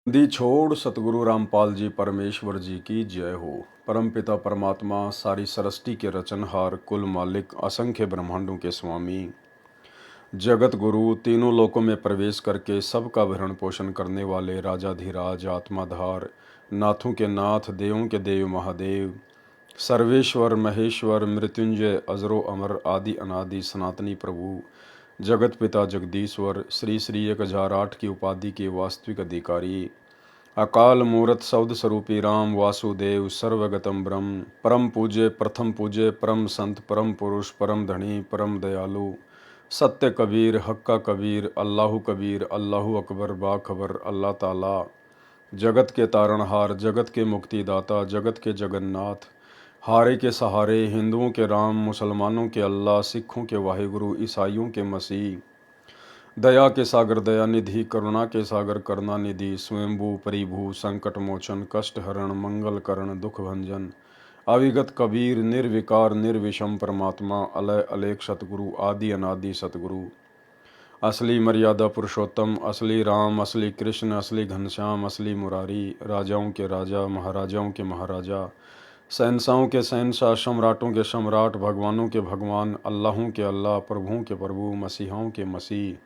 दी छोड़ सतगुरु रामपाल जी परमेश्वर जी की जय हो। परमपिता परमात्मा सारी सृष्टि के रचनहार, कुल मालिक, असंख्य ब्रह्मांडों के स्वामी, जगत गुरु, तीनों लोकों में प्रवेश करके सबका भरण पोषण करने वाले राजाधिराज, आत्माधार, नाथों के नाथ, देवों के देव महादेव, सर्वेश्वर महेश्वर, मृत्युंजय, अजरो अमर, आदि अनादि सनातनी प्रभु, जगत पिता जगदीश्वर, श्री श्री 1008 की उपाधि के वास्तविक अधिकारी, अकाल मूरत शब्द स्वरूपी राम वासुदेव, सर्वगतम ब्रह्म, परम पूज्य, प्रथम पूज्य, परम संत, परम पुरुष, परम धनी, परम दयालु, सत्य कबीर, हक्का कबीर, अल्लाहु कबीर, अल्लाहु अकबर, बाखबर, अल्लाह ताला, जगत के तारणहार, जगत के मुक्तिदाता, जगत के जगन्नाथ, हारे के सहारे, हिंदुओं के राम, मुसलमानों के अल्लाह, सिखों के वाहिगुरु, ईसाइयों के मसीह, दया के सागर दयानिधि, करुणा के सागर करुणानिधि, स्वयंभू परिभू, संकट मोचन, कष्ट हरण, मंगल करण, दुख भंजन, अविगत कबीर, निर्विकार निर्विषम परमात्मा, अलय अलेख सतगुरु, आदि अनादि सतगुरु, असली मर्यादा पुरुषोत्तम, असली राम, असली कृष्ण, असली घनश्याम, असली मुरारी, राजाओं के राजा, महाराजाओं के महाराजा, शहंशाहों के शहंशाह, सम्राटों के सम्राट, भगवानों के भगवान, अल्लाहों के अल्लाह, प्रभुओं के प्रभु, मसीहाओं के मसीह,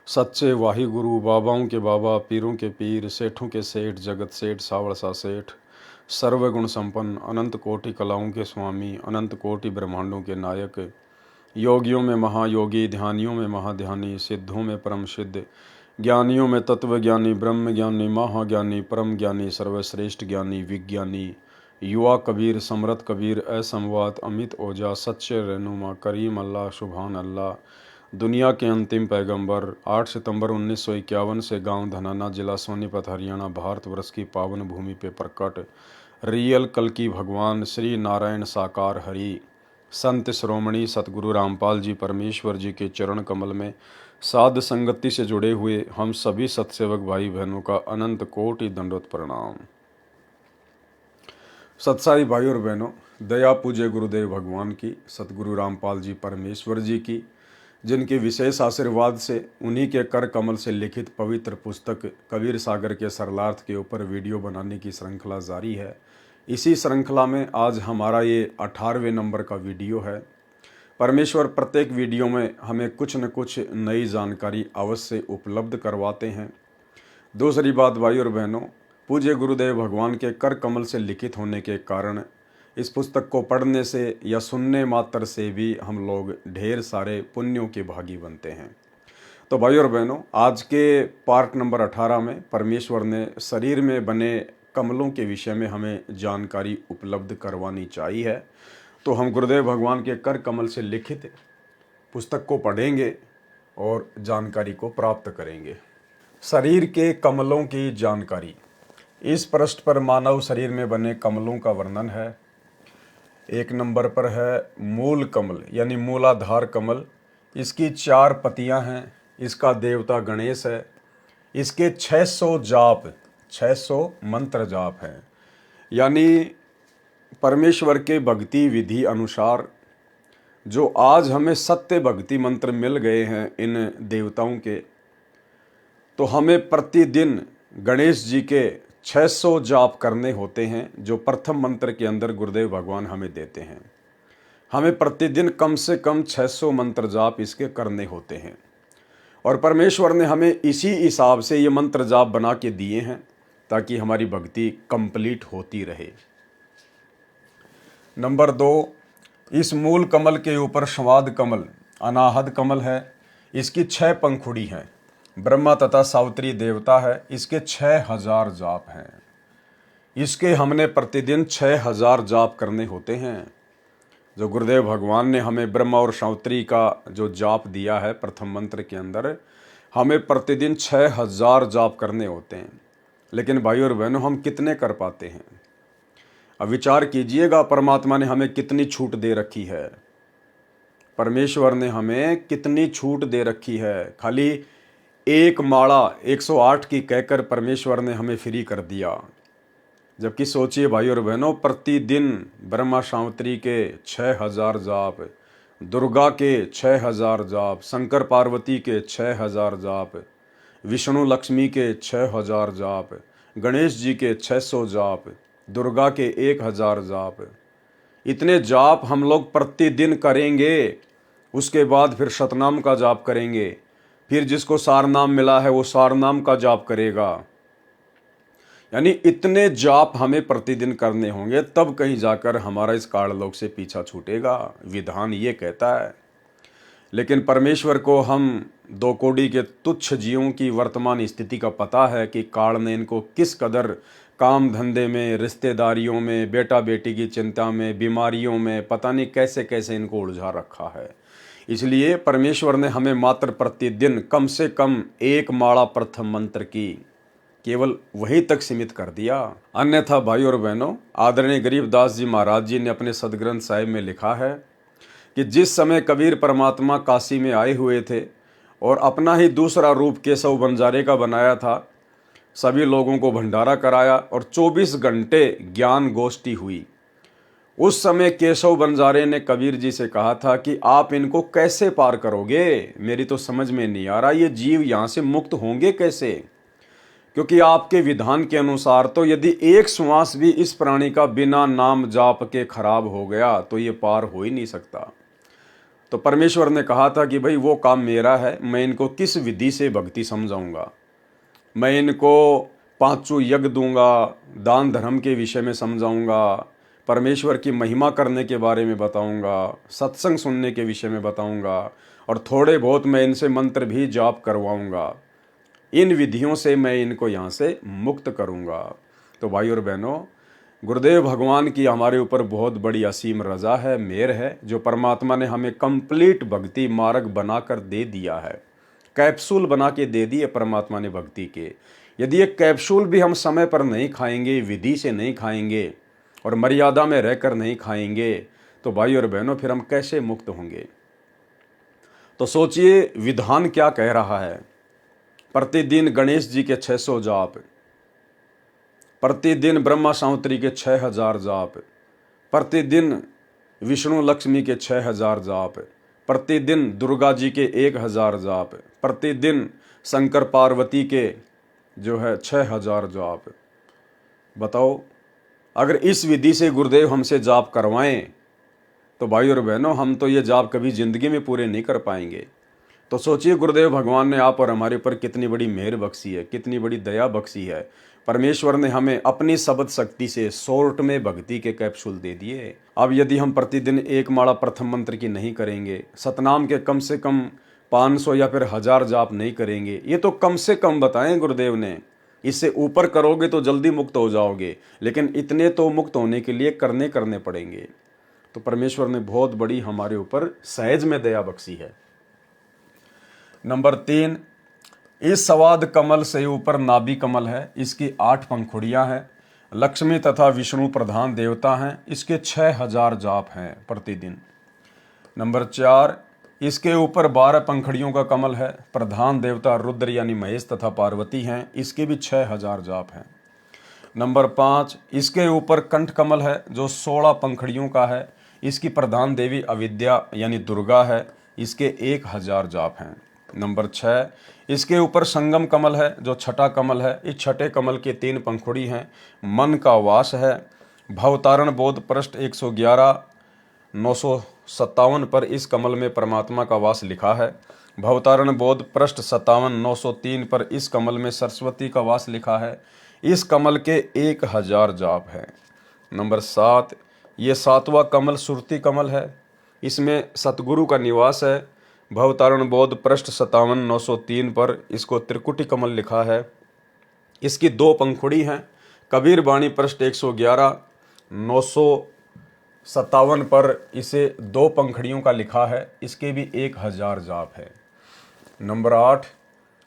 सच्चे वाहिगुरु, बाबाओं के बाबा, पीरों के पीर, सेठों के सेठ, जगत सेठ, सावड़सा सेठ, सर्वगुण संपन्न, अनंत कोटि कलाओं के स्वामी, अनंत कोटि ब्रह्मांडों के नायक, योगियों में महायोगी, ध्यानियों में महाध्यानी, सिद्धों में परम सिद्ध, ज्ञानियों में तत्व ज्ञानी, ब्रह्म ज्ञानी, महाज्ञानी, परम ज्ञानी, सर्वश्रेष्ठ ज्ञानी, विज्ञानी, युवा कबीर, समरथ कबीर, असंवाद, अमित ओजा, सच्चे रहनुमा, करीम अल्लाह, सुभान अल्लाह, दुनिया के अंतिम पैगंबर, 8 सितंबर 1951 से गांव धनाना, जिला सोनीपत, हरियाणा, भारतवर्ष की पावन भूमि पे प्रकट रियल कल की भगवान श्री नारायण साकार हरि, संत श्रोमणी सतगुरु रामपाल जी परमेश्वर जी के चरण कमल में साध संगति से जुड़े हुए हम सभी सत्सेवक भाई बहनों का अनंत कोटि दंडवत प्रणाम। सत्साई भाई और बहनों, दया पूज्य गुरुदेव भगवान की, सतगुरु रामपाल जी परमेश्वर जी की, जिनके विशेष आशीर्वाद से उन्हीं के कर कमल से लिखित पवित्र पुस्तक कबीर सागर के सरलार्थ के ऊपर वीडियो बनाने की श्रृंखला जारी है। इसी श्रृंखला में आज हमारा ये 18वें नंबर का वीडियो है। परमेश्वर प्रत्येक वीडियो में हमें कुछ न कुछ नई जानकारी अवश्य उपलब्ध करवाते हैं। दूसरी बात भाई और बहनों, पूज्य गुरुदेव भगवान के कर कमल से लिखित होने के कारण इस पुस्तक को पढ़ने से या सुनने मात्र से भी हम लोग ढेर सारे पुण्यों के भागी बनते हैं। तो भाई और बहनों, आज के पार्ट नंबर 18 में परमेश्वर ने शरीर में बने कमलों के विषय में हमें जानकारी उपलब्ध करवानी चाहिए। तो हम गुरुदेव भगवान के कर कमल से लिखित पुस्तक को पढ़ेंगे और जानकारी को प्राप्त करेंगे। शरीर के कमलों की जानकारी। इस पृष्ठ पर मानव शरीर में बने कमलों का वर्णन है। एक नंबर पर है मूल कमल यानी मूलाधार कमल। इसकी 4 पतियां हैं। इसका देवता गणेश है। इसके 600 जाप, 600 मंत्र जाप हैं। यानी परमेश्वर के भक्ति विधि अनुसार जो आज हमें सत्य भक्ति मंत्र मिल गए हैं इन देवताओं के, तो हमें प्रतिदिन गणेश जी के 600 जाप करने होते हैं, जो प्रथम मंत्र के अंदर गुरुदेव भगवान हमें देते हैं। हमें प्रतिदिन कम से कम 600 मंत्र जाप इसके करने होते हैं और परमेश्वर ने हमें इसी हिसाब से ये मंत्र जाप बना के दिए हैं ताकि हमारी भक्ति कंप्लीट होती रहे। नंबर 2, इस मूल कमल के ऊपर संवाद कमल, अनाहद कमल है। इसकी 6 पंखुड़ी हैं। ब्रह्मा तथा सावित्री देवता है। इसके 6000 जाप हैं। इसके हमने प्रतिदिन 6000 जाप करने होते हैं। जो गुरुदेव भगवान ने हमें ब्रह्मा और सावित्री का जो जाप दिया है प्रथम मंत्र के अंदर, हमें प्रतिदिन 6000 जाप करने होते हैं। लेकिन भाई और बहनों, हम कितने कर पाते हैं? अब विचार कीजिएगा, परमात्मा ने हमें कितनी छूट दे रखी है। परमेश्वर ने हमें कितनी छूट दे रखी है। खाली एक माला 108 की कहकर परमेश्वर ने हमें फ्री कर दिया। जबकि सोचिए भाई और बहनों, प्रतिदिन ब्रह्मा सावित्री के 6000 जाप, दुर्गा के 6000 जाप, शंकर पार्वती के 6000 जाप, विष्णु लक्ष्मी के 6000 जाप, गणेश जी के 600 जाप, दुर्गा के 1000 जाप। इतने जाप हम लोग प्रतिदिन करेंगे। उसके बाद फिर शतनाम का जाप करेंगे। फिर जिसको सारनाम मिला है वो सारनाम का जाप करेगा। यानी इतने जाप हमें प्रतिदिन करने होंगे, तब कहीं जाकर हमारा इस काललोक से पीछा छूटेगा। विधान ये कहता है। लेकिन परमेश्वर को हम 2 कौड़ी के तुच्छ जीवों की वर्तमान स्थिति का पता है कि काल ने इनको किस कदर काम धंधे में, रिश्तेदारियों में, बेटा बेटी की चिंता में, बीमारियों में, पता नहीं कैसे कैसे इनको उलझा रखा है। इसलिए परमेश्वर ने हमें मात्र प्रतिदिन कम से कम 1 माला प्रथम मंत्र की केवल वहीं तक सीमित कर दिया। अन्यथा भाई और बहनों, आदरणीय गरीबदास जी महाराज जी ने अपने सदग्रंथ साहिब में लिखा है कि जिस समय कबीर परमात्मा काशी में आए हुए थे और अपना ही दूसरा रूप केशव बंजारे का बनाया था, सभी लोगों को भंडारा कराया और 24 घंटे ज्ञान गोष्ठी हुई। उस समय केशव बंजारे ने कबीर जी से कहा था कि आप इनको कैसे पार करोगे, मेरी तो समझ में नहीं आ रहा, ये जीव यहाँ से मुक्त होंगे कैसे? क्योंकि आपके विधान के अनुसार तो यदि एक श्वास भी इस प्राणी का बिना नाम जाप के खराब हो गया तो ये पार हो ही नहीं सकता। तो परमेश्वर ने कहा था कि भाई वो काम मेरा है, मैं इनको किस विधि से भक्ति समझाऊंगा, मैं इनको 5 यज्ञ दूंगा, दान धर्म के विषय में समझाऊंगा, परमेश्वर की महिमा करने के बारे में बताऊंगा, सत्संग सुनने के विषय में बताऊंगा और थोड़े बहुत मैं इनसे मंत्र भी जाप करवाऊंगा। इन विधियों से मैं इनको यहाँ से मुक्त करूँगा। तो भाई और बहनों, गुरुदेव भगवान की हमारे ऊपर बहुत बड़ी असीम रज़ा है, मेहर है, जो परमात्मा ने हमें कंप्लीट भक्ति मार्ग बनाकर दे दिया है। कैप्सूल बना के दे दिए परमात्मा ने भक्ति के। यदि ये कैप्सूल भी हम समय पर नहीं खाएंगे, विधि से नहीं खाएंगे और मर्यादा में रहकर नहीं खाएंगे, तो भाई और बहनों फिर हम कैसे मुक्त होंगे? तो सोचिए विधान क्या कह रहा है। प्रतिदिन गणेश जी के 600 जाप, प्रतिदिन ब्रह्मा सावित्री के 6000 जाप, प्रतिदिन विष्णु लक्ष्मी के 6000 जाप, प्रतिदिन दुर्गा जी के 1000 जाप, प्रतिदिन शंकर पार्वती के 6000 जाप। बताओ, अगर इस विधि से गुरुदेव हमसे जाप करवाएं तो भाई और बहनों, हम तो ये जाप कभी जिंदगी में पूरे नहीं कर पाएंगे। तो सोचिए गुरुदेव भगवान ने आप और हमारे ऊपर कितनी बड़ी मेहर बख्शी है, कितनी बड़ी दया बख्शी है। परमेश्वर ने हमें अपनी शब्द शक्ति से शॉर्ट में भक्ति के कैप्सूल दे दिए। अब यदि हम प्रतिदिन 1 माला प्रथम मंत्र की नहीं करेंगे, सतनाम के कम से कम 500 या फिर 1000 जाप नहीं करेंगे, ये तो कम से कम बताएं गुरुदेव ने, इससे ऊपर करोगे तो जल्दी मुक्त हो जाओगे, लेकिन इतने तो मुक्त होने के लिए करने पड़ेंगे। तो परमेश्वर ने बहुत बड़ी हमारे ऊपर सहज में दया बख्शी है। नंबर 3, इस सवाद कमल से ऊपर नाभि कमल है, इसकी 8 पंखुड़ियां हैं, लक्ष्मी तथा विष्णु प्रधान देवता हैं, इसके 6000 जाप हैं प्रतिदिन। नंबर 4, इसके ऊपर 12 पंखुड़ियों का कमल है, प्रधान देवता रुद्र यानी महेश तथा पार्वती हैं, इसके भी 6000 जाप हैं। नंबर 5, इसके ऊपर कंठ कमल है जो 16 पंखुड़ियों का है, इसकी प्रधान देवी अविद्या यानी दुर्गा है, इसके 1000 जाप हैं। नंबर 6, इसके ऊपर संगम कमल है जो छठा कमल है, इस छठे कमल के 3 पंखुड़ी हैं, मन का वास है। भवतारण बोध पृष्ठ 111 957 पर इस कमल में परमात्मा का वास लिखा है। भवतारण बोध पृष्ठ 57 903 पर इस कमल में सरस्वती का वास लिखा है। इस कमल के 1000 जाप है। नंबर 7, ये 7वां कमल सुरती कमल है, इसमें सतगुरु का निवास है। भवतारण बोध पृष्ठ 57 903 पर इसको त्रिकुटी कमल लिखा है। इसकी 2 पंखुड़ी हैं। कबीर बाणी पृष्ठ 111 957 पर इसे 2 पंखुड़ियों का लिखा है, इसके भी 1000 जाप है। नंबर 8,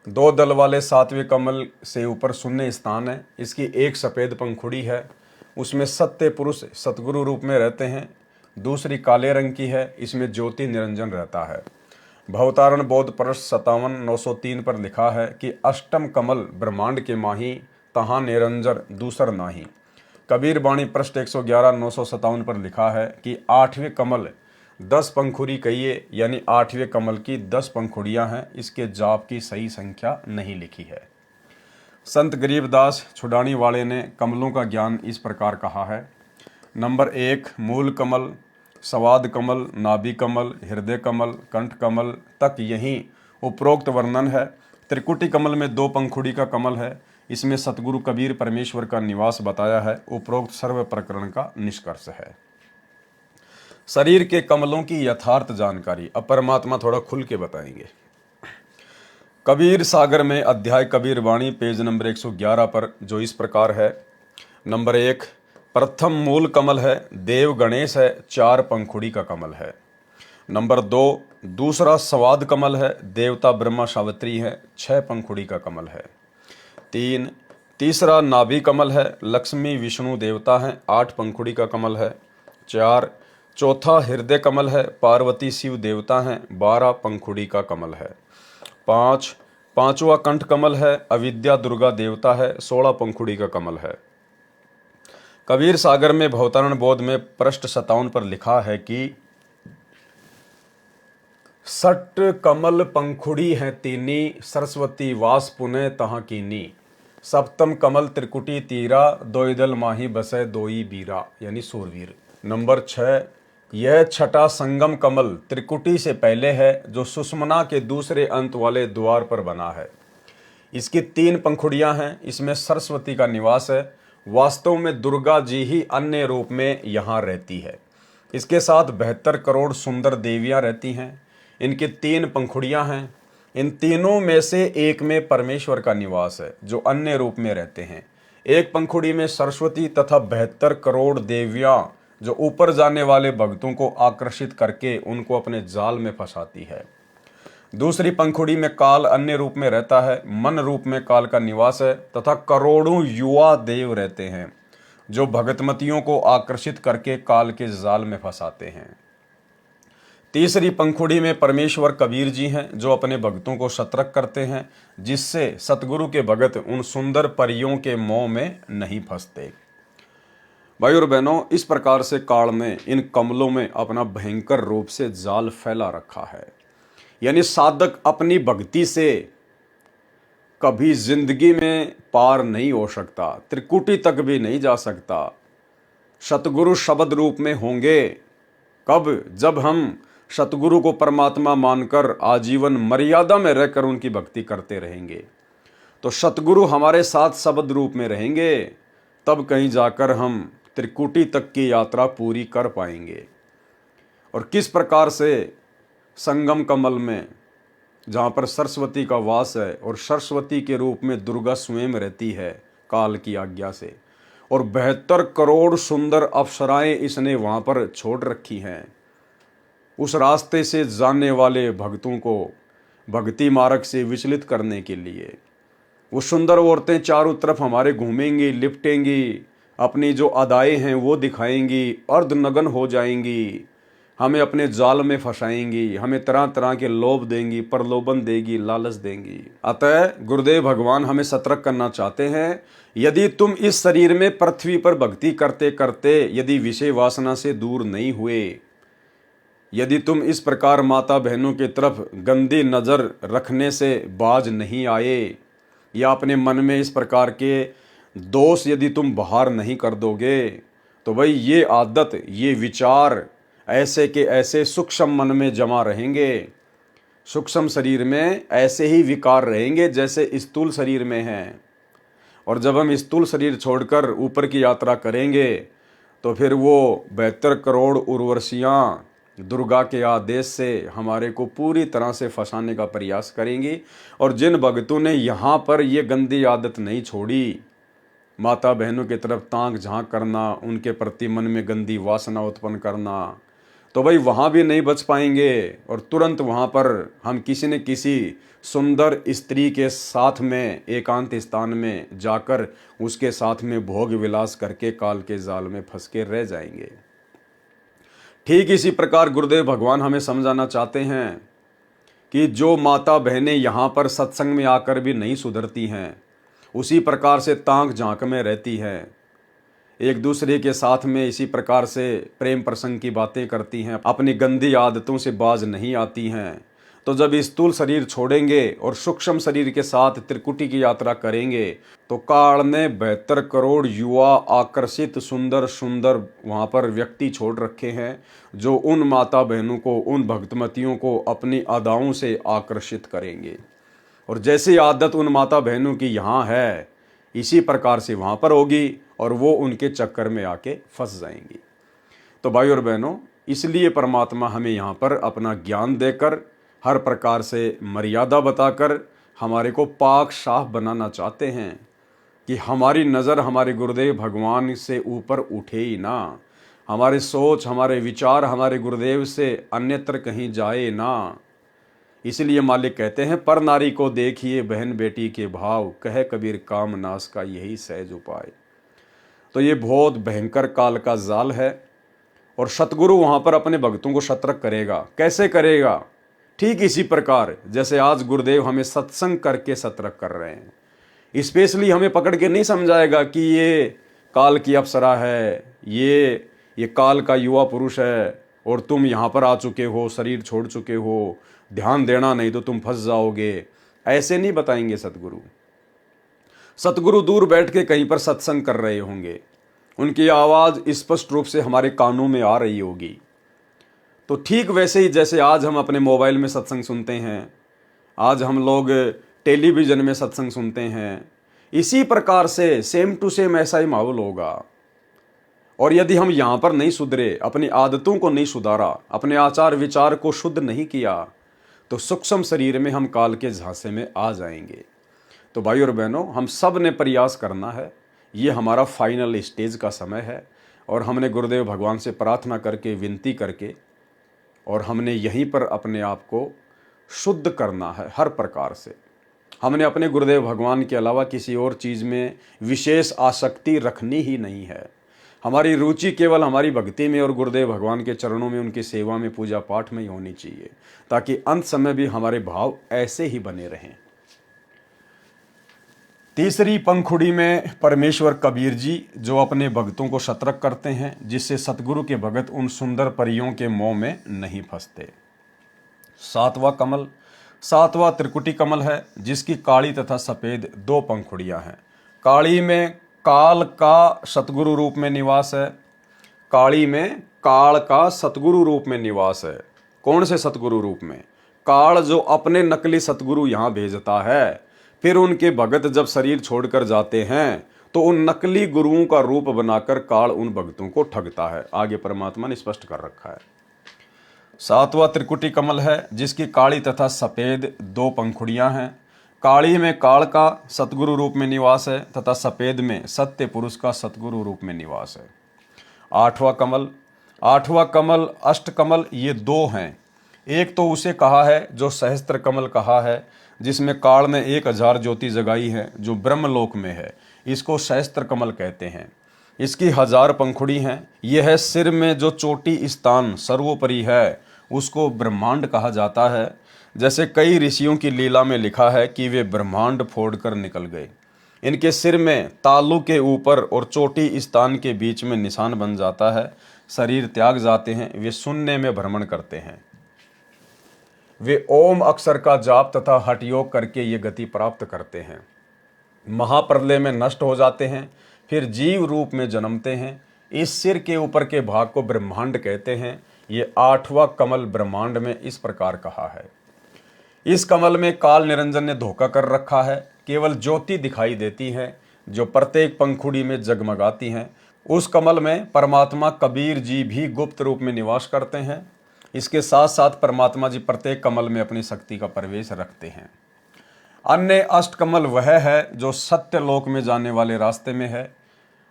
2 दल वाले 7वें कमल से ऊपर शून्य स्थान है, इसकी 1 सफ़ेद पंखुड़ी है, उसमें सत्य पुरुष सतगुरु रूप में रहते हैं। दूसरी काले रंग की है, इसमें ज्योति निरंजन रहता है। भवतारण बोध पृष्ठ 57 903 पर लिखा है कि अष्टम कमल ब्रह्मांड के माही, तहाँ निरंजन दूसर नाही। कबीर बाणी पृष्ठ 111 957 पर लिखा है कि 8वें कमल 10 पंखुड़ी कहिए, यानी 8वें कमल की 10 पंखुड़ियां हैं। इसके जाप की सही संख्या नहीं लिखी है। संत गरीबदास छुड़ानी वाले ने कमलों का ज्ञान इस प्रकार कहा है। नंबर 1, मूल कमल, स्वाद कमल, नाभि कमल, हृदय कमल, कंठ कमल तक यही उपरोक्त वर्णन है। त्रिकुटी कमल में 2 पंखुड़ी का कमल है। इसमें सतगुरु कबीर परमेश्वर का निवास बताया है। उपरोक्त सर्व प्रकरण का निष्कर्ष है। शरीर के कमलों की यथार्थ जानकारी अब परमात्मा थोड़ा खुल के बताएंगे। कबीर सागर में अध्याय कबीर वाणी पेज नंबर 111 पर जो इस प्रकार है। नंबर 1, प्रथम मूल कमल है, देव गणेश है, 4 पंखुड़ी का कमल है। नंबर 2, दूसरा स्वाद कमल है, देवता ब्रह्मा सावित्री है, 6 पंखुड़ी का कमल है। 3, तीसरा नाभि कमल है, लक्ष्मी विष्णु देवता है, 8 पंखुड़ी का कमल है। 4, चौथा हृदय कमल है, पार्वती शिव देवता हैं, 12 पंखुड़ी का कमल है। 5, पांचवा कंठ कमल है, अविद्या दुर्गा देवता है, 16 पंखुड़ी का कमल है। कबीर सागर में भवतारण बोध में पृष्ठ 57 पर लिखा है कि सट कमल पंखुड़ी है तीनी, सरस्वती वास पुने तहाँ कीनी। सप्तम कमल त्रिकुटी तीरा, दोईदल माही बसे दोई बीरा, यानी सूरवीर। नंबर 6, यह छठा संगम कमल त्रिकुटी से पहले है, जो सुषमना के दूसरे अंत वाले द्वार पर बना है। इसकी 3 पंखुड़ियां हैं। इसमें सरस्वती का निवास है। वास्तव में दुर्गा जी ही अन्य रूप में यहाँ रहती है। इसके साथ 72 करोड़ सुंदर देवियां रहती हैं। इनकी 3 पंखुड़ियां हैं। इन तीनों में से एक में परमेश्वर का निवास है, जो अन्य रूप में रहते हैं। एक पंखुड़ी में सरस्वती तथा 72 करोड़ देवियां, जो ऊपर जाने वाले भक्तों को आकर्षित करके उनको अपने जाल में फंसाती है। दूसरी पंखुड़ी में काल अन्य रूप में रहता है। मन रूप में काल का निवास है तथा करोड़ों युवा देव रहते हैं, जो भगतमतियों को आकर्षित करके काल के जाल में फंसाते हैं। तीसरी पंखुड़ी में परमेश्वर कबीर जी हैं, जो अपने भक्तों को सतर्क करते हैं, जिससे सतगुरु के भगत उन सुंदर परियों के मोह में नहीं फंसते। भाई और बहनों, इस प्रकार से काल ने इन कमलों में अपना भयंकर रूप से जाल फैला रखा है। यानी साधक अपनी भक्ति से कभी जिंदगी में पार नहीं हो सकता, त्रिकुटी तक भी नहीं जा सकता। सतगुरु शब्द रूप में होंगे कब? जब हम सतगुरु को परमात्मा मानकर आजीवन मर्यादा में रहकर उनकी भक्ति करते रहेंगे, तो सतगुरु हमारे साथ शब्द रूप में रहेंगे। तब कहीं जाकर हम त्रिकुटी तक की यात्रा पूरी कर पाएंगे। और किस प्रकार से संगम कमल में, जहाँ पर सरस्वती का वास है और सरस्वती के रूप में दुर्गा स्वयं रहती है काल की आज्ञा से, और 72 करोड़ सुंदर अप्सराएं इसने वहाँ पर छोड़ रखी हैं। उस रास्ते से जाने वाले भक्तों को भक्ति मार्ग से विचलित करने के लिए वो सुंदर औरतें चारों तरफ हमारे घूमेंगी, लिपटेंगी, अपनी जो अदाएं हैं वो दिखाएंगी, अर्धनग्न हो जाएंगी, हमें अपने जाल में फंसाएंगी, हमें तरह तरह के लोभ देंगी, प्रलोभन देगी, लालच देंगी। अतः गुरुदेव भगवान हमें सतर्क करना चाहते हैं। यदि तुम इस शरीर में पृथ्वी पर भक्ति करते करते यदि विषय वासना से दूर नहीं हुए, यदि तुम इस प्रकार माता बहनों की तरफ गंदी नज़र रखने से बाज नहीं आए, या अपने मन में इस प्रकार के दोष यदि तुम बाहर नहीं कर दोगे, तो भाई ये आदत, ये विचार ऐसे के ऐसे सूक्ष्म मन में जमा रहेंगे। सूक्ष्म शरीर में ऐसे ही विकार रहेंगे जैसे स्थूल शरीर में हैं। और जब हम स्थूल शरीर छोड़कर ऊपर की यात्रा करेंगे, तो फिर वो 72 करोड़ उर्वशियाँ दुर्गा के आदेश से हमारे को पूरी तरह से फंसाने का प्रयास करेंगी। और जिन भक्तों ने यहाँ पर ये गंदी आदत नहीं छोड़ी, माता बहनों की तरफ ताक झांक करना, उनके प्रति मन में गंदी वासना उत्पन्न करना, तो भाई वहाँ भी नहीं बच पाएंगे। और तुरंत वहाँ पर हम किसी न किसी सुंदर स्त्री के साथ में एकांत स्थान में जाकर उसके साथ में भोग विलास करके काल के जाल में फंस के रह जाएंगे। ठीक इसी प्रकार गुरुदेव भगवान हमें समझाना चाहते हैं कि जो माता बहनें यहाँ पर सत्संग में आकर भी नहीं सुधरती हैं, उसी प्रकार से ताक झांक में रहती हैं, एक दूसरे के साथ में इसी प्रकार से प्रेम प्रसंग की बातें करती हैं, अपनी गंदी आदतों से बाज नहीं आती हैं। तो जब स्थूल शरीर छोड़ेंगे और सूक्ष्म शरीर के साथ त्रिकुटी की यात्रा करेंगे तो काल ने 72 करोड़ युवा आकर्षित सुंदर सुंदर वहाँ पर व्यक्ति छोड़ रखे हैं, जो उन माता बहनों को, उन भक्तमतियों को अपनी अदाओं से आकर्षित करेंगे। और जैसी आदत उन माता बहनों की यहाँ है, इसी प्रकार से वहाँ पर होगी और वो उनके चक्कर में आके फंस जाएंगी। तो भाई और बहनों, इसलिए परमात्मा हमें यहाँ पर अपना ज्ञान देकर, हर प्रकार से मर्यादा बताकर हमारे को पाक साफ बनाना चाहते हैं कि हमारी नज़र हमारे गुरुदेव भगवान से ऊपर उठे ही ना, हमारे सोच, हमारे विचार हमारे गुरुदेव से अन्यत्र कहीं जाए ना। इसलिए मालिक कहते हैं, पर नारी को देखिए बहन बेटी के भाव, कहे कबीर काम नाश का यही सहज उपाय। तो ये बहुत भयंकर काल का जाल है और सतगुरु वहाँ पर अपने भक्तों को सतर्क करेगा। कैसे करेगा? ठीक इसी प्रकार जैसे आज गुरुदेव हमें सत्संग करके सतर्क कर रहे हैं। स्पेशली हमें पकड़ के नहीं समझाएगा कि ये काल की अप्सरा है, ये काल का युवा पुरुष है और तुम यहाँ पर आ चुके हो, शरीर छोड़ चुके हो, ध्यान देना नहीं तो तुम फंस जाओगे। ऐसे नहीं बताएंगे सतगुरु। सतगुरु दूर बैठ के कहीं पर सत्संग कर रहे होंगे, उनकी आवाज़ स्पष्ट रूप से हमारे कानों में आ रही होगी। तो ठीक वैसे ही जैसे आज हम अपने मोबाइल में सत्संग सुनते हैं, आज हम लोग टेलीविज़न में सत्संग सुनते हैं, इसी प्रकार से सेम टू सेम ऐसा ही माहौल होगा। और यदि हम यहाँ पर नहीं सुधरे, अपनी आदतों को नहीं सुधारा, अपने आचार विचार को शुद्ध नहीं किया, तो सूक्ष्म शरीर में हम काल के झांसे में आ जाएंगे। तो भाई और बहनों, हम सब ने प्रयास करना है। ये हमारा फाइनल स्टेज का समय है और हमने गुरुदेव भगवान से प्रार्थना करके, विनती करके, और हमने यहीं पर अपने आप को शुद्ध करना है हर प्रकार से। हमने अपने गुरुदेव भगवान के अलावा किसी और चीज़ में विशेष आसक्ति रखनी ही नहीं है। हमारी रुचि केवल हमारी भक्ति में और गुरुदेव भगवान के चरणों में, उनकी सेवा में, पूजा पाठ में ही होनी चाहिए, ताकि अंत समय भी हमारे भाव ऐसे ही बने रहें। तीसरी पंखुड़ी में परमेश्वर कबीर जी, जो अपने भक्तों को सतर्क करते हैं, जिससे सतगुरु के भगत उन सुंदर परियों के मोह में नहीं फंसते। सातवां कमल, सातवां त्रिकुटी कमल है, जिसकी काली तथा सफ़ेद 2 पंखुड़ियां हैं। काली में काल का सतगुरु रूप में निवास है। काली में काल का सतगुरु रूप में निवास है। कौन से सतगुरु रूप में? काल जो अपने नकली सतगुरु यहाँ भेजता है, फिर उनके भगत जब शरीर छोड़कर जाते हैं तो उन नकली गुरुओं का रूप बनाकर काल उन भक्तों को ठगता है। आगे परमात्मा ने स्पष्ट कर रखा है। सातवां त्रिकुटी कमल है, जिसकी काली तथा सफ़ेद 2 पंखुड़ियां हैं। काली में काल का सतगुरु रूप में निवास है तथा सफ़ेद में सत्य पुरुष का सतगुरु रूप में निवास है। आठवां कमल, आठवां कमल, अष्टकमल, ये 2 हैं। एक तो उसे कहा है जो सहस्त्र कमल कहा है, जिसमें काल ने 1000 ज्योति जगाई है, जो ब्रह्मलोक में है। इसको सहस्त्र कमल कहते हैं। इसकी 1000 पंखुड़ी हैं। यह है सिर में जो चोटी स्थान सर्वोपरि है, उसको ब्रह्मांड कहा जाता है। जैसे कई ऋषियों की लीला में लिखा है कि वे ब्रह्मांड फोड़कर निकल गए। इनके सिर में तालु के ऊपर और चोटी स्थान के बीच में निशान बन जाता है। शरीर त्याग जाते हैं, वे शून्य में भ्रमण करते हैं। वे ओम अक्षर का जाप तथा हठ योग करके ये गति प्राप्त करते हैं। महाप्रलय में नष्ट हो जाते हैं, फिर जीव रूप में जन्मते हैं। इस सिर के ऊपर के भाग को ब्रह्मांड कहते हैं। ये 8वां कमल ब्रह्मांड में इस प्रकार कहा है। इस कमल में काल निरंजन ने धोखा कर रखा है। केवल ज्योति दिखाई देती है जो प्रत्येक पंखुड़ी में जगमगाती हैं। उस कमल में परमात्मा कबीर जी भी गुप्त रूप में निवास करते हैं। इसके साथ साथ परमात्मा जी प्रत्येक कमल में अपनी शक्ति का प्रवेश रखते हैं। अन्य अष्टकमल वह है जो सत्य लोक में जाने वाले रास्ते में है।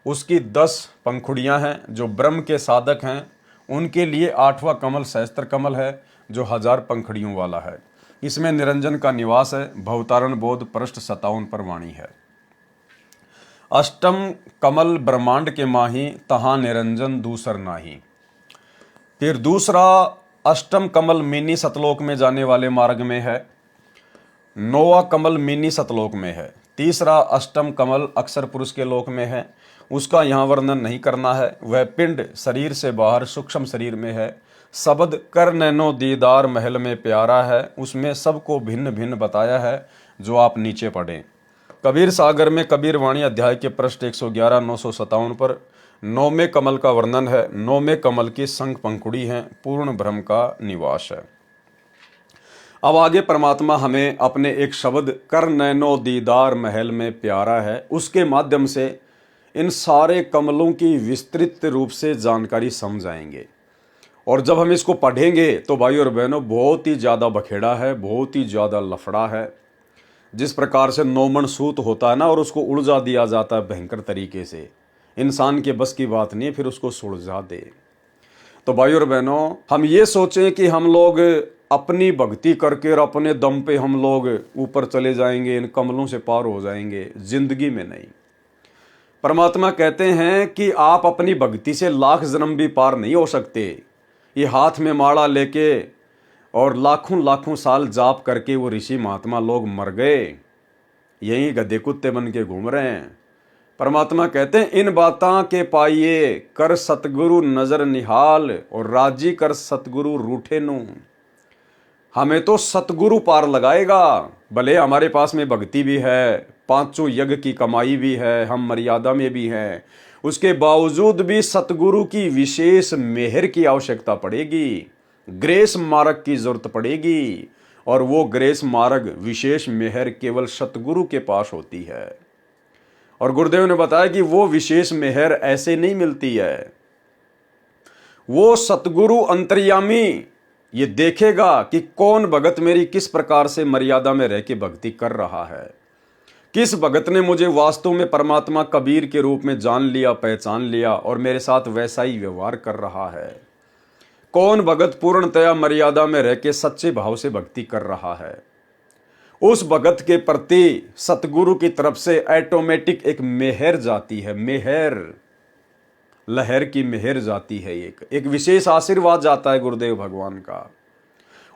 उसकी 10 पंखुड़ियां हैं जो ब्रह्म के साधक हैं। उनके लिए 8वां कमल सहस्त्र कमल है, जो 1000 पंखुड़ियों वाला है। इसमें निरंजन का निवास है। भवतारण बोध पृष्ठ 57 पर वाणी है। अष्टम कमल ब्रह्मांड के माही, तहाँ निरंजन दूसर नाही। फिर दूसरा अष्टम कमल मिनी सतलोक में जाने वाले मार्ग में है। 9वां कमल मिनी सतलोक में है। तीसरा अष्टम कमल अक्सर पुरुष के लोक में है, उसका यहाँ वर्णन नहीं करना है। वह पिंड शरीर से बाहर सूक्ष्म शरीर में है। शब्द कर नैनो दीदार महल में प्यारा है, उसमें सबको भिन्न भिन्न बताया है, जो आप नीचे पढ़ें। कबीर सागर में कबीर वाणी अध्याय के पृष्ठ 111 957 पर नौवें कमल का वर्णन है। नौवें कमल की शंख पंखुड़ी है, पूर्ण ब्रह्म का निवास है। अब आगे परमात्मा हमें अपने एक शब्द कर नैनो दीदार महल में प्यारा है, उसके माध्यम से इन सारे कमलों की विस्तृत रूप से जानकारी समझाएंगे। और जब हम इसको पढ़ेंगे तो भाई और बहनों बहुत ही ज़्यादा बखेड़ा है, बहुत ही ज़्यादा लफड़ा है। जिस प्रकार से नौमन सूत होता है ना, और उसको उलझा दिया जाता है भयंकर तरीके से, इंसान के बस की बात नहीं है फिर उसको सुलझा दे। तो भाई और बहनों, हम ये सोचें कि हम लोग अपनी भक्ति करके और अपने दम पे हम लोग ऊपर चले जाएंगे, इन कमलों से पार हो जाएंगे, जिंदगी में नहीं। परमात्मा कहते हैं कि आप अपनी भक्ति से लाख जन्म भी पार नहीं हो सकते। ये हाथ में माला लेके और लाखों लाखों साल जाप करके वो ऋषि महात्मा लोग मर गए, यही गधे कुत्ते बन के घूम रहे हैं। परमात्मा कहते हैं इन बातां के पाइए कर सतगुरु नजर निहाल, और राजी कर सतगुरु रूठे नू। हमें तो सतगुरु पार लगाएगा। भले हमारे पास में भक्ति भी है, पांचों यज्ञ की कमाई भी है, हम मर्यादा में भी हैं, उसके बावजूद भी सतगुरु की विशेष मेहर की आवश्यकता पड़ेगी, ग्रेस मार्ग की जरूरत पड़ेगी। और वो ग्रेस मार्ग, विशेष मेहर केवल सतगुरु के पास होती है। और गुरुदेव ने बताया कि वो विशेष मेहर ऐसे नहीं मिलती है। वो सतगुरु अंतर्यामी ये देखेगा कि कौन भगत मेरी किस प्रकार से मर्यादा में रह के भक्ति कर रहा है, किस भगत ने मुझे वास्तव में परमात्मा कबीर के रूप में जान लिया, पहचान लिया और मेरे साथ वैसा ही व्यवहार कर रहा है। कौन भगत पूर्णतया मर्यादा में रह के सच्चे भाव से भक्ति कर रहा है। उस भगत के प्रति सतगुरु की तरफ से ऑटोमेटिक एक मेहर जाती है, मेहर, लहर की मेहर जाती है, एक विशेष आशीर्वाद जाता है गुरुदेव भगवान का।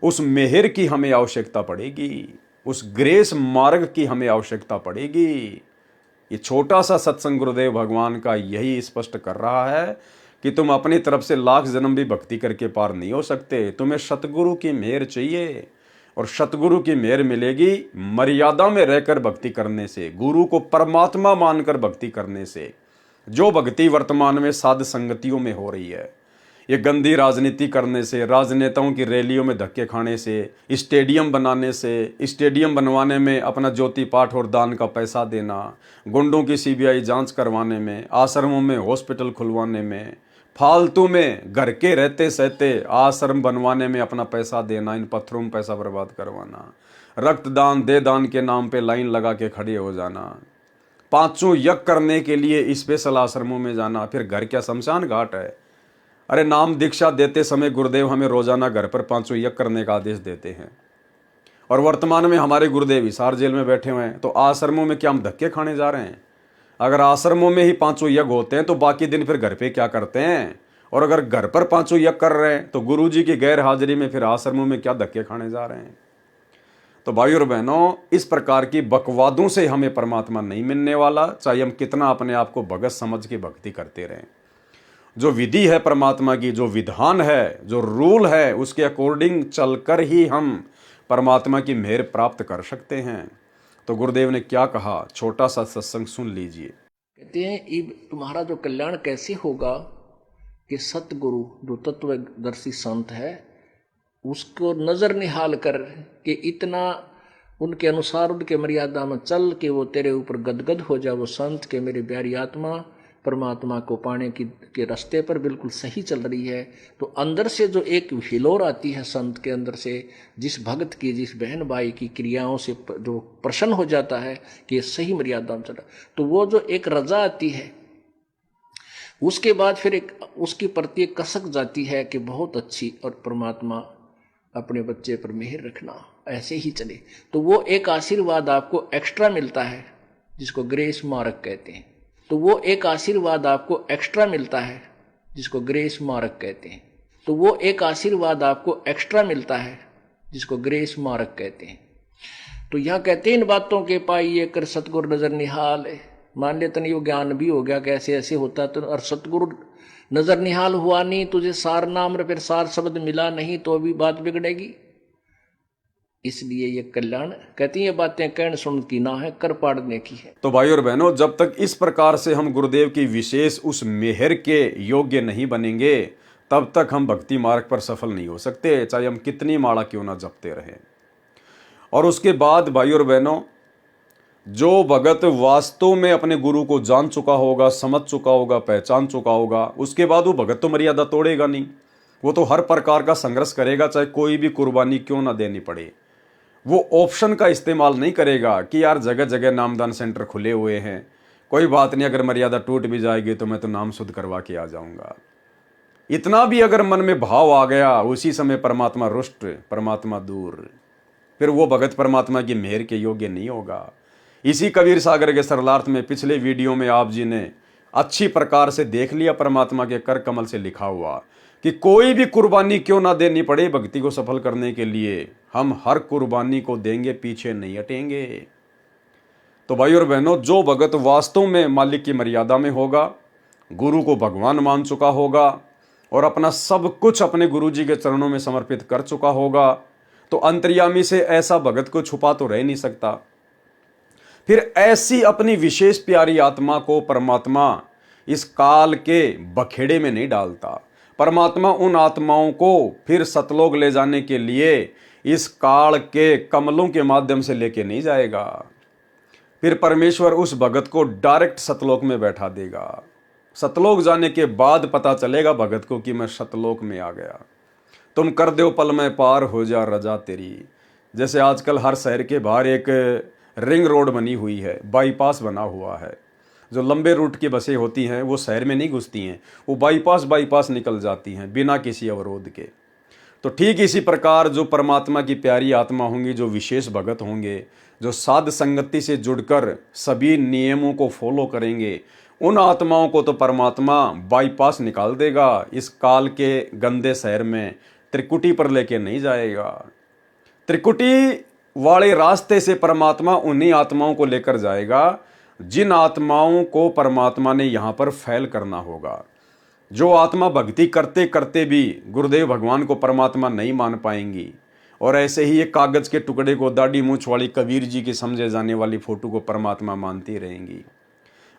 उस मेहर की हमें आवश्यकता पड़ेगी, उस ग्रेस मार्ग की हमें आवश्यकता पड़ेगी। ये छोटा सा सत्संग गुरुदेव भगवान का यही स्पष्ट कर रहा है कि तुम अपनी तरफ से लाख जन्म भी भक्ति करके पार नहीं हो सकते। तुम्हें सतगुरु की मेहर चाहिए, और सतगुरु की मेहर मिलेगी मर्यादा में रहकर भक्ति करने से, गुरु को परमात्मा मानकर भक्ति करने से। जो भक्ति वर्तमान में साध संगतियों में हो रही है, ये गंदी राजनीति करने से, राजनेताओं की रैलियों में धक्के खाने से, स्टेडियम बनाने से, स्टेडियम बनवाने में अपना ज्योति पाठ और दान का पैसा देना, गुंडों की सीबीआई जांच करवाने में, आश्रमों में हॉस्पिटल खुलवाने में, फालतू में घर के रहते सहते आश्रम बनवाने में अपना पैसा देना, इन पत्थरों में पैसा बर्बाद करवाना, रक्तदान दे दान के नाम पे लाइन लगा के खड़े हो जाना, पांचों यज्ञ करने के लिए स्पेशल आश्रमों में जाना, फिर घर क्या शमशान घाट है। अरे नाम दीक्षा देते समय गुरुदेव हमें रोजाना घर पर पांचों यज्ञ करने का आदेश देते हैं, और वर्तमान में हमारे गुरुदेव हिसार जेल में बैठे हुए हैं, तो आश्रमों में क्या हम धक्के खाने जा रहे हैं? अगर आश्रमों में ही पांचों यज्ञ होते हैं तो बाकी दिन फिर घर पे क्या करते हैं? और अगर घर पर पांचों यज्ञ कर रहे हैं तो गुरु जी की गैर हाजिरी में फिर आश्रमों में क्या धक्के खाने जा रहे हैं? तो भाई और बहनों, इस प्रकार की बकवादों से हमें परमात्मा नहीं मिलने वाला, चाहे हम कितना अपने आप को भगत समझ के भक्ति करते रहें। जो विधि है परमात्मा की, जो विधान है, जो रूल है, उसके अकॉर्डिंग चलकर ही हम परमात्मा की मेहर प्राप्त कर सकते हैं। तो गुरुदेव ने क्या कहा, छोटा सा सत्संग सुन लीजिए। कहते हैं इब तुम्हारा जो कल्याण कैसे होगा कि सतगुरु जो तत्वदर्शी संत है उसको नजर निहाल कर के इतना उनके अनुसार उनके मर्यादा में चल के वो तेरे ऊपर गदगद हो जाए, वो संत के मेरी प्यारी आत्मा परमात्मा को पाने के रास्ते पर बिल्कुल सही चल रही है। तो अंदर से जो एक हिलोर आती है संत के अंदर से, जिस भक्त की, जिस बहन भाई की क्रियाओं से जो प्रसन्न हो जाता है कि ये सही मर्यादा में चला, तो वो जो एक रजा आती है, उसके बाद फिर एक उसकी प्रति एक कसक जाती है कि बहुत अच्छी, और परमात्मा अपने बच्चे पर मेहर रखना, ऐसे ही चले। तो वो एक आशीर्वाद आपको एक्स्ट्रा मिलता है जिसको ग्रेस मार्ग कहते हैं। तो वो एक आशीर्वाद आपको एक्स्ट्रा मिलता है जिसको ग्रेस मार्ग कहते हैं। तो वो एक आशीर्वाद आपको एक्स्ट्रा मिलता है जिसको ग्रेस मार्ग कहते हैं। तो यहाँ कहते इन बातों के पाइए कर सतगुरु नजर निहाल है। मान ले तन यो ज्ञान भी हो गया कैसे ऐसे होता तो, और सतगुरु नजर निहाल हुआ नहीं, तुझे सार नाम फिर सार शब्द मिला नहीं तो अभी बात बिगड़ेगी। इसलिए ये कल्याण कहती ये बातें कहन सुन की ना है, कर पाड़ने की है। तो भाई और बहनों, जब तक इस प्रकार से हम गुरुदेव की विशेष उस मेहर के योग्य नहीं बनेंगे, तब तक हम भक्ति मार्ग पर सफल नहीं हो सकते, चाहे हम कितनी माला क्यों ना जपते रहें। और उसके बाद भाई और बहनों, जो भगत वास्तव में अपने गुरु को जान चुका होगा, समझ चुका होगा, पहचान चुका होगा, उसके बाद वो भगत तो मर्यादा तोड़ेगा नहीं। वो तो हर प्रकार का संघर्ष करेगा, चाहे कोई भी कुर्बानी क्यों ना देनी पड़े। वो ऑप्शन का इस्तेमाल नहीं करेगा कि यार जगह जगह नामदान सेंटर खुले हुए हैं, कोई बात नहीं, अगर मर्यादा टूट भी जाएगी तो मैं तो नाम शुद्ध करवा के आ जाऊंगा। इतना भी अगर मन में भाव आ गया, उसी समय परमात्मा रुष्ट, परमात्मा दूर, फिर वो भगत परमात्मा की मेहर के योग्य नहीं होगा। इसी कबीर सागर के सरलार्थ में पिछले वीडियो में आप जी ने अच्छी प्रकार से देख लिया, परमात्मा के कर कमल से लिखा हुआ कि कोई भी कुर्बानी क्यों ना देनी पड़े, भक्ति को सफल करने के लिए हम हर कुर्बानी को देंगे, पीछे नहीं हटेंगे। तो भाई और बहनों, जो भगत वास्तव में मालिक की मर्यादा में होगा, गुरु को भगवान मान चुका होगा और अपना सब कुछ अपने गुरु जी के चरणों में समर्पित कर चुका होगा, तो अंतर्यामी से ऐसा भगत को छुपा तो रह नहीं सकता। फिर ऐसी अपनी विशेष प्यारी आत्मा को परमात्मा इस काल के बखेड़े में नहीं डालता। परमात्मा उन आत्माओं को फिर सतलोक ले जाने के लिए इस काल के कमलों के माध्यम से लेके नहीं जाएगा। फिर परमेश्वर उस भगत को डायरेक्ट सतलोक में बैठा देगा। सतलोक जाने के बाद पता चलेगा भगत को कि मैं सतलोक में आ गया। तुम कर दो पल में पार हो जा रजा तेरी। जैसे आजकल हर शहर के बाहर एक रिंग रोड बनी हुई है, बाईपास बना हुआ है। जो लंबे रूट की बसें होती हैं वो शहर में नहीं घुसती हैं, वो बाईपास निकल जाती हैं बिना किसी अवरोध के। तो ठीक इसी प्रकार जो परमात्मा की प्यारी आत्मा होंगी, जो विशेष भगत होंगे, जो साध संगति से जुड़कर सभी नियमों को फॉलो करेंगे, उन आत्माओं को तो परमात्मा बाईपास निकाल देगा। इस काल के गंदे शहर में त्रिकुटी पर लेके नहीं जाएगा। त्रिकुटी वाले रास्ते से परमात्मा उन्हीं आत्माओं को लेकर जाएगा जिन आत्माओं को परमात्मा ने यहाँ पर फैल करना होगा। जो आत्मा भक्ति करते करते भी गुरुदेव भगवान को परमात्मा नहीं मान पाएंगी और ऐसे ही एक कागज के टुकड़े को दाढ़ी मूंछ वाली कबीर जी की समझे जाने वाली फोटो को परमात्मा मानती रहेंगी,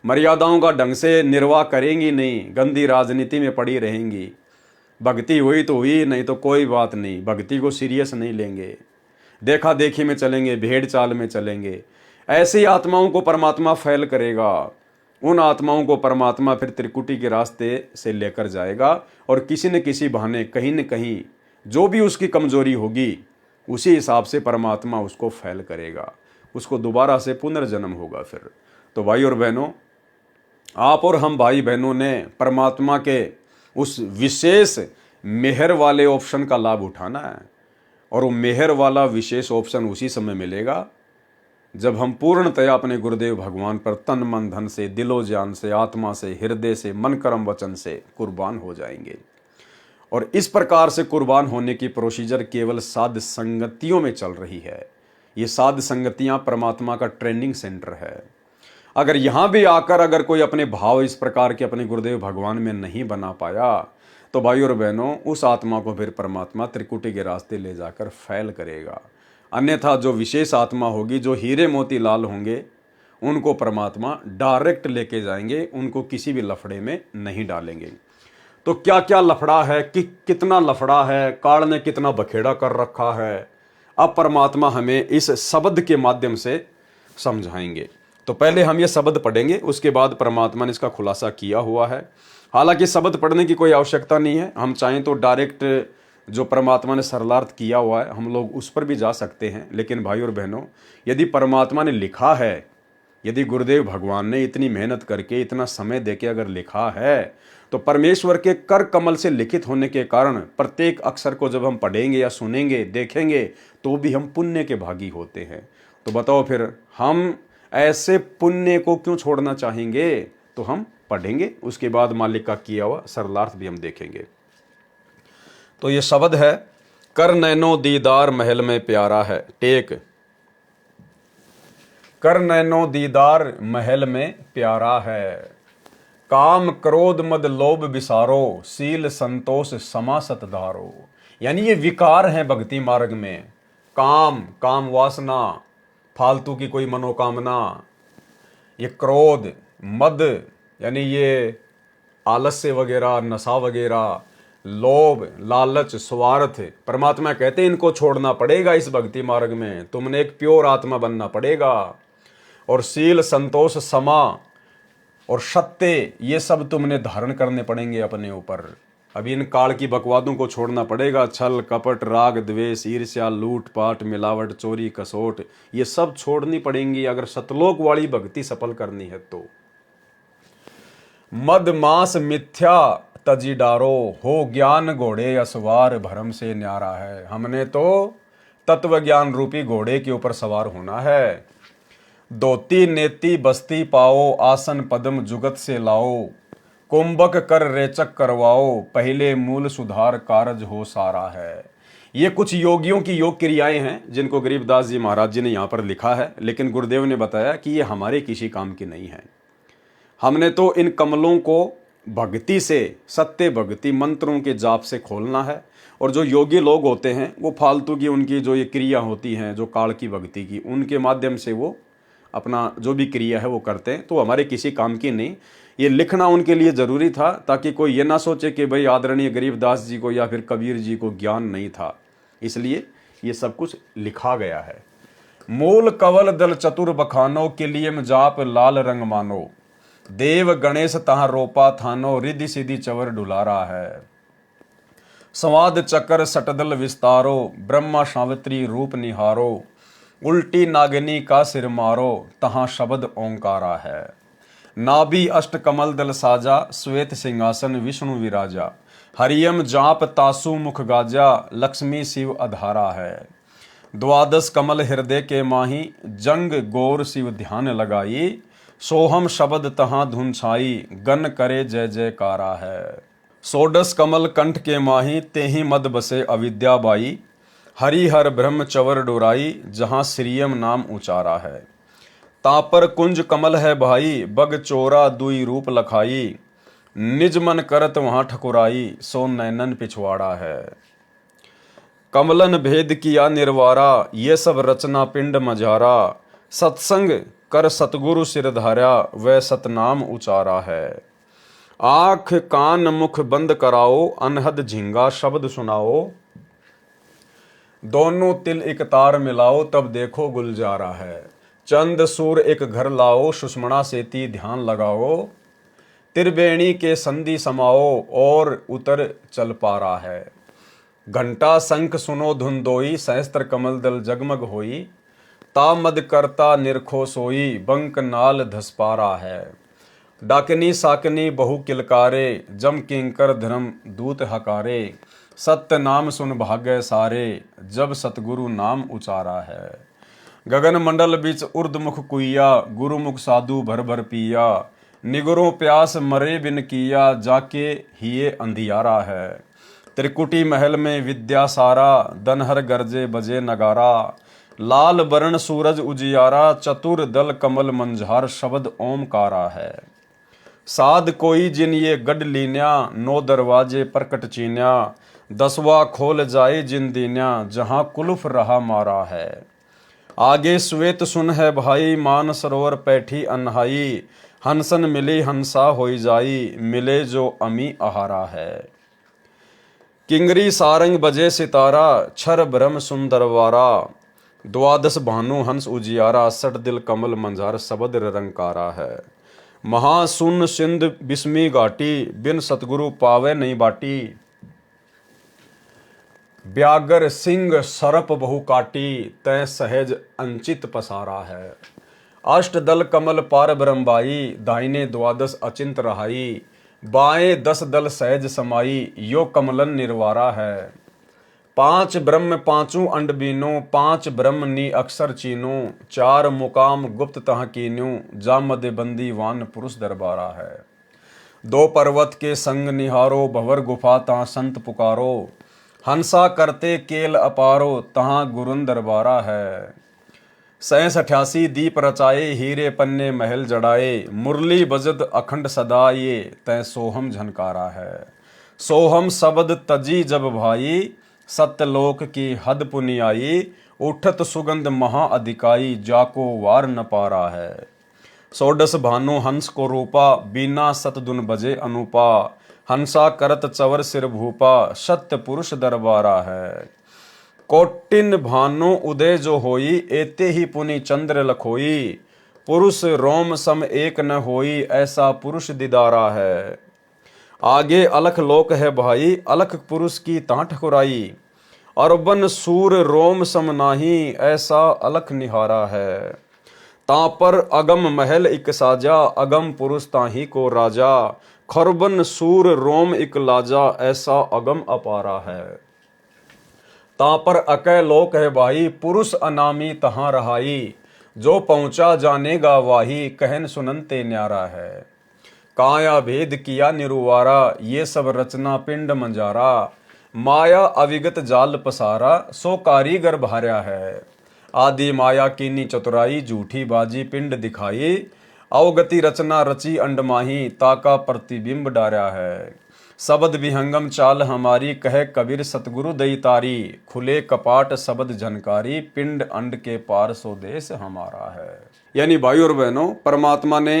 मर्यादाओं का ढंग से निर्वाह करेंगी नहीं, गंदी राजनीति में पड़ी रहेंगी। भक्ति हुई तो हुई, नहीं तो कोई बात नहीं, भक्ति को सीरियस नहीं लेंगे, देखा देखी में चलेंगे, भेड़ चाल में चलेंगे। ऐसी आत्माओं को परमात्मा फैल करेगा। उन आत्माओं को परमात्मा फिर त्रिकुटी के रास्ते से लेकर जाएगा और किसी न किसी बहाने कहीं न कहीं जो भी उसकी कमजोरी होगी उसी हिसाब से परमात्मा उसको फैल करेगा, उसको दोबारा से पुनर्जन्म होगा फिर। तो भाई और बहनों, आप और हम भाई बहनों ने परमात्मा के उस विशेष मेहर वाले ऑप्शन का लाभ उठाना है। और वो मेहर वाला विशेष ऑप्शन उसी समय मिलेगा जब हम पूर्णतया अपने गुरुदेव भगवान पर तन मन धन से, दिलो जान से, आत्मा से, हृदय से, मन कर्म वचन से कुर्बान हो जाएंगे। और इस प्रकार से कुर्बान होने की प्रोसीजर केवल साध संगतियों में चल रही है। ये साध संगतियां परमात्मा का ट्रेनिंग सेंटर है। अगर यहाँ भी आकर अगर कोई अपने भाव इस प्रकार के अपने गुरुदेव भगवान में नहीं बना पाया, तो भाई और बहनों, उस आत्मा को फिर परमात्मा त्रिकुटी के रास्ते ले जाकर फैल करेगा। अन्यथा जो विशेष आत्मा होगी, जो हीरे मोती लाल होंगे, उनको परमात्मा डायरेक्ट लेके जाएंगे, उनको किसी भी लफड़े में नहीं डालेंगे। तो क्या क्या लफड़ा है, कि कितना लफड़ा है, काल ने कितना बखेड़ा कर रखा है, अब परमात्मा हमें इस शब्द के माध्यम से समझाएंगे। तो पहले हम ये शब्द पढ़ेंगे, उसके बाद परमात्मा ने इसका खुलासा किया हुआ है। हालांकि शब्द पढ़ने की कोई आवश्यकता नहीं है, हम चाहें तो डायरेक्ट जो परमात्मा ने सरलार्थ किया हुआ है हम लोग उस पर भी जा सकते हैं। लेकिन भाई और बहनों, यदि परमात्मा ने लिखा है, यदि गुरुदेव भगवान ने इतनी मेहनत करके, इतना समय देके अगर लिखा है, तो परमेश्वर के कर कमल से लिखित होने के कारण प्रत्येक अक्षर को जब हम पढ़ेंगे या सुनेंगे, देखेंगे, तो भी हम पुण्य के भागी होते हैं। तो बताओ फिर हम ऐसे पुण्य को क्यों छोड़ना चाहेंगे? तो हम पढ़ेंगे, उसके बाद मालिक का किया हुआ सरलार्थ भी हम देखेंगे। तो ये शब्द है, कर नैनो दीदार महल में प्यारा है, टेक कर नैनो दीदार महल में प्यारा है। काम क्रोध मद लोभ विसारो, सील संतोष समा सतधारो। यानी ये विकार हैं भक्ति मार्ग में। काम, काम वासना, फालतू की कोई मनोकामना, ये क्रोध, मद यानी ये आलस्य वगैरह, नशा वगैरह, लोभ, लालच, स्वार्थ, परमात्मा कहते हैं इनको छोड़ना पड़ेगा। इस भक्ति मार्ग में तुमने एक प्योर आत्मा बनना पड़ेगा। और सील, संतोष, समा और सत्य, ये सब तुमने धारण करने पड़ेंगे अपने ऊपर। अभी इन काल की बकवादों को छोड़ना पड़ेगा। छल, कपट, राग, द्वेष, ईर्ष्या, लूट पाट, मिलावट, चोरी, कसोट, ये सब छोड़नी पड़ेंगी अगर सतलोक वाली भक्ति सफल करनी है तो। मद मास मिथ्या तजी डारो, हो ज्ञान घोड़े असवार भरम से न्यारा है। हमने तो तत्व ज्ञान रूपी घोड़े के ऊपर सवार होना है। धोती नेति बस्ती पाओ, आसन पद्म जुगत से लाओ, कुंभक कर रेचक करवाओ, पहले मूल सुधार कारज हो सारा है। ये कुछ योगियों की योग क्रियाएं हैं जिनको गरीबदास जी महाराज जी ने यहाँ पर लिखा है, लेकिन गुरुदेव ने बताया कि ये हमारे किसी काम की नहीं है। हमने तो इन कमलों को भक्ति से, सत्य भक्ति मंत्रों के जाप से खोलना है। और जो योगी लोग होते हैं वो फालतू की उनकी जो ये क्रिया होती हैं, जो काल की भक्ति की, उनके माध्यम से वो अपना जो भी क्रिया है वो करते हैं, तो हमारे किसी काम की नहीं। ये लिखना उनके लिए ज़रूरी था ताकि कोई ये ना सोचे कि भाई आदरणीय गरीबदास जी को या फिर कबीर जी को ज्ञान नहीं था, इसलिए ये सब कुछ लिखा गया है। मूल कवल दल चतुर बखानो, के लिए जाप लाल रंग मानो, देव गणेश तहाँ रोपा थानो, रिद्धि सिद्धि चवर डुलारा है। संवाद चक्र सटदल विस्तारो, ब्रह्मा सावित्री रूप निहारो, उल्टी नागिनी का सिर मारो, तहाँ शब्द ओंकारा है। नाभि अष्ट कमल दल साजा, श्वेत सिंहासन विष्णु विराजा, हरियम जाप तासु मुख गाजा, लक्ष्मी शिव अधारा है। द्वादश कमल हृदय के माही, जंग गौर शिव ध्यान लगाई, सोहम शब्द तहाँ धुन छाई, गन करे जय जयकारा है। सोडस कमल कंठ के माही, तेहि मद बसे अविद्या बाई, हरिहर ब्रह्म चवर डोराई, जहाँ श्रीयम नाम उचारा है। तापर कुंज कमल है भाई, बग चोरा दुई रूप लखाई, निज मन करत वहाँ ठकुराई, सो नैनन पिछवाड़ा है। कमलन भेद किया निर्वारा, ये सब रचना पिंड मझारा, सत्संग कर सतगुरु सिरधारा, वह सतनाम उचारा है। आँख कान मुख बंद कराओ, अनहद झिंगा शब्द सुनाओ, दोनों तिल एक तार मिलाओ, तब देखो गुलजारा है। चंद सूर एक घर लाओ, सुषमणा सेती ध्यान लगाओ, त्रिवेणी के संधि समाओ, और उतर चल पारा है। घंटा शंख सुनो धुन दोई, सहस्त्र कमल दल जगमग होई, तामद करता निरखो सोई, बंक नाल धसपारा है। डाकनी साकनी बहु किलकारे, जम किंकर धर्म दूत हकारे, सत्य नाम सुन भाग्य सारे, जब सतगुरु नाम उचारा है। गगन मंडल बीच उर्दमुख कुइया, गुरुमुख साधु भर भर पिया, निगरों प्यास मरे बिन किया, जाके हिये अंधियारा है। त्रिकुटी महल में विद्या सारा, दनहर गरजे बजे नगारा, लाल बरण सूरज उजियारा, चतुर दल कमल मंझार, शब्द ओमकारा है। साध कोई जिन ये गढ़ लीन्या, 9 दरवाजे प्रकट चीन्या, 10वां खोल जाए जिन दीन्या, जहां कुलुफ रहा मारा है। आगे श्वेत सुन है भाई, मान सरोवर पैठी अनहाई, हंसन मिली हंसा होई जाई, मिले जो अमी आहारा है। किंगरी सारंग बजे सितारा, छर ब्रह्म सुंदरवारा, द्वादश भानु हंस उजियारा, सठ दिल कमल मंझार, शबद रंकारा है। महासुन सिंध बिस्मी घाटी, बिन सतगुरु पावे नहीं बाटी, व्यागर सिंह सरप बहु काटी, तय सहज अंचित पसारा है। अष्ट दल कमल पार ब्रह्मबाई, दाहिने द्वादश अचिंत रहाई, बाएं 10 दल सहज समाई, यो कमलन निर्वारा है। 5 ब्रह्म पांचों अंड बीनो, 5 ब्रह्म नी अक्षर चीनो, 4 मुकाम गुप्त तह कीन्यू, जामद बंदी वान पुरुष दरबारा है। 2 पर्वत के संग निहारो, भवर गुफा तहाँ संत पुकारो, हंसा करते केल अपारो, तहाँ गुरुन दरबारा है। सैंस 88 दीप रचाए, हीरे पन्ने महल जड़ाए, मुरली बजद अखंड सदा ये, तै सोहम झनकारा है। सोहम शब्द तजी जब भाई, सत्यलोक की हद पुनि आई, उठत सुगंध महा अधिकाई, जाको वार न पारा है। सोडस भानु हंस को रूपा, बीना सतदुन बजे अनुपा, हंसा करत चवर सिर भूपा, सत्य पुरुष दरबारा है। कोटिन भानु उदय जो होई, एते ही पुनि चंद्र लखोई, पुरुष रोम सम एक न होई, ऐसा पुरुष दिदारा है। आगे अलख लोक है भाई, अलख पुरुष की तां ठकुराई, अरबन सूर रोम सम नाही, ऐसा अलख निहारा है। तां पर अगम महल इक साजा, अगम पुरुष ताही को राजा, खरबन सूर रोम इक लाजा, ऐसा अगम अपारा है। तां पर अकै लोक है भाई, पुरुष अनामी तहां रहाई, जो पहुंचा जानेगा वाही, कहन सुननते न्यारा है। काया भेद किया निरुवारा, ये सब रचना पिंड मंजारा, माया अविगत जाल पसारा, सो कारीगर भार्या है। आदि माया कीनी चतुराई, झूठी बाजी पिंड दिखाई, अवगति रचना रची अंडमाही, ताका प्रतिबिंब डार्या है। शब्द विहंगम चाल हमारी, कहे कबीर सतगुरु दई तारी, खुले कपाट शब्द झनकारी, पिंड अंड के पार सो देश हमारा है। यानी भाई और बहनों, परमात्मा ने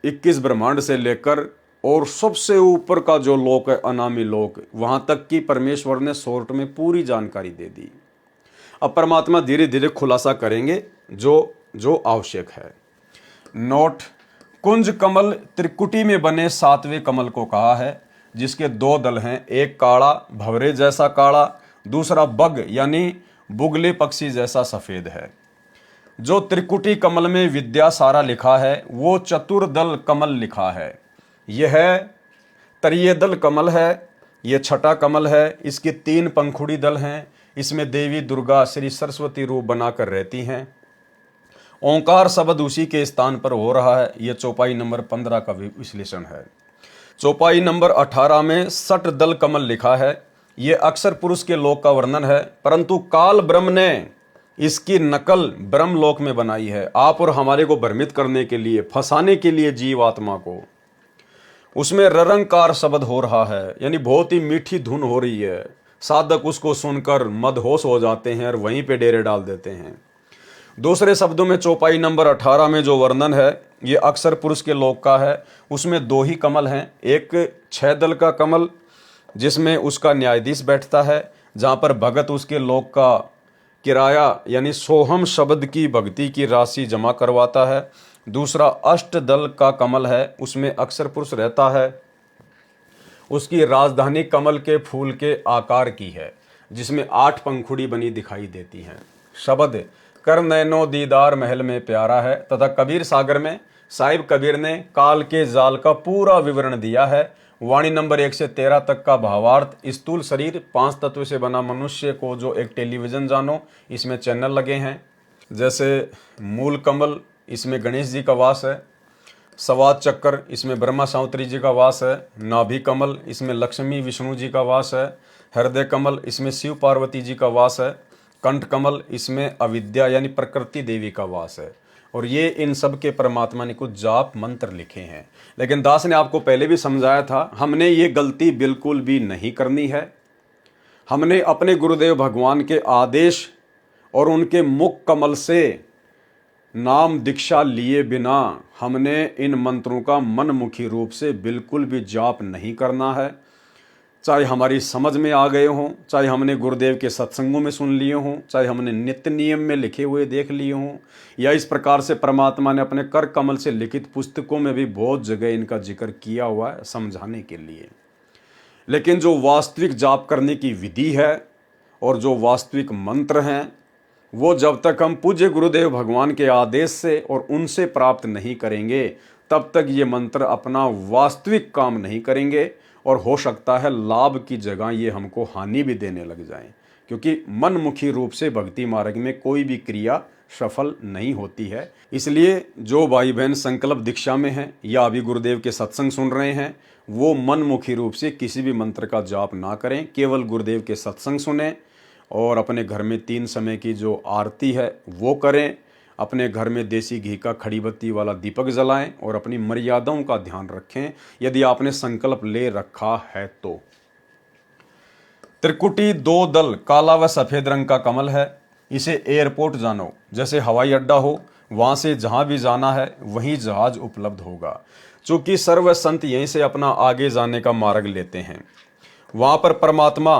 21 ब्रह्मांड से लेकर और सबसे ऊपर का जो लोक है अनामी लोक, वहां तक की परमेश्वर ने शॉर्ट में पूरी जानकारी दे दी। अब परमात्मा धीरे धीरे खुलासा करेंगे जो जो आवश्यक है। नोट, कुंज कमल त्रिकुटी में बने 7वें कमल को कहा है, जिसके 2 दल हैं, एक काला भंवरे जैसा काला, दूसरा बग यानी बुगले पक्षी जैसा सफेद है। जो त्रिकुटी कमल में विद्या सारा लिखा है, वो चतुर्दल कमल लिखा है। यह तरिये दल कमल है, यह छठा कमल है। इसके 3 पंखुड़ी दल हैं, इसमें देवी दुर्गा श्री सरस्वती रूप बनाकर रहती हैं। ओंकार शब्द उसी के स्थान पर हो रहा है। यह चौपाई नंबर 15 का विश्लेषण है। चौपाई नंबर 18 में 60 दल कमल लिखा है। यह अक्षर पुरुष के लोक का वर्णन है, परंतु काल ब्रह्म ने इसकी नकल ब्रह्म लोक में बनाई है, आप और हमारे को भ्रमित करने के लिए, फंसाने के लिए जीव आत्मा को। उसमें ररंकार शब्द हो रहा है, यानी बहुत ही मीठी धुन हो रही है। साधक उसको सुनकर मदहोश हो जाते हैं और वहीं पे डेरे डाल देते हैं। दूसरे शब्दों में चौपाई नंबर 18 में जो वर्णन है, ये अक्षर पुरुष के लोक का है। उसमें 2 ही कमल हैं, एक 6 दल का कमल जिसमें उसका न्यायाधीश बैठता है, जहाँ पर भगत उसके लोक का किराया यानी सोहम शब्द की भक्ति की राशि जमा करवाता है। दूसरा अष्ट दल का कमल है, उसमें अक्षर पुरुष रहता है। उसकी राजधानी कमल के फूल के आकार की है, जिसमें 8 पंखुड़ी बनी दिखाई देती हैं। शब्द कर नैनो दीदार महल में प्यारा है। तथा कबीर सागर में साहिब कबीर ने काल के जाल का पूरा विवरण दिया है। वाणी नंबर 1 से 13 तक का भावार्थ, स्थूल शरीर 5 तत्व से बना मनुष्य को जो एक टेलीविजन जानो, इसमें चैनल लगे हैं। जैसे मूल कमल, इसमें गणेश जी का वास है। सवाद चक्कर, इसमें ब्रह्मा सावित्री जी का वास है। नाभि कमल, इसमें लक्ष्मी विष्णु जी का वास है। हृदय कमल, इसमें शिव पार्वती जी का वास है। कंठ कमल, इसमें अविद्या यानी प्रकृति देवी का वास है। और ये इन सब के परमात्मा ने कुछ जाप मंत्र लिखे हैं। लेकिन दास ने आपको पहले भी समझाया था, हमने ये गलती बिल्कुल भी नहीं करनी है। हमने अपने गुरुदेव भगवान के आदेश और उनके मुख कमल से नाम दीक्षा लिए बिना हमने इन मंत्रों का मनमुखी रूप से बिल्कुल भी जाप नहीं करना है। चाहे हमारी समझ में आ गए हों, चाहे हमने गुरुदेव के सत्संगों में सुन लिए हों, चाहे हमने नित्य नियम में लिखे हुए देख लिए हों, या इस प्रकार से परमात्मा ने अपने कर कमल से लिखित पुस्तकों में भी बहुत जगह इनका जिक्र किया हुआ है समझाने के लिए। लेकिन जो वास्तविक जाप करने की विधि है और जो वास्तविक मंत्र हैं, वो जब तक हम पूज्य गुरुदेव भगवान के आदेश से और उनसे प्राप्त नहीं करेंगे, तब तक ये मंत्र अपना वास्तविक काम नहीं करेंगे। और हो सकता है लाभ की जगह ये हमको हानि भी देने लग जाएं, क्योंकि मनमुखी रूप से भक्ति मार्ग में कोई भी क्रिया सफल नहीं होती है। इसलिए जो भाई बहन संकल्प दीक्षा में हैं या अभी गुरुदेव के सत्संग सुन रहे हैं, वो मनमुखी रूप से किसी भी मंत्र का जाप ना करें, केवल गुरुदेव के सत्संग सुने और अपने घर में 3 समय की जो आरती है वो करें। अपने घर में देसी घी का खड़ी बत्ती वाला दीपक जलाएं और अपनी मर्यादाओं का ध्यान रखें यदि आपने संकल्प ले रखा है तो। त्रिकुटी 2 दल काला व सफेद रंग का कमल है। इसे एयरपोर्ट जानो, जैसे हवाई अड्डा हो, वहां से जहां भी जाना है वहीं जहाज उपलब्ध होगा। चूंकि सर्व संत यहीं से अपना आगे जाने का मार्ग लेते हैं। वहां पर परमात्मा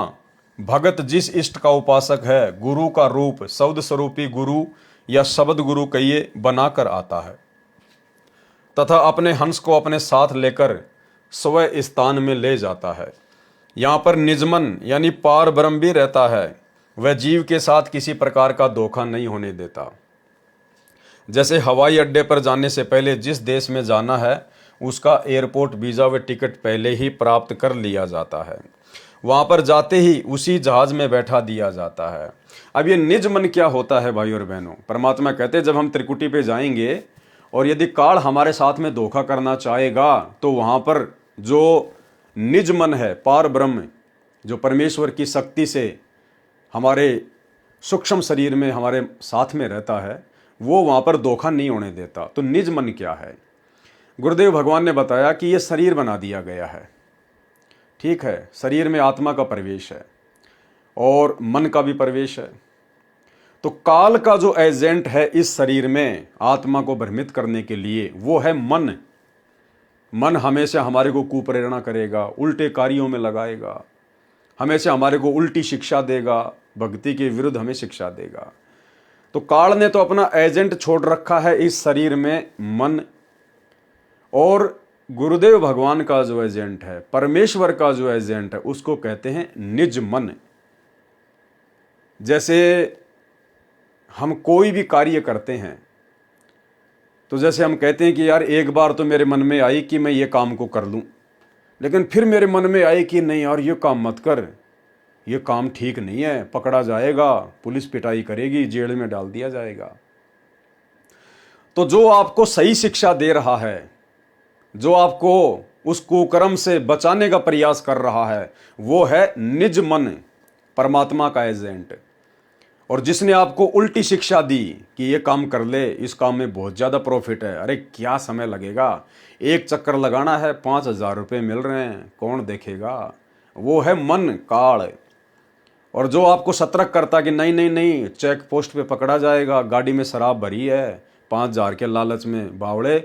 भगत जिस इष्ट का उपासक है, गुरु का रूप शब्द स्वरूपी गुरु या शब्द गुरु कहिए बनाकर आता है तथा अपने हंस को अपने साथ लेकर स्वयं स्थान में ले जाता है। यहाँ पर निजमन यानी पार ब्रह्म भी रहता है। वह जीव के साथ किसी प्रकार का धोखा नहीं होने देता। जैसे हवाई अड्डे पर जाने से पहले जिस देश में जाना है उसका एयरपोर्ट वीज़ा व टिकट पहले ही प्राप्त कर लिया जाता है, वहाँ पर जाते ही उसी जहाज में बैठा दिया जाता है। अब ये निज मन क्या होता है भाई और बहनों? परमात्मा कहते हैं जब हम त्रिकुटी पे जाएंगे और यदि काल हमारे साथ में धोखा करना चाहेगा तो वहाँ पर जो निज मन है, पार ब्रह्म, जो परमेश्वर की शक्ति से हमारे सूक्ष्म शरीर में हमारे साथ में रहता है, वो वहाँ पर धोखा नहीं होने देता। तो निज मन क्या है? गुरुदेव भगवान ने बताया कि ये शरीर बना दिया गया है। ठीक है, शरीर में आत्मा का प्रवेश है और मन का भी प्रवेश है। तो काल का जो एजेंट है इस शरीर में आत्मा को भ्रमित करने के लिए वो है मन। मन हमेशा हमारे को कुप्रेरणा करेगा, उल्टे कार्यों में लगाएगा, हमेशा हमारे को उल्टी शिक्षा देगा, भक्ति के विरुद्ध हमें शिक्षा देगा। तो काल ने तो अपना एजेंट छोड़ रखा है इस शरीर में, मन। और गुरुदेव भगवान का जो एजेंट है, परमेश्वर का जो एजेंट है, उसको कहते हैं निज मन। जैसे हम कोई भी कार्य करते हैं तो जैसे हम कहते हैं कि यार एक बार तो मेरे मन में आई कि मैं ये काम को कर लूं, लेकिन फिर मेरे मन में आई कि नहीं यार ये काम मत कर, ये काम ठीक नहीं है, पकड़ा जाएगा, पुलिस पिटाई करेगी, जेल में डाल दिया जाएगा। तो जो आपको सही शिक्षा दे रहा है, जो आपको उस कुकर्म से बचाने का प्रयास कर रहा है, वो है निज मन, परमात्मा का एजेंट। और जिसने आपको उल्टी शिक्षा दी कि ये काम कर ले, इस काम में बहुत ज़्यादा प्रॉफिट है, अरे क्या समय लगेगा, एक चक्कर लगाना है 5,000 रुपये मिल रहे हैं, कौन देखेगा, वो है मन, काल। और जो आपको सतर्क करता कि नहीं नहीं नहीं, चेक पोस्ट पे पकड़ा जाएगा, गाड़ी में शराब भरी है, 5,000 के लालच में बावड़े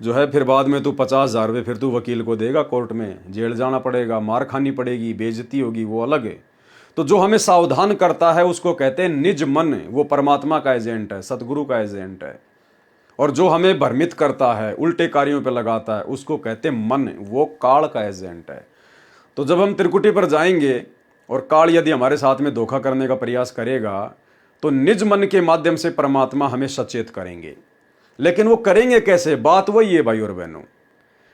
जो है, फिर बाद में तू 50,000 रुपये फिर तू वकील को देगा, कोर्ट में जेल जाना पड़ेगा, मार खानी पड़ेगी, बेइज्जती होगी, वो अलग है। तो जो हमें सावधान करता है उसको कहते हैं निज मन, वो परमात्मा का एजेंट है, सतगुरु का एजेंट है। और जो हमें भ्रमित करता है, उल्टे कार्यों पे लगाता है, उसको कहते हैं मन, वो काल का एजेंट है। तो जब हम त्रिकुटी पर जाएंगे और काल यदि हमारे साथ में धोखा करने का प्रयास करेगा तो निज मन के माध्यम से परमात्मा हमें सचेत करेंगे। लेकिन वो करेंगे कैसे? बात वही है भाई और बहनों।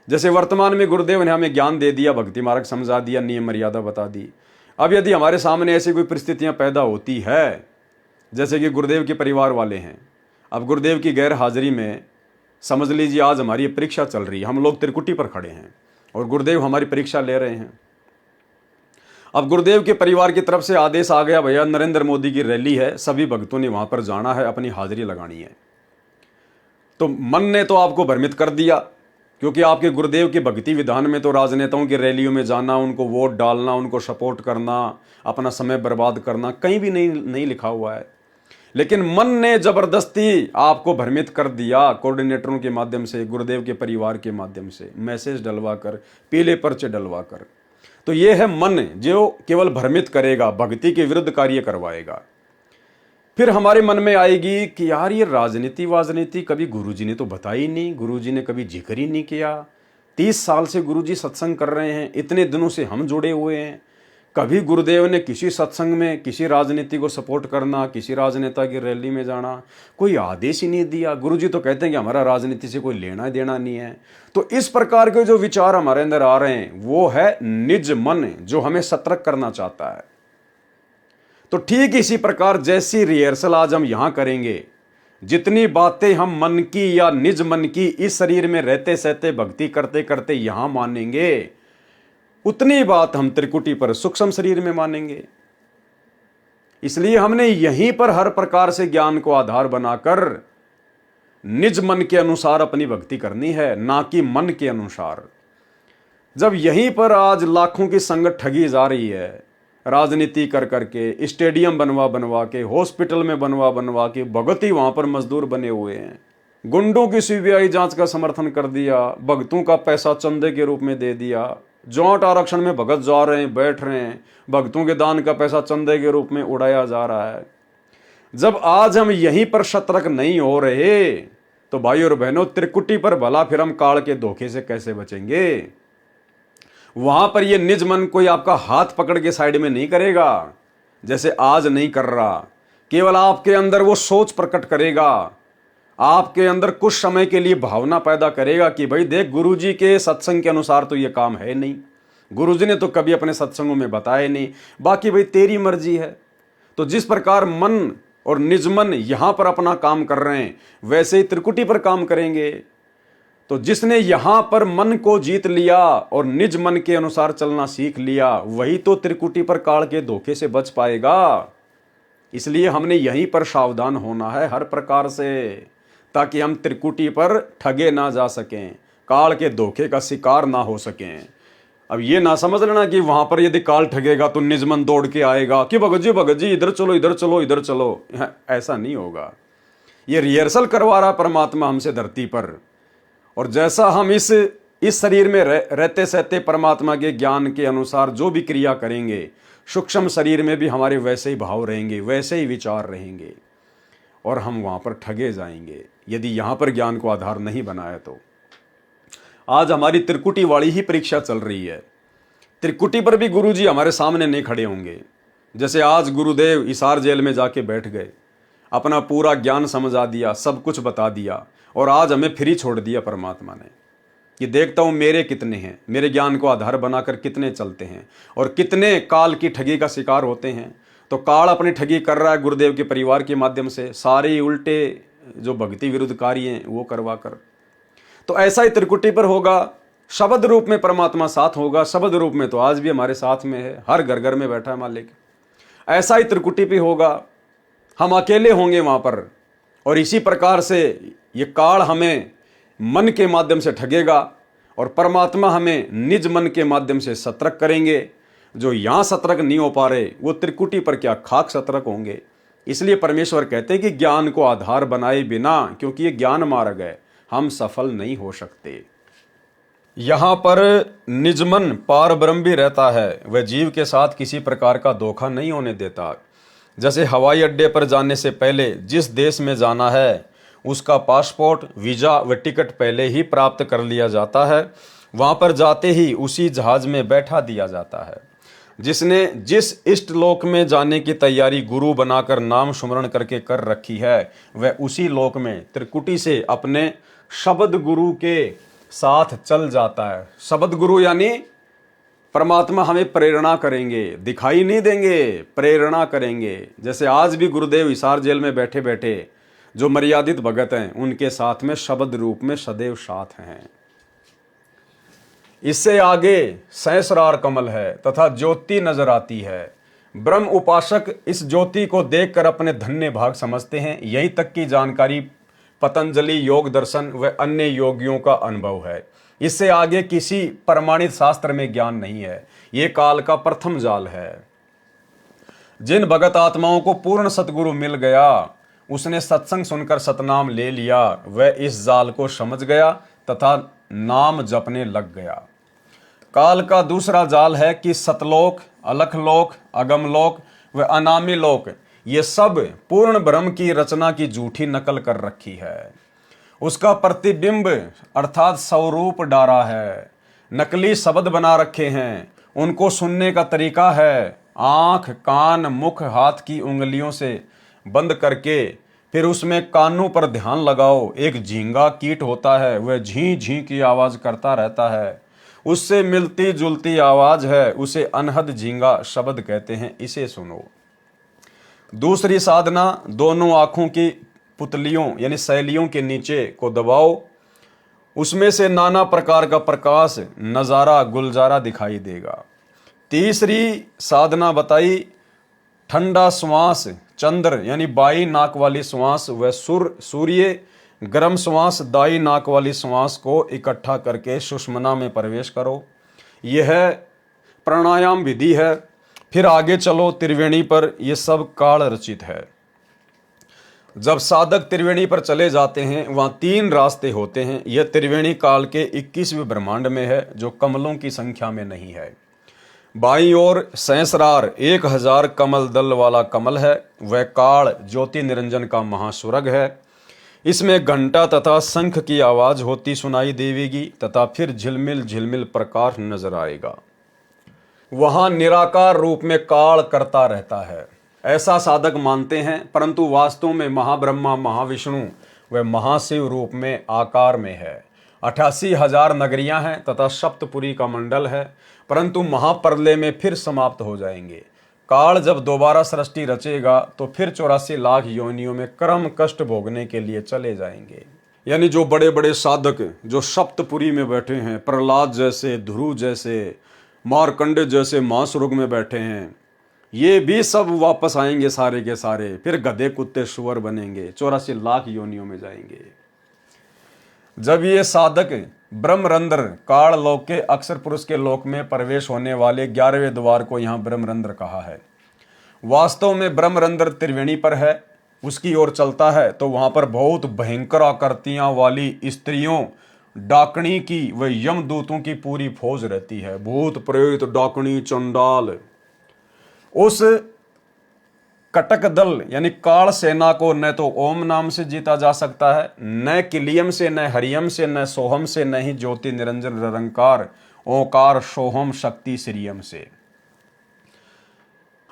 जैसे वर्तमान में गुरुदेव ने हमें ज्ञान दे दिया, भक्ति मार्ग समझा दिया, नियम मर्यादा बता दी। अब यदि हमारे सामने ऐसी कोई परिस्थितियां पैदा होती है, जैसे कि गुरुदेव के परिवार वाले हैं, अब गुरुदेव की गैर हाजिरी में समझ लीजिए आज हमारी परीक्षा चल रही है, हम लोग त्रिकुटी पर खड़े हैं और गुरुदेव हमारी परीक्षा ले रहे हैं। अब गुरुदेव के परिवार की तरफ से आदेश आ गया, भैया नरेंद्र मोदी की रैली है, सभी भक्तों ने वहां पर जाना है, अपनी हाजिरी लगानी है। तो मन ने तो आपको भ्रमित कर दिया, क्योंकि आपके गुरुदेव के भक्ति विधान में तो राजनेताओं की रैलियों में जाना, उनको वोट डालना, उनको सपोर्ट करना, अपना समय बर्बाद करना कहीं भी नहीं लिखा हुआ है। लेकिन मन ने जबरदस्ती आपको भ्रमित कर दिया, कोऑर्डिनेटरों के माध्यम से, गुरुदेव के परिवार के माध्यम से मैसेज डलवा कर, पीले पर्चे डलवा कर। तो ये है मन, जो केवल भ्रमित करेगा, भक्ति के विरुद्ध कार्य करवाएगा। फिर हमारे मन में आएगी कि यार ये राजनीति कभी गुरुजी ने तो बताई नहीं, गुरुजी ने कभी जिक्र ही नहीं किया। 30 साल से गुरुजी सत्संग कर रहे हैं, इतने दिनों से हम जुड़े हुए हैं, कभी गुरुदेव ने किसी सत्संग में किसी राजनीति को सपोर्ट करना, किसी राजनेता की रैली में जाना, कोई आदेश ही नहीं दिया। गुरुजी तो कहते हैं कि हमारा राजनीति से कोई लेना देना नहीं है। तो इस प्रकार के जो विचार हमारे अंदर आ रहे हैं वो है निज मन, जो हमें सतर्क करना चाहता है। तो ठीक इसी प्रकार जैसी रिहर्सल आज हम यहां करेंगे, जितनी बातें हम मन की या निज मन की इस शरीर में रहते सहते भक्ति करते करते यहां मानेंगे, उतनी बात हम त्रिकुटी पर सूक्ष्म शरीर में मानेंगे। इसलिए हमने यहीं पर हर प्रकार से ज्ञान को आधार बनाकर निज मन के अनुसार अपनी भक्ति करनी है, ना कि मन के अनुसार। जब यहीं पर आज लाखों की संगत ठगी जा रही है, राजनीति कर करके, स्टेडियम बनवा बनवा के, हॉस्पिटल में बनवा बनवा के, भगत ही वहां पर मजदूर बने हुए हैं, गुंडों की सीबीआई जांच का समर्थन कर दिया, भगतों का पैसा चंदे के रूप में दे दिया, जॉट आरक्षण में भगत जा रहे हैं, बैठ रहे हैं, भगतों के दान का पैसा चंदे के रूप में उड़ाया जा रहा है। जब आज हम यहीं पर सतर्क नहीं हो रहे तो भाई और बहनों, त्रिकुटी पर भला फिर हम काल के धोखे से कैसे बचेंगे? वहां पर ये निज मन कोई आपका हाथ पकड़ के साइड में नहीं करेगा, जैसे आज नहीं कर रहा। केवल आपके अंदर वो सोच प्रकट करेगा, आपके अंदर कुछ समय के लिए भावना पैदा करेगा कि भाई देख, गुरुजी के सत्संग के अनुसार तो ये काम है नहीं, गुरुजी ने तो कभी अपने सत्संगों में बताया नहीं, बाकी भाई तेरी मर्जी है। तो जिस प्रकार मन और निज मन यहां पर अपना काम कर रहे हैं, वैसे ही त्रिकुटी पर काम करेंगे। तो जिसने यहां पर मन को जीत लिया और निज मन के अनुसार चलना सीख लिया, वही तो त्रिकुटी पर काल के धोखे से बच पाएगा। इसलिए हमने यहीं पर सावधान होना है हर प्रकार से, ताकि हम त्रिकुटी पर ठगे ना जा सकें, काल के धोखे का शिकार ना हो सकें। अब ये ना समझ लेना कि वहां पर यदि काल ठगेगा तो निज मन दौड़ के आएगा कि भगत जी इधर चलो इधर चलो इधर चलो। ऐसा नहीं होगा। ये रिहर्सल करवा रहा परमात्मा हमसे धरती पर, और जैसा हम इस शरीर में रहते सहते परमात्मा के ज्ञान के अनुसार जो भी क्रिया करेंगे, सूक्ष्म शरीर में भी हमारे वैसे ही भाव रहेंगे, वैसे ही विचार रहेंगे, और हम वहां पर ठगे जाएंगे यदि यहां पर ज्ञान को आधार नहीं बनाया तो। आज हमारी त्रिकुटी वाली ही परीक्षा चल रही है। त्रिकुटी पर भी गुरुजी हमारे सामने नहीं खड़े होंगे। जैसे आज गुरुदेव हिसार जेल में जाके बैठ गए, अपना पूरा ज्ञान समझा दिया, सब कुछ बता दिया, और आज हमें फ्री छोड़ दिया परमात्मा ने कि देखता हूं मेरे कितने हैं, मेरे ज्ञान को आधार बनाकर कितने चलते हैं और कितने काल की ठगी का शिकार होते हैं। तो काल अपनी ठगी कर रहा है गुरुदेव के परिवार के माध्यम से, सारे उल्टे जो भक्ति विरुद्ध कार्य हैं वो करवा कर। तो ऐसा ही त्रिकुटी पर होगा, शब्द रूप में परमात्मा साथ होगा। शब्द रूप में तो आज भी हमारे साथ में है, हर घर घर में बैठा है मालिक। ऐसा ही त्रिकुटी पे होगा, हम अकेले होंगे वहां पर, और इसी प्रकार से ये काल हमें मन के माध्यम से ठगेगा और परमात्मा हमें निज मन के माध्यम से सतर्क करेंगे। जो यहां सतर्क नहीं हो पा रहे वो त्रिकुटी पर क्या खाक सतर्क होंगे। इसलिए परमेश्वर कहते हैं कि ज्ञान को आधार बनाए बिना, क्योंकि ये ज्ञान मार्ग है, हम सफल नहीं हो सकते। यहां पर निजमन पार ब्रह्म भी रहता है, वह जीव के साथ किसी प्रकार का धोखा नहीं होने देता। जैसे हवाई अड्डे पर जाने से पहले जिस देश में जाना है उसका पासपोर्ट, वीजा व टिकट पहले ही प्राप्त कर लिया जाता है, वहां पर जाते ही उसी जहाज में बैठा दिया जाता है। जिसने जिस इष्ट लोक में जाने की तैयारी गुरु बनाकर नाम सुमरण करके कर रखी है, वह उसी लोक में त्रिकुटी से अपने शब्द गुरु के साथ चल जाता है। शब्द गुरु यानी परमात्मा हमें प्रेरणा करेंगे, दिखाई नहीं देंगे, प्रेरणा करेंगे। जैसे आज भी गुरुदेव हिसार जेल में बैठे बैठे जो मर्यादित भगत हैं उनके साथ में शब्द रूप में सदैव साथ हैं। इससे आगे सहस्रार कमल है तथा ज्योति नजर आती है। ब्रह्म उपासक इस ज्योति को देखकर अपने धन्य भाग समझते हैं। यहीं तक की जानकारी पतंजलि योग दर्शन व अन्य योगियों का अनुभव है। इससे आगे किसी प्रमाणित शास्त्र में ज्ञान नहीं है। ये काल का प्रथम जाल है। जिन भगत आत्माओं को पूर्ण सतगुरु मिल गया, उसने सत्संग सुनकर सतनाम ले लिया, वह इस जाल को समझ गया तथा नाम जपने लग गया। काल का दूसरा जाल है कि सतलोक, अलखलोक, अगमलोक व अनामी लोक, ये सब पूर्ण ब्रह्म की रचना की झूठी नकल कर रखी है। उसका प्रतिबिंब अर्थात स्वरूप डारा है। नकली शब्द बना रखे हैं। उनको सुनने का तरीका है आंख, कान, मुख, हाथ की उंगलियों से बंद करके फिर उसमें कानों पर ध्यान लगाओ। एक झींगा कीट होता है, वह झी झी की आवाज करता रहता है। उससे मिलती जुलती आवाज है, उसे अनहद झींगा शब्द कहते हैं, इसे सुनो। दूसरी साधना, दोनों आंखों की पुतलियों यानी शैलियों के नीचे को दबाओ, उसमें से नाना प्रकार का प्रकाश, नजारा, गुलजारा दिखाई देगा। तीसरी साधना बताई, ठंडा श्वास चंद्र यानी बाई नाक वाली श्वास व सूर्य गर्म श्वास दाई नाक वाली श्वास को इकट्ठा करके सुषुम्ना में प्रवेश करो। यह प्राणायाम विधि है। फिर आगे चलो त्रिवेणी पर, यह सब काल रचित है। जब साधक त्रिवेणी पर चले जाते हैं वहां 3 रास्ते होते हैं। यह त्रिवेणी काल के 21वें ब्रह्मांड में है जो कमलों की संख्या में नहीं है। बाईं ओर सहस्रार 1000 कमल दल वाला कमल है। वह काल ज्योति निरंजन का महासुरग है। इसमें घंटा तथा शंख की आवाज होती सुनाई देगी तथा फिर झिलमिल झिलमिल प्रकाश नजर आएगा। वहां निराकार रूप में काल करता रहता है, ऐसा साधक मानते हैं, परंतु वास्तव में महाब्रह्मा महाविष्णु व महाशिव रूप में आकार में है। 88,000 नगरियां हैं तथा सप्तपुरी का मंडल है, परंतु महाप्रलय में फिर समाप्त हो जाएंगे। काल जब दोबारा सृष्टि रचेगा तो फिर 84 लाख योनियों में कर्म कष्ट भोगने के लिए चले जाएंगे। यानी जो बड़े बड़े साधक जो सप्तपुरी में बैठे हैं, प्रहलाद जैसे, ध्रुव जैसे, मार्कंडे जैसे महासुरग में बैठे हैं, ये भी सब वापस आएंगे सारे के सारे, फिर गधे कुत्ते सुअर बनेंगे, 84 लाख योनियों में जाएंगे। जब ये साधक ब्रह्मरंध्र काल लोक के अक्षर पुरुष के लोक में प्रवेश होने वाले 11वें द्वार को यहाँ ब्रह्मरंध्र कहा है। वास्तव में ब्रह्मरंध्र त्रिवेणी पर है। उसकी ओर चलता है तो वहां पर बहुत भयंकर आकृतियां वाली स्त्रियों, डाकणी की व यमदूतों की पूरी फौज रहती है। भूत प्रेत डाकणी चंडाल। उस कटक दल यानी काल सेना को न तो ओम नाम से जीता जा सकता है, न किलियम से, न हरियम से, न सोहम से, न ही ज्योति निरंजन निरंकार ओंकार सोहम शक्ति श्रियम से।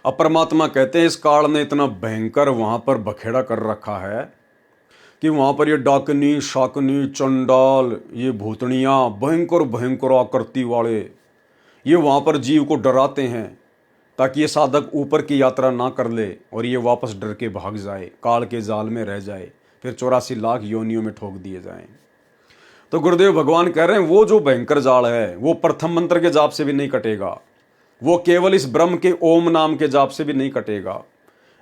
अब परमात्मा कहते हैं इस काल ने इतना भयंकर वहां पर बखेड़ा कर रखा है कि वहां पर ये डाकनी शाकनी चंडाल, ये भूतनियां भयंकर भयंकर आकृति वाले, ये वहां पर जीव को डराते हैं ताकि ये साधक ऊपर की यात्रा ना कर ले और ये वापस डर के भाग जाए, काल के जाल में रह जाए, फिर 84 लाख योनियों में ठोक दिए जाएं। तो गुरुदेव भगवान कह रहे हैं वो जो भयंकर जाल है वो प्रथम मंत्र के जाप से भी नहीं कटेगा, वो केवल इस ब्रह्म के ओम नाम के जाप से भी नहीं कटेगा,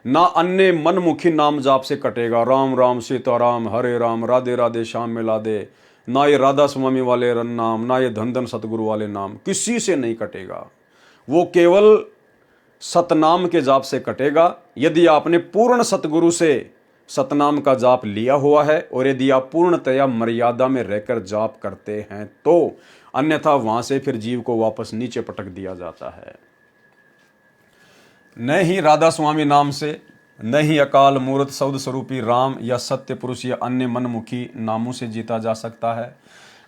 ना अन्य मनमुखी नाम जाप से कटेगा, राम राम सीताराम हरे राम राधे राधे श्याम मिला दे, ना ये राधा स्वामी वाले नाम, ना ये धन धन सतगुरु वाले नाम, किसी से नहीं कटेगा। वो केवल सतनाम के जाप से कटेगा। यदि आपने पूर्ण सतगुरु से सतनाम का जाप लिया हुआ है और यदि आप पूर्णतया मर्यादा में रहकर जाप करते हैं तो, अन्यथा वहां से फिर जीव को वापस नीचे पटक दिया जाता है। न ही राधा स्वामी नाम से, न ही अकाल मूर्त सौद स्वरूपी राम या सत्य पुरुष या अन्य मनमुखी नामों से जीता जा सकता है।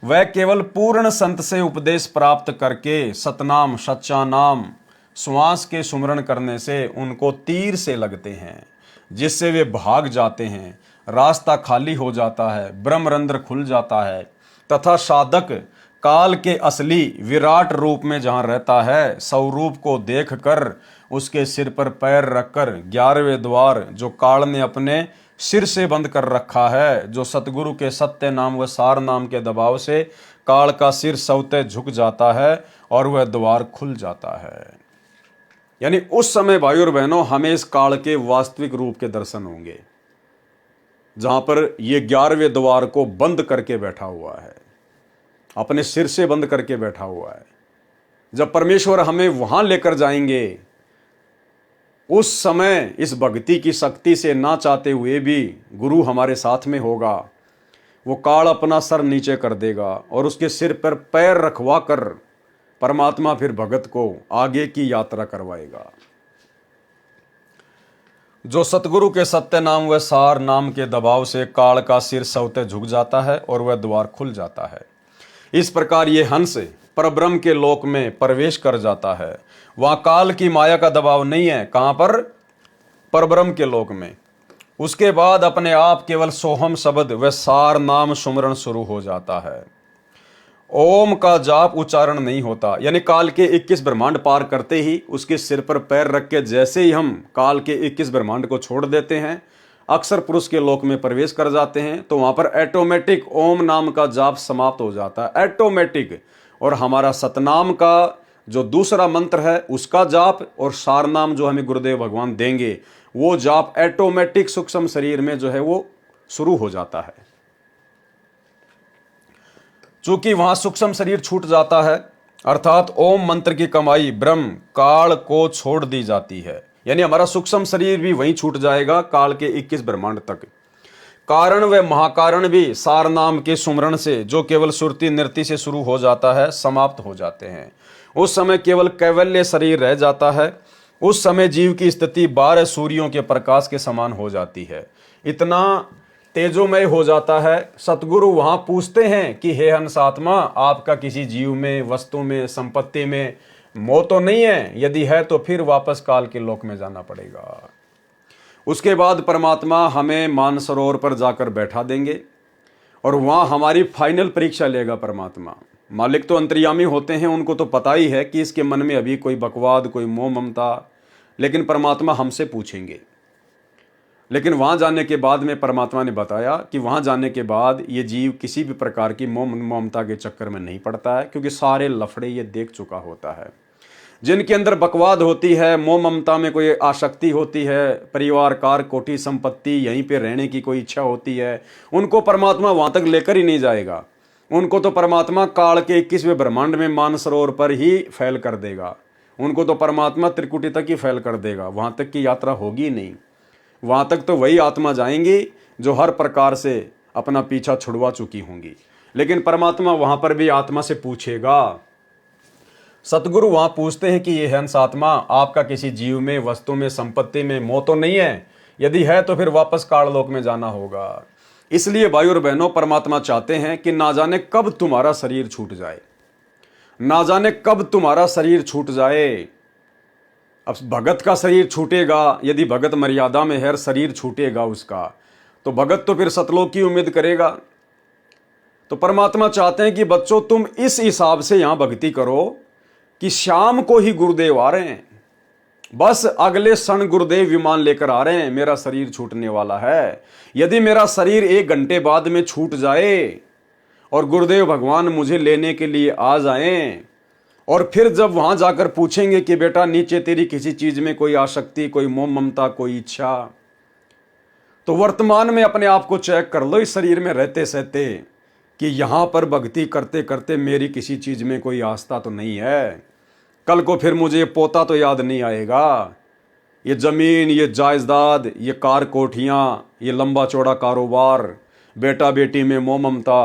वह केवल पूर्ण संत से उपदेश प्राप्त करके सतनाम सच्चा नाम श्वास के सुमरण करने से उनको तीर से लगते हैं, जिससे वे भाग जाते हैं, रास्ता खाली हो जाता है, ब्रह्मरंध्र खुल जाता है तथा साधक काल के असली विराट रूप में जहां रहता है, स्वरूप को देखकर उसके सिर पर पैर रखकर 11वें द्वार जो काल ने अपने सिर से बंद कर रखा है, जो सतगुरु के सत्य नाम व सार नाम के दबाव से काल का सिर सौते झुक जाता है और वह द्वार खुल जाता है। यानी उस समय भाई और बहनों हमें इस काल के वास्तविक रूप के दर्शन होंगे, जहां पर ये 11वें द्वार को बंद करके बैठा हुआ है, अपने सिर से बंद करके बैठा हुआ है। जब परमेश्वर हमें वहां लेकर जाएंगे, उस समय इस भक्ति की शक्ति से ना चाहते हुए भी गुरु हमारे साथ में होगा। वो काल अपना सर नीचे कर देगा और उसके सिर पर पैर रखवा कर परमात्मा फिर भगत को आगे की यात्रा करवाएगा। जो सतगुरु के सत्य नाम व सार नाम के दबाव से काल का सिर सौते झुक जाता है और वह द्वार खुल जाता है। इस प्रकार ये हंस परब्रह्म के लोक में प्रवेश कर जाता है। वहां काल की माया का दबाव नहीं है। कहां पर? परब्रह्म के लोक में। उसके बाद अपने आप केवल सोहम शब्द व सार नाम सुमरण शुरू हो जाता है। ओम का जाप उच्चारण नहीं होता। यानी काल के 21 ब्रह्मांड पार करते ही उसके सिर पर पैर रख के जैसे ही हम काल के 21 ब्रह्मांड को छोड़ देते हैं, अक्षर पुरुष के लोक में प्रवेश कर जाते हैं, तो वहां पर ऑटोमेटिक ओम नाम का जाप समाप्त हो जाता है, ऑटोमेटिक। और हमारा सतनाम का जो दूसरा मंत्र है उसका जाप और सार नाम जो हमें गुरुदेव भगवान देंगे वो जाप ऑटोमेटिक सूक्ष्म शरीर में जो है वो शुरू हो जाता है। चूंकि वहां सूक्ष्म शरीर छूट जाता है, अर्थात ओम मंत्र की कमाई ब्रह्म काल को छोड़ दी जाती है, यानी हमारा सूक्ष्म शरीर भी वहीं छूट जाएगा काल के 21 ब्रह्मांड तक। कारण व महाकारण भी सार नाम के सुमरण से जो केवल सुरती नृत्य से शुरू हो जाता है समाप्त हो जाते हैं। उस समय केवल कैवल्य शरीर रह जाता है। उस समय जीव की स्थिति 12 सूर्यों के प्रकाश के समान हो जाती है, इतना तेजोमय हो जाता है। सतगुरु वहां पूछते हैं कि हे हंस आत्मा, आपका किसी जीव में, वस्तु में, संपत्ति में मोह तो नहीं है? यदि है तो फिर वापस काल के लोक में जाना पड़ेगा। उसके बाद परमात्मा हमें मानसरोवर पर जाकर बैठा देंगे और वहां हमारी फाइनल परीक्षा लेगा परमात्मा। मालिक तो अंतर्यामी होते हैं, उनको तो पता ही है कि इसके मन में अभी कोई बकवाद, कोई मोह ममता, लेकिन परमात्मा हमसे पूछेंगे। लेकिन वहां जाने के बाद में परमात्मा ने बताया कि वहां जाने के बाद ये जीव किसी भी प्रकार की मोह ममता के चक्कर में नहीं पड़ता है, क्योंकि सारे लफड़े ये देख चुका होता है। जिनके अंदर बकवाद होती है, मोह ममता में कोई आसक्ति होती है, परिवार कार कोठी संपत्ति यहीं पे रहने की कोई इच्छा होती है, उनको परमात्मा वहां तक लेकर ही नहीं जाएगा। उनको तो परमात्मा काल के 21वें ब्रह्मांड में मानसरोवर पर ही फैल कर देगा। उनको तो परमात्मा त्रिकुटी तक ही फैल कर देगा, वहां तक की यात्रा होगी नहीं। वहां तक तो वही आत्मा जाएंगी जो हर प्रकार से अपना पीछा छुड़वा चुकी होंगी। लेकिन परमात्मा वहां पर भी आत्मा से पूछेगा। सतगुरु वहां पूछते हैं कि ये हंस आत्मा, आपका किसी जीव में, वस्तु में, संपत्ति में मोह तो नहीं है? यदि है तो फिर वापस काललोक में जाना होगा। इसलिए भाई और बहनों, परमात्मा चाहते हैं कि ना जाने कब तुम्हारा शरीर छूट जाए, ना जाने कब तुम्हारा शरीर छूट जाए। अब भगत का शरीर छूटेगा, यदि भगत मर्यादा में है, शरीर छूटेगा उसका, तो भगत तो फिर सतलोक की उम्मीद करेगा। तो परमात्मा चाहते हैं कि बच्चों तुम इस हिसाब से यहां भक्ति करो कि शाम को ही गुरुदेव आ रहे हैं, बस अगले क्षण गुरुदेव विमान लेकर आ रहे हैं, मेरा शरीर छूटने वाला है। यदि मेरा शरीर 1 घंटे बाद में छूट जाए और गुरुदेव भगवान मुझे लेने के लिए आ जाएं, और फिर जब वहां जाकर पूछेंगे कि बेटा नीचे तेरी किसी चीज में कोई आसक्ति, कोई मोह ममता, कोई इच्छा, तो वर्तमान में अपने आप को चेक कर लो इस शरीर में रहते सहते कि यहां पर भक्ति करते करते मेरी किसी चीज में कोई आस्था तो नहीं है। कल को फिर मुझे ये पोता तो याद नहीं आएगा, ये जमीन, ये जायदाद, ये कार कोठियां, ये लंबा चौड़ा कारोबार, बेटा बेटी में मोह ममता,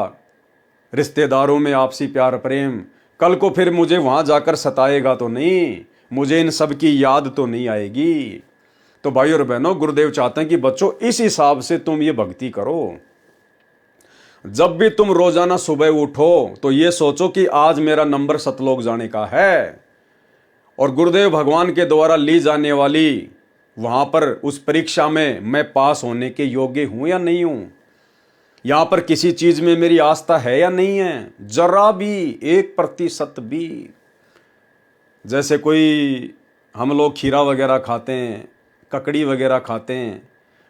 रिश्तेदारों में आपसी प्यार प्रेम, कल को फिर मुझे वहां जाकर सताएगा तो नहीं, मुझे इन सब की याद तो नहीं आएगी। तो भाई और बहनों, गुरुदेव चाहते हैं कि बच्चों इस हिसाब से तुम ये भक्ति करो। जब भी तुम रोजाना सुबह उठो तो ये सोचो कि आज मेरा नंबर सतलोक जाने का है, और गुरुदेव भगवान के द्वारा ली जाने वाली वहां पर उस परीक्षा में मैं पास होने के योग्य हूं या नहीं हूं, यहां पर किसी चीज में मेरी आस्था है या नहीं है, जरा भी, 1% भी। जैसे कोई हम लोग खीरा वगैरह खाते हैं, ककड़ी वगैरह खाते हैं,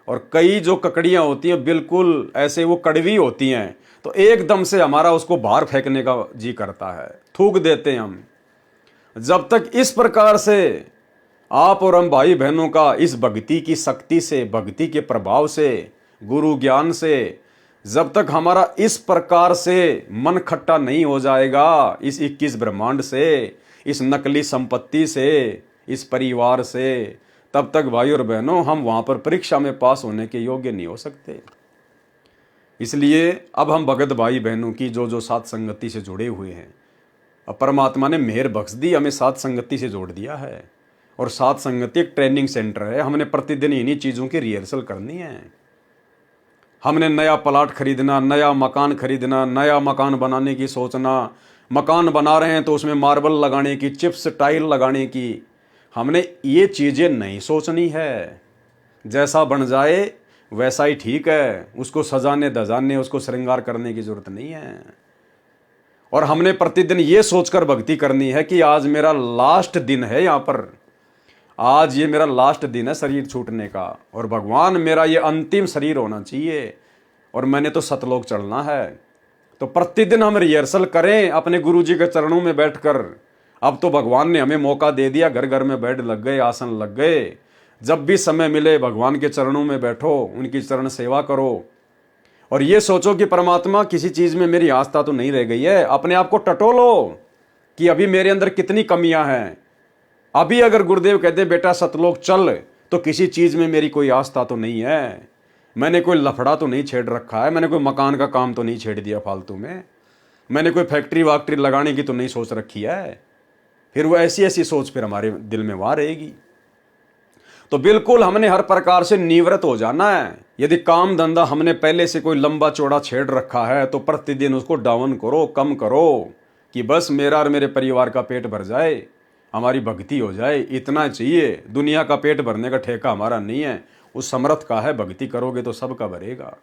और कई जो ककड़ियां होती हैं बिल्कुल ऐसे वो कड़वी होती हैं, तो एकदम से हमारा उसको बाहर फेंकने का जी करता है, थूक देते हैं हम। जब तक इस प्रकार से आप और हम भाई बहनों का इस भक्ति की शक्ति से, भक्ति के प्रभाव से, गुरु ज्ञान से, जब तक हमारा इस प्रकार से मन खट्टा नहीं हो जाएगा इस 21 ब्रह्मांड से, इस नकली संपत्ति से, इस परिवार से, तब तक भाई और बहनों हम वहां पर परीक्षा में पास होने के योग्य नहीं हो सकते। इसलिए अब हम भगत भाई बहनों की जो साथ संगति से जुड़े हुए हैं, अब परमात्मा ने मेहर बख्श दी, हमें साथ संगति से जोड़ दिया है। और साथ संगति एक ट्रेनिंग सेंटर है, हमने प्रतिदिन इन्हीं चीज़ों की रिहर्सल करनी है। हमने नया प्लाट खरीदना, नया मकान खरीदना, नया मकान बनाने की सोचना, मकान बना रहे हैं तो उसमें मार्बल लगाने की, चिप्स टाइल लगाने की, हमने ये चीज़ें नहीं सोचनी है। जैसा बन जाए वैसा ही ठीक है, उसको सजाने धजाने, उसको श्रृंगार करने की जरूरत नहीं है। और हमने प्रतिदिन ये सोचकर भक्ति करनी है कि आज मेरा लास्ट दिन है यहाँ पर, आज ये मेरा लास्ट दिन है शरीर छूटने का, और भगवान मेरा ये अंतिम शरीर होना चाहिए, और मैंने तो सतलोक चढ़ना है। तो प्रतिदिन हम रिहर्सल करें अपने गुरु जी के चरणों में बैठकर, अब तो भगवान ने हमें मौका दे दिया, घर घर में बेड लग गए, आसन लग गए। जब भी समय मिले भगवान के चरणों में बैठो, उनकी चरण सेवा करो और ये सोचो कि परमात्मा किसी चीज में मेरी आस्था तो नहीं रह गई है। अपने आप को टटोलो कि अभी मेरे अंदर कितनी कमियां हैं। अभी अगर गुरुदेव कहते हैं बेटा सतलोक चल, तो किसी चीज में मेरी कोई आस्था तो नहीं है। मैंने कोई लफड़ा तो नहीं छेड़ रखा है, मैंने कोई मकान का काम तो नहीं छेड़ दिया फालतू में, मैंने कोई फैक्ट्री वाक्ट्री लगाने की तो नहीं सोच रखी है। फिर वो ऐसी ऐसी सोच फिर हमारे दिल में वहां रहेगी। तो बिल्कुल हमने हर प्रकार से निवृत्त हो जाना है। यदि काम धंधा हमने पहले से कोई लंबा चौड़ा छेड़ रखा है तो प्रतिदिन उसको डाउन करो, कम करो कि बस मेरा और मेरे परिवार का पेट भर जाए, हमारी भक्ति हो जाए, इतना चाहिए। दुनिया का पेट भरने का ठेका हमारा नहीं है, उस समर्थ का है। भक्ति करोगे तो सबका भरेगा।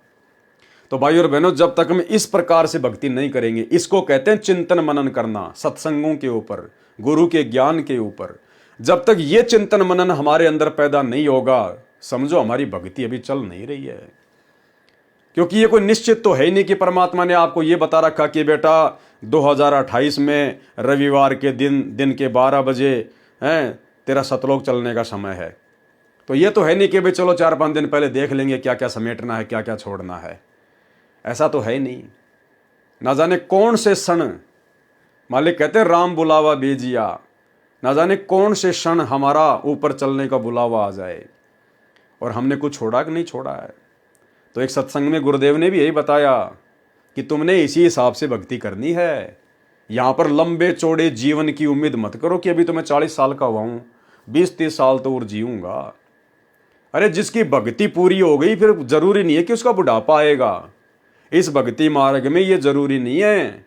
तो भाई और बहनों, जब तक हम इस प्रकार से भक्ति नहीं करेंगे, इसको कहते हैं चिंतन मनन करना, सत्संगों के ऊपर, गुरु के ज्ञान के ऊपर। जब तक ये चिंतन मनन हमारे अंदर पैदा नहीं होगा, समझो हमारी भक्ति अभी चल नहीं रही है। क्योंकि ये कोई निश्चित तो है ही नहीं कि परमात्मा ने आपको ये बता रखा कि बेटा 2028 में रविवार के दिन के 12 बजे तेरा सतलोक चलने का समय है। तो ये तो है नहीं कि भाई चलो 4-5 दिन पहले देख लेंगे क्या क्या समेटना है, क्या क्या छोड़ना है। ऐसा तो है ही नहीं। ना जाने कौन से क्षण, मालिक कहते हैं राम बुलावा भेजिया, ना जाने कौन से क्षण हमारा ऊपर चलने का बुलावा आ जाए और हमने कुछ छोड़ा कि नहीं छोड़ा है। तो एक सत्संग में गुरुदेव ने भी यही बताया कि तुमने इसी हिसाब से भक्ति करनी है। यहाँ पर लंबे चौड़े जीवन की उम्मीद मत करो कि अभी तो मैं 40 साल का हुआ हूँ, 20-30 साल तो और जीऊँगा। अरे जिसकी भक्ति पूरी हो गई फिर जरूरी नहीं है कि उसका बुढ़ापा आएगा। इस भक्ति मार्ग में ये जरूरी नहीं है।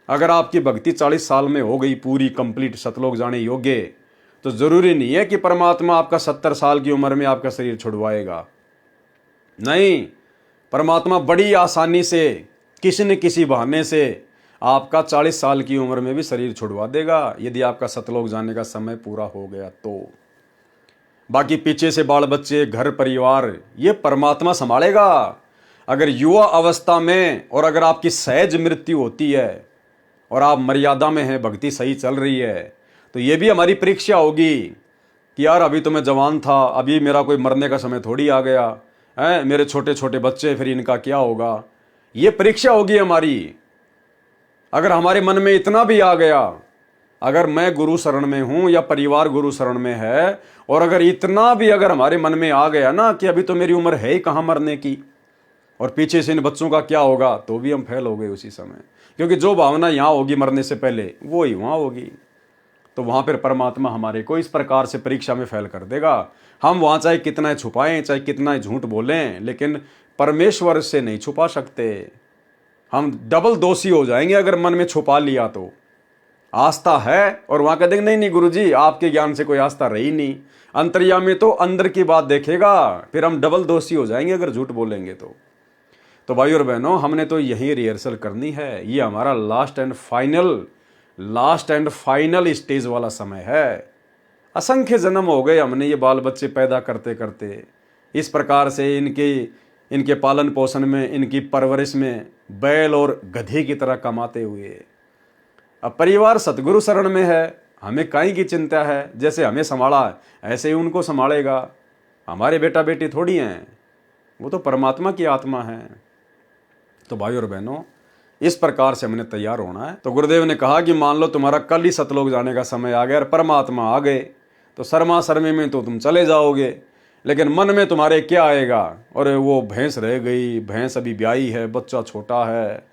अगर आपकी भक्ति 40 साल में हो गई पूरी कंप्लीट, सतलोक जाने योग्य, तो जरूरी नहीं है कि परमात्मा आपका 70 साल की उम्र में आपका शरीर छुड़वाएगा। नहीं, परमात्मा बड़ी आसानी से किसी न किसी बहाने से आपका 40 साल की उम्र में भी शरीर छुड़वा देगा, यदि आपका सतलोक जाने का समय पूरा हो गया तो। बाकी पीछे से बाल बच्चे, घर परिवार, ये परमात्मा संभालेगा। अगर युवा अवस्था में और अगर आपकी सहज मृत्यु होती है और आप मर्यादा में हैं, भक्ति सही चल रही है, तो ये भी हमारी परीक्षा होगी कि यार अभी तो मैं जवान था, अभी मेरा कोई मरने का समय थोड़ी आ गया है, मेरे छोटे छोटे बच्चे, फिर इनका क्या होगा। ये परीक्षा होगी हमारी। अगर हमारे मन में इतना भी आ गया, अगर मैं गुरु शरण में हूं या परिवार गुरु शरण में है, और अगर इतना भी अगर हमारे मन में आ गया ना कि अभी तो मेरी उम्र है ही कहाँ मरने की, और पीछे से इन बच्चों का क्या होगा, तो भी हम फेल हो गए उसी समय। क्योंकि जो भावना यहाँ होगी मरने से पहले, वो ही वहाँ होगी। तो वहाँ पर परमात्मा हमारे को इस प्रकार से परीक्षा में फेल कर देगा। हम वहाँ चाहे कितना छुपाएं, चाहे कितना झूठ बोलें, लेकिन परमेश्वर से नहीं छुपा सकते। हम डबल दोषी हो जाएंगे अगर मन में छुपा लिया तो। आस्था है और वहाँ कह देंगे नहीं नहीं गुरुजी, आपके ज्ञान से कोई आस्था रही नहीं। अंतर्यामी तो अंदर की बात देखेगा, फिर हम डबल दोषी हो जाएंगे अगर झूठ बोलेंगे तो भाई और बहनों, हमने तो यही रिहर्सल करनी है। ये हमारा लास्ट एंड फाइनल स्टेज वाला समय है। असंख्य जन्म हो गए हमने ये बाल बच्चे पैदा करते करते, इस प्रकार से इनके पालन पोषण में, इनकी परवरिश में बैल और गधे की तरह कमाते हुए। अब परिवार सतगुरु शरण में है, हमें काई की चिंता है। जैसे हमें संभाला ऐसे ही उनको संभालेगा। हमारे बेटा बेटी थोड़ी हैं, वो तो परमात्मा की आत्मा है। तो भाई और बहनों, इस प्रकार से हमने तैयार होना है। तो गुरुदेव ने कहा कि मान लो तुम्हारा कल ही सतलोक जाने का समय आ गया और परमात्मा आ गए, तो शर्मा शर्मी में तो तुम चले जाओगे, लेकिन मन में तुम्हारे क्या आएगा, और वो भैंस रह गई, भैंस अभी ब्याही है, बच्चा छोटा है,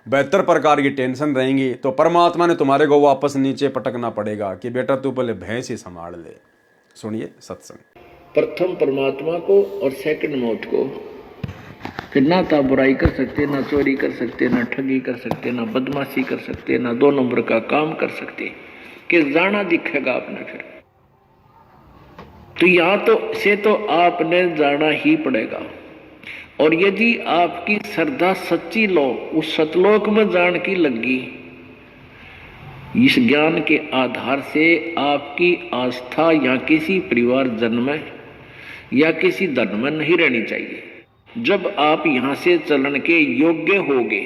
बेहतर प्रकार की टेंशन रहेंगी। तो परमात्मा ने तुम्हारे को वापस नीचे पटकना पड़ेगा कि बेटा तू पहले भैंस ही संभाल ले। सुनिए सत्संग। प्रथम परमात्मा को और सेकंड मौत को। फिर ना तो बुराई कर सकते, ना चोरी कर सकते, ना ठगी कर सकते, ना बदमाशी कर सकते, ना 2 नंबर का काम कर सकते, कि जाना दिखेगा आपने। फिर तो यहाँ तो आपने जाना ही पड़ेगा। और यदि आपकी श्रद्धा सच्ची लो उस सतलोक में जान की लगी, इस ज्ञान के आधार से आपकी आस्था या किसी परिवार जन्म में या किसी धन में नहीं रहनी चाहिए। जब आप यहां से चलन के योग्य होगे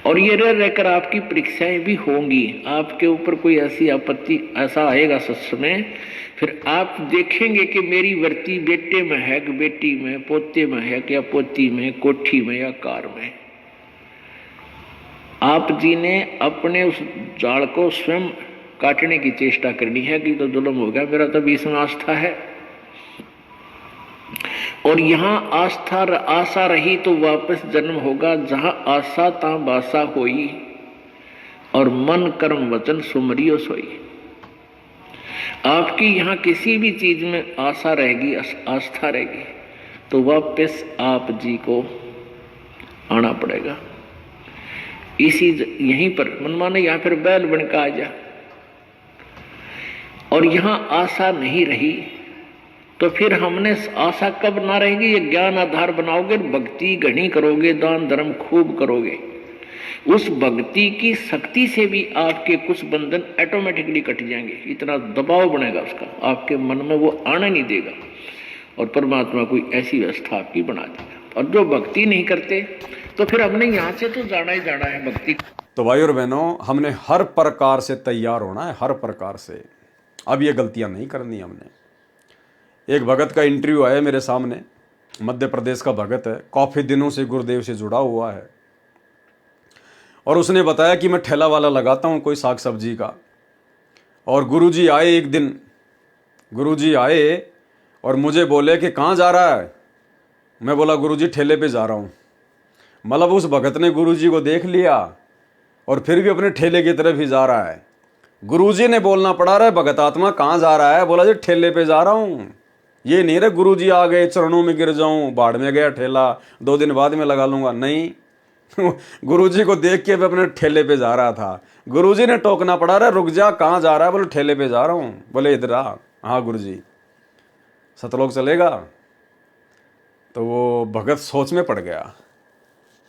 और ये रह रहकर आपकी परीक्षाएं भी होंगी। आपके ऊपर कोई ऐसी आपत्ति ऐसा आएगा सत्संग में, फिर आप देखेंगे कि मेरी वर्ती बेटे में है कि बेटी में, पोते में है कि या पोती में, कोठी में या कार में। आप जी ने अपने उस जाल को स्वयं काटने की चेष्टा करनी है कि तो जुल्म हो गया, मेरा तो इसमें आस्था है। और यहां आशा रही तो वापस जन्म होगा, जहां आशा ता बासा होई, और मन कर्म वचन सुमरियो सोई। आपकी यहां किसी भी चीज में आशा रहेगी, आस्था रहेगी, तो वापस आप जी को आना पड़ेगा। इसी यहीं पर मनमाने यहां फिर बैल बनकर आ जा। और यहां आशा नहीं रही तो फिर हमने आशा कब ना रहेगी, ये ज्ञान आधार बनाओगे, भक्ति घनी करोगे, दान धर्म खूब करोगे, उस भक्ति की शक्ति से भी आपके कुछ बंधन ऑटोमेटिकली कट जाएंगे। इतना दबाव बनेगा उसका, आपके मन में वो आने नहीं देगा, और परमात्मा कोई ऐसी व्यवस्था आपकी बना देगा। और जो भक्ति नहीं करते तो फिर हमने यहाँ से तो जाना ही जाना है भक्ति। तो भाई और बहनों, हमने हर प्रकार से तैयार होना है, हर प्रकार से। अब ये गलतियां नहीं करनी हमने। एक भगत का इंटरव्यू आया मेरे सामने, मध्य प्रदेश का भगत है, काफ़ी दिनों से गुरुदेव से जुड़ा हुआ है, और उसने बताया कि मैं ठेला वाला लगाता हूँ कोई साग सब्जी का। और गुरुजी आए एक दिन, गुरुजी आए और मुझे बोले कि कहाँ जा रहा है। मैं बोला गुरुजी ठेले पे जा रहा हूँ। मतलब उस भगत ने गुरुजी को देख लिया और फिर भी अपने ठेले की तरफ ही जा रहा है। गुरुजी ने बोलना पड़ा रहा है, भगत आत्मा कहाँ जा रहा है? बोला जी ठेले पे जा रहा हूँ। ये नहीं रे गुरुजी आ गए चरणों में गिर जाऊं, बाढ़ में गया ठेला, 2 दिन बाद में लगा लूंगा, नहीं। गुरुजी को देख के मैं अपने ठेले पे जा रहा था। गुरुजी ने टोकना पड़ा रहा, रुक जा, कहाँ जा रहा है? बोले ठेले पे जा रहा हूँ। बोले इधर आ। हाँ गुरुजी, सतलोक चलेगा? तो वो भगत सोच में पड़ गया।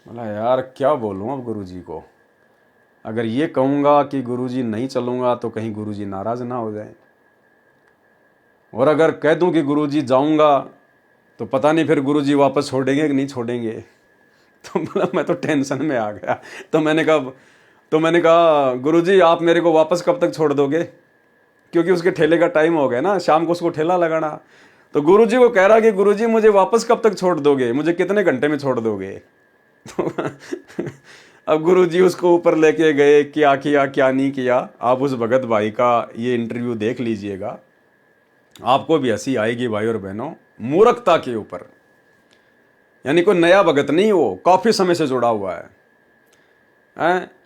बोला यार क्या बोलूँ अब गुरुजी को, अगर ये कहूँगा कि गुरुजी नहीं चलूँगा तो कहीं गुरुजी नाराज़ ना हो जाए, और अगर कह दूं कि गुरुजी जाऊंगा तो पता नहीं फिर गुरुजी वापस छोड़ेंगे कि नहीं छोड़ेंगे। तो मतलब मैं तो टेंशन में आ गया। तो मैंने कहा गुरुजी आप मेरे को वापस कब तक छोड़ दोगे, क्योंकि उसके ठेले का टाइम हो गया ना, शाम को उसको ठेला लगाना। तो गुरुजी को कह रहा कि गुरुजी मुझे वापस कब तक छोड़ दोगे, मुझे कितने घंटे में छोड़ दोगे। तो अब गुरुजी उसको ऊपर लेके गए, क्या किया क्या नहीं किया। आप उस भगत भाई का ये इंटरव्यू देख लीजिएगा, आपको भी हंसी आएगी भाई और बहनों, मूर्खता के ऊपर। यानी कोई नया भगत नहीं, वो काफी समय से जुड़ा हुआ है।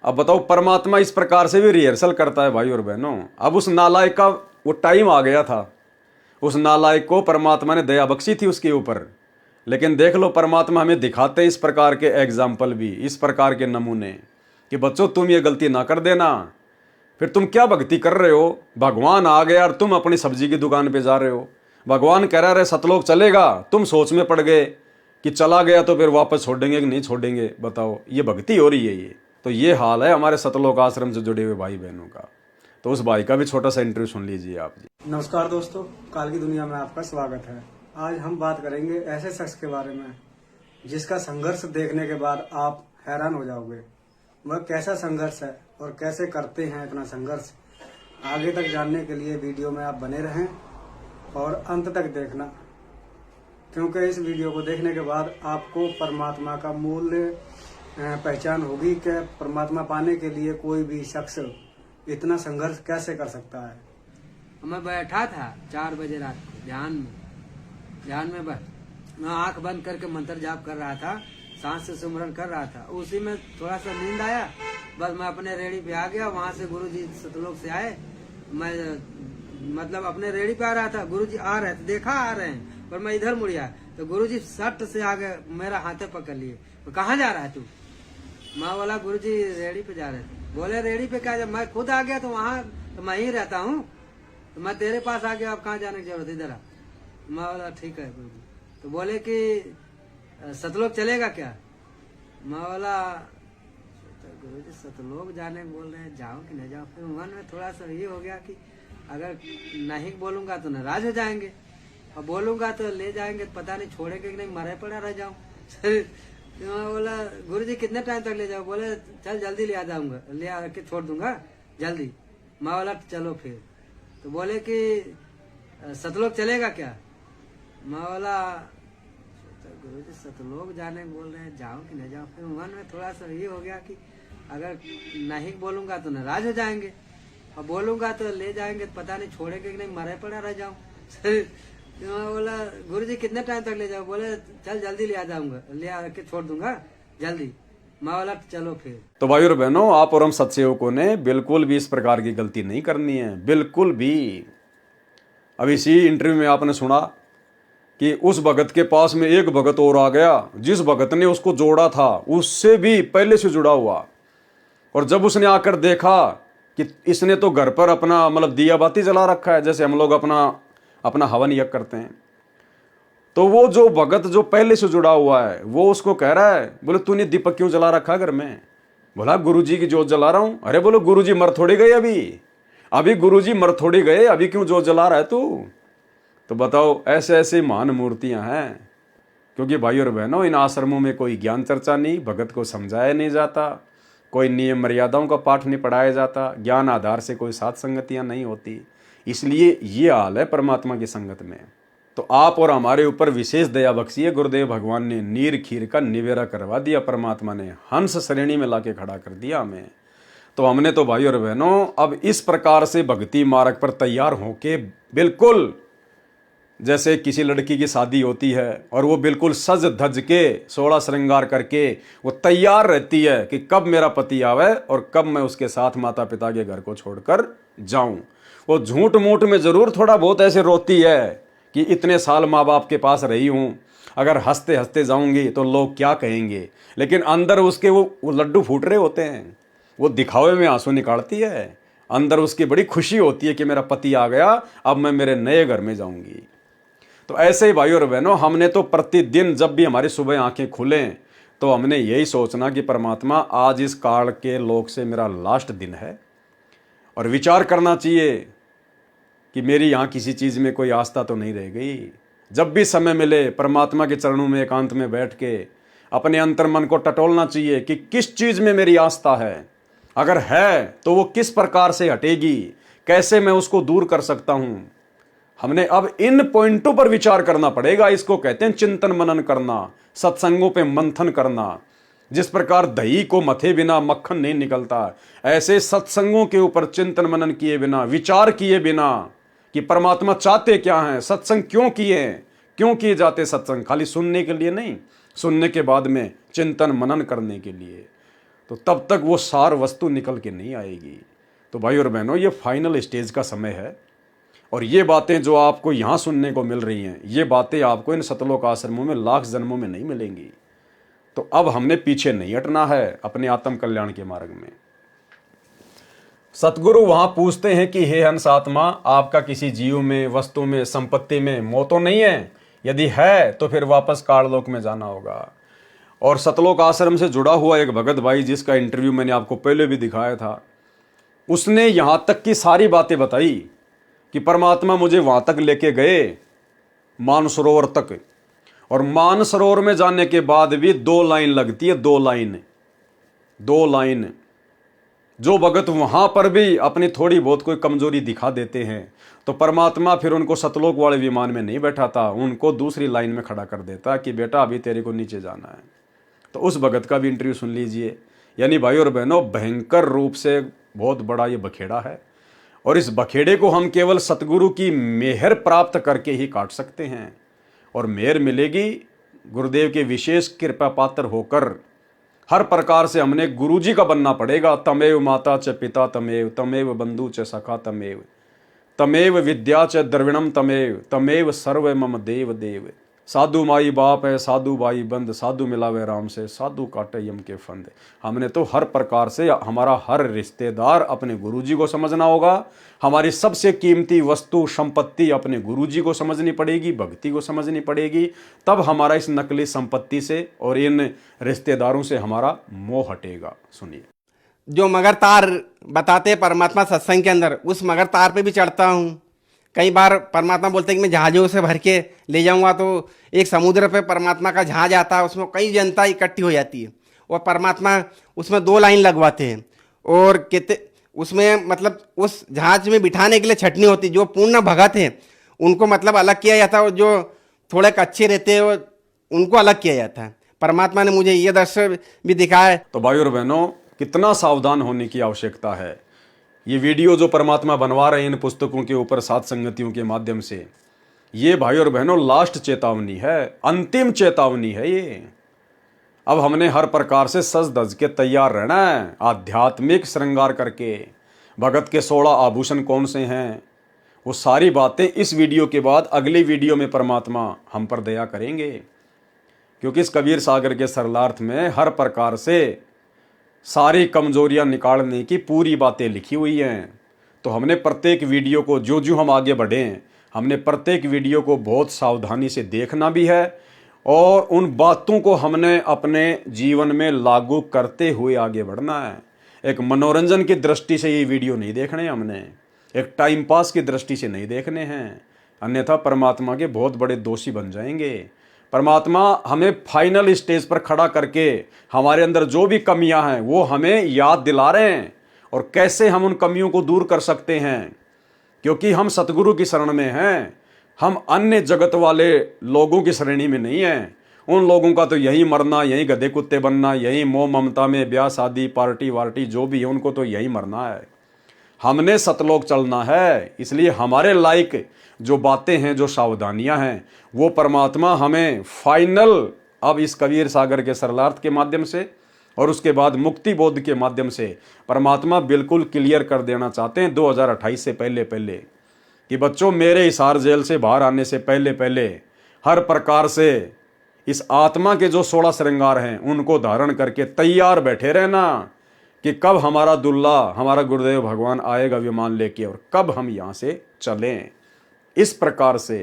अब बताओ, परमात्मा इस प्रकार से भी रिहर्सल करता है भाई और बहनों। अब उस नालायक का वो टाइम आ गया था, उस नालायक को परमात्मा ने दया बख्शी थी उसके ऊपर। लेकिन देख लो, परमात्मा हमें दिखाते इस प्रकार के एग्जाम्पल भी, इस प्रकार के नमूने, कि बच्चों तुम ये गलती ना कर देना। फिर तुम क्या भक्ति कर रहे हो? भगवान आ गया और तुम अपनी सब्जी की दुकान पे जा रहे हो। भगवान कह रहा है सतलोक चलेगा, तुम सोच में पड़ गए कि चला गया तो फिर वापस छोड़ेंगे कि नहीं छोड़ेंगे। बताओ, ये भक्ति हो रही है ये? तो ये हाल है हमारे सतलोक आश्रम से जुड़े हुए भाई बहनों का। तो उस भाई का भी छोटा सा इंटरव्यू सुन लीजिए आप जी। नमस्कार दोस्तों, काल की दुनिया में आपका स्वागत है। आज हम बात करेंगे ऐसे शख्स के बारे में जिसका संघर्ष देखने के बाद आप हैरान हो जाओगे। वह कैसा संघर्ष है और कैसे करते हैं अपना संघर्ष, आगे तक जानने के लिए वीडियो में आप बने रहें और अंत तक देखना, क्योंकि इस वीडियो को देखने के बाद आपको परमात्मा का मूल्य पहचान होगी कि परमात्मा पाने के लिए कोई भी शख्स इतना संघर्ष कैसे कर सकता है। मैं बैठा था 4 बजे रात को ध्यान में बस मैं आंख बंद करके मंत्र जाप कर रहा था, सांस से सुमरन कर रहा था। उसी में थोड़ा सा नींद आया, बस मैं अपने रेड़ी पे आ गया। वहां से गुरुजी सतलोक से आए, मैं मतलब अपने रेड़ी पे आ रहा था, गुरुजी आ रहे थे, देखा आ रहे हैं, पर मैं इधर मुड़िया तो गुरुजी सट से आगे मेरा हाथे पकड़ लिए। तो कहाँ जा रहा है तू? मैं बोला गुरुजी रेड़ी पे जा रहे थे। बोले रेड़ी पे क्या? जब मैं खुद आ गया तो वहाँ तो मैं ही रहता हूँ, तो मैं तेरे पास आ गया, अब कहाँ जाने की जरूरत, इधर आ। मैं बोला ठीक है गुरुजी। तो बोले कि सतलोक चलेगा क्या? मैं बोला गुरुजी सतलोक जाने बोल रहे हैं, जाओ कि नहीं जाओ। फिर मन में थोड़ा सा ये हो गया कि अगर नहीं बोलूंगा तो नाराज हो जाएंगे, और बोलूंगा तो ले जाएंगे, पता नहीं छोड़ेंगे कि नहीं, मरे पड़ा रह जाऊं। तो मैं बोला गुरुजी कितने टाइम तक ले जाओ? बोले चल जल्दी ले आ जाऊंगा, ले आके छोड़ दूंगा जल्दी। मैं बोला चलो फिर। तो बोले कि सतलोक चलेगा क्या? मैं बोला गुरुजी सतलोक जाने बोल रहे हैं, जाऊं कि नहीं जाऊं? फिर मन में थोड़ा सा ये हो गया कि अगर नहीं बोलूंगा तो नाराज हो जाएंगे, और बोलूंगा तो ले जाएंगे, पता नहीं छोड़ेंगे कि नहीं, मरे पड़ा रह जाऊं। तो मैं बोला गुरुजी कितने टाइम तक ले जाओ? बोले चल जल्दी ले आ जाऊंगा, ले आके छोड़ दूंगा जल्दी। मैं बोला चलो फिर। तो भाई और बहनों, आप और हम सत्सेवकों ने बिल्कुल भी इस प्रकार की गलती नहीं करनी है, बिल्कुल भी। अब इसी इंटरव्यू में आपने सुना कि उस भगत के पास में एक भगत और आ गया, जिस भगत ने उसको जोड़ा था उससे भी पहले से जुड़ा हुआ। और जब उसने आकर देखा कि इसने तो घर पर अपना मतलब दिया बाती जला रखा है, जैसे हम लोग अपना हवन यज्ञ करते हैं, तो वो जो भगत जो पहले से जुड़ा हुआ है वो उसको कह रहा है, बोले तूने दीपक क्यों जला रखा घर में? बोला गुरुजी की जोत जला रहा हूं। अरे बोलो गुरुजी मर थोड़ी गए, अभी गुरुजी मर थोड़ी गए, अभी क्यों जोत जला रहा है तू? तो बताओ, ऐसे ऐसे महान मूर्तियां हैं। क्योंकि भाई और बहनों, इन आश्रमों में कोई ज्ञान चर्चा नहीं, भगत को समझाया नहीं जाता, कोई नियम मर्यादाओं का पाठ नहीं पढ़ाया जाता, ज्ञान आधार से कोई साथ संगतियां नहीं होती। इसलिए ये हाल है परमात्मा की संगत में। तो आप और हमारे ऊपर विशेष दया बख्शी है। गुरुदेव भगवान ने नीर खीर का निवेरा करवा दिया, परमात्मा ने हंस श्रेणी में लाके खड़ा कर दिया हमें। तो हमने तो भाई और बहनों अब इस प्रकार से भक्ति मार्ग पर तैयार होके, बिल्कुल जैसे किसी लड़की की शादी होती है और वो बिल्कुल सज धज के 16 श्रृंगार करके वो तैयार रहती है कि कब मेरा पति आवे और कब मैं उसके साथ माता पिता के घर को छोड़कर जाऊं। वो झूठ मूठ में जरूर थोड़ा बहुत ऐसे रोती है कि इतने साल माँ बाप के पास रही हूं, अगर हंसते हंसते जाऊंगी तो लोग क्या कहेंगे, लेकिन अंदर उसके वो लड्डू फूट रहे होते हैं, वो दिखावे में आंसू निकालती है, अंदर उसकी बड़ी खुशी होती है कि मेरा पति आ गया, अब मैं मेरे नए घर में जाऊंगी। तो ऐसे ही भाई और बहनों, हमने तो प्रतिदिन जब भी हमारी सुबह आंखें खुलें तो हमने यही सोचना कि परमात्मा आज इस काल के लोक से मेरा लास्ट दिन है, और विचार करना चाहिए कि मेरी यहाँ किसी चीज़ में कोई आस्था तो नहीं रह गई। जब भी समय मिले परमात्मा के चरणों में एकांत में बैठ के अपने अंतर मन को टटोलना चाहिए कि किस चीज़ में मेरी आस्था है, अगर है तो वो किस प्रकार से हटेगी, कैसे मैं उसको दूर कर सकता हूँ। हमने अब इन पॉइंटों पर विचार करना पड़ेगा। इसको कहते हैं चिंतन मनन करना, सत्संगों पे मंथन करना। जिस प्रकार दही को मथे बिना मक्खन नहीं निकलता, ऐसे सत्संगों के ऊपर चिंतन मनन किए बिना, विचार किए बिना कि परमात्मा चाहते क्या हैं, सत्संग क्यों किए जाते सत्संग, खाली सुनने के लिए नहीं, सुनने के बाद में चिंतन मनन करने के लिए, तो तब तक वो सार वस्तु निकल के नहीं आएगी। तो भाई और बहनों, ये फाइनल स्टेज का समय है, और ये बातें जो आपको यहाँ सुनने को मिल रही हैं, ये बातें आपको इन सतलोक आश्रमों में लाख जन्मों में नहीं मिलेंगी। तो अब हमने पीछे नहीं हटना है अपने आत्म कल्याण के मार्ग में। सतगुरु वहां पूछते हैं कि हे हंस आत्मा, आपका किसी जीव में, वस्तु में, संपत्ति में मोह तो नहीं है? यदि है तो फिर वापस काललोक में जाना होगा। और सतलोक आश्रम से जुड़ा हुआ एक भगत भाई, जिसका इंटरव्यू मैंने आपको पहले भी दिखाया था, उसने यहां तक की सारी बातें बताई कि परमात्मा मुझे वहां तक लेके गए, मानसरोवर तक, और मानसरोवर में जाने के बाद भी 2 लाइन लगती है, 2 लाइन। जो भगत वहां पर भी अपनी थोड़ी बहुत कोई कमजोरी दिखा देते हैं तो परमात्मा फिर उनको सतलोक वाले विमान में नहीं बैठाता, उनको दूसरी लाइन में खड़ा कर देता कि बेटा अभी तेरे को नीचे जाना है। तो उस भगत का भी इंटरव्यू सुन लीजिए। यानी भाई और बहनों, भयंकर रूप से बहुत बड़ा ये बखेड़ा है, और इस बखेड़े को हम केवल सतगुरु की मेहर प्राप्त करके ही काट सकते हैं। और मेहर मिलेगी गुरुदेव के विशेष कृपा पात्र होकर। हर प्रकार से हमने गुरुजी का बनना पड़ेगा। तमेव माता च पिता तमेव, तमेव बंधु च सखा तमेव, तमेव विद्या च द्रविणम तमेव, तमेव सर्व मम देव देव। साधु माई बाप है, साधु भाई बंद, साधु मिलावे राम से, साधु काटे यम के फंद। हमने तो हर प्रकार से हमारा हर रिश्तेदार अपने गुरुजी को समझना होगा। हमारी सबसे कीमती वस्तु संपत्ति अपने गुरुजी को समझनी पड़ेगी, भक्ति को समझनी पड़ेगी। तब हमारा इस नकली संपत्ति से और इन रिश्तेदारों से हमारा मोह हटेगा। सुनिए। जो मगर तार बताते परमात्मा सत्संग के अंदर, उस मगर तार पे भी चढ़ता हूँ, कई बार परमात्मा बोलते हैं कि मैं जहाज़ों से भर के ले जाऊंगा, तो एक समुद्र पे परमात्मा का जहाज आता है, उसमें कई जनता इकट्ठी हो जाती है और परमात्मा उसमें 2 लाइन लगवाते हैं और कहते उसमें मतलब उस जहाज में बिठाने के लिए छटनी होती है। जो पूर्ण भगत हैं उनको मतलब अलग किया जाता है और जो थोड़े कच्चे रहते हैं उनको अलग किया जाता है। परमात्मा ने मुझे ये दृश्य भी दिखाया है। तो भाई और बहनों, कितना सावधान होने की आवश्यकता है। ये वीडियो जो परमात्मा बनवा रहे हैं इन पुस्तकों के ऊपर सात संगतियों के माध्यम से, ये भाई और बहनों लास्ट चेतावनी है, अंतिम चेतावनी है ये। अब हमने हर प्रकार से सज धज के तैयार रहना है, आध्यात्मिक श्रृंगार करके। भगत के 16 आभूषण कौन से हैं, वो सारी बातें इस वीडियो के बाद अगली वीडियो में परमात्मा हम पर दया करेंगे, क्योंकि इस कबीर सागर के सरलार्थ में हर प्रकार से सारी कमजोरियां निकालने की पूरी बातें लिखी हुई हैं। तो हमने प्रत्येक वीडियो को जो जो हम आगे बढ़ें, हमने प्रत्येक वीडियो को बहुत सावधानी से देखना भी है और उन बातों को हमने अपने जीवन में लागू करते हुए आगे बढ़ना है। एक मनोरंजन की दृष्टि से ये वीडियो नहीं देखने, हमने एक टाइम पास की दृष्टि से नहीं देखने हैं, अन्यथा परमात्मा के बहुत बड़े दोषी बन जाएंगे। परमात्मा हमें फाइनल स्टेज पर खड़ा करके हमारे अंदर जो भी कमियां हैं वो हमें याद दिला रहे हैं और कैसे हम उन कमियों को दूर कर सकते हैं, क्योंकि हम सतगुरु की शरण में हैं, हम अन्य जगत वाले लोगों की श्रेणी में नहीं हैं। उन लोगों का तो यही मरना, यही गधे कुत्ते बनना, यही मोह ममता में ब्याह शादी पार्टी वार्टी जो भी है उनको तो यही मरना है। हमने सतलोक चलना है, इसलिए हमारे लायक जो बातें हैं, जो सावधानियां हैं, वो परमात्मा हमें फाइनल अब इस कबीर सागर के सरलार्थ के माध्यम से और उसके बाद मुक्ति बोध के माध्यम से परमात्मा बिल्कुल क्लियर कर देना चाहते हैं 2028 से पहले पहले कि बच्चों, मेरे हिसार जेल से बाहर आने से पहले पहले हर प्रकार से इस आत्मा के जो 16 श्रृंगार हैं उनको धारण करके तैयार बैठे रहना कि कब हमारा दुल्ला, हमारा गुरुदेव भगवान आएगा विमान लेके और कब हम यहाँ से चलें। इस प्रकार से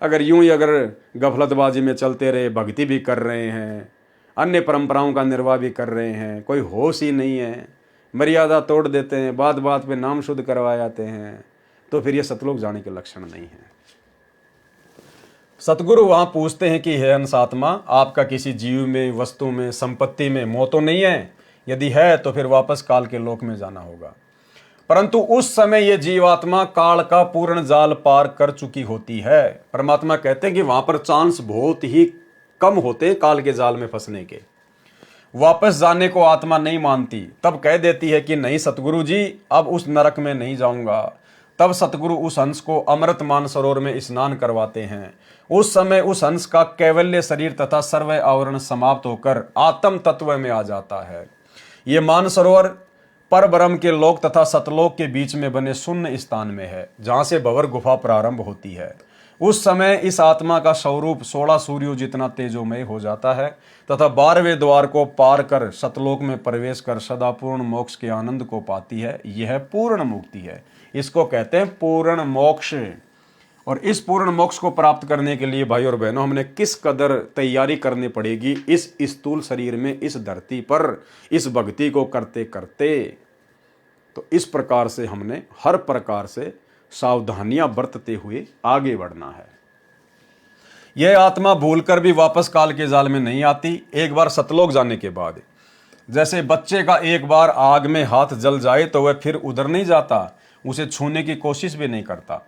अगर यूं ही अगर गफलतबाजी में चलते रहे, भक्ति भी कर रहे हैं, अन्य परंपराओं का निर्वाह भी कर रहे हैं, कोई होश ही नहीं है, मर्यादा तोड़ देते हैं, बात बात पे नाम शुद्ध करवा जाते हैं, तो फिर ये सतलोक जाने के लक्षण नहीं है। सतगुरु वहां पूछते हैं कि हे हंस आत्मा, आपका किसी जीव में, वस्तु में, संपत्ति में मोह तो नहीं है? यदि है तो फिर वापस काल के लोक में जाना होगा। परंतु उस समय ये जीवात्मा काल का पूर्ण जाल पार कर चुकी होती है। परमात्मा कहते हैं कि वहां पर चांस बहुत ही कम होते काल के जाल में फंसने के। वापस जाने को आत्मा नहीं मानती, तब कह देती है कि नहीं सतगुरु जी, अब उस नरक में नहीं जाऊंगा। तब सतगुरु उस हंस को अमृत मानसरोवर में स्नान करवाते हैं। उस समय उस हंस का कैवल्य शरीर तथा सर्व आवरण समाप्त होकर आत्म तत्व में आ जाता है। ये मानसरोवर पर ब्रह्म के लोक तथा सतलोक के बीच में बने शून्य स्थान में है, जहां से भंवर गुफा प्रारंभ होती है। उस समय इस आत्मा का स्वरूप 16 सूर्यों जितना तेजोमय हो जाता है तथा 12वें द्वार को पार कर सतलोक में प्रवेश कर सदा पूर्ण मोक्ष के आनंद को पाती है। यह पूर्ण मुक्ति है, इसको कहते हैं पूर्ण मोक्ष। और इस पूर्ण मोक्ष को प्राप्त करने के लिए भाई और बहनों, हमने किस कदर तैयारी करनी पड़ेगी इस स्थूल शरीर में, इस धरती पर, इस भक्ति को करते करते। तो इस प्रकार से हमने हर प्रकार से सावधानियां बरतते हुए आगे बढ़ना है। यह आत्मा भूलकर भी वापस काल के जाल में नहीं आती। एक बार सतलोक जाने के बाद, जैसे बच्चे का एक बार आग में हाथ जल जाए तो वह फिर उधर नहीं जाता, उसे छूने की कोशिश भी नहीं करता।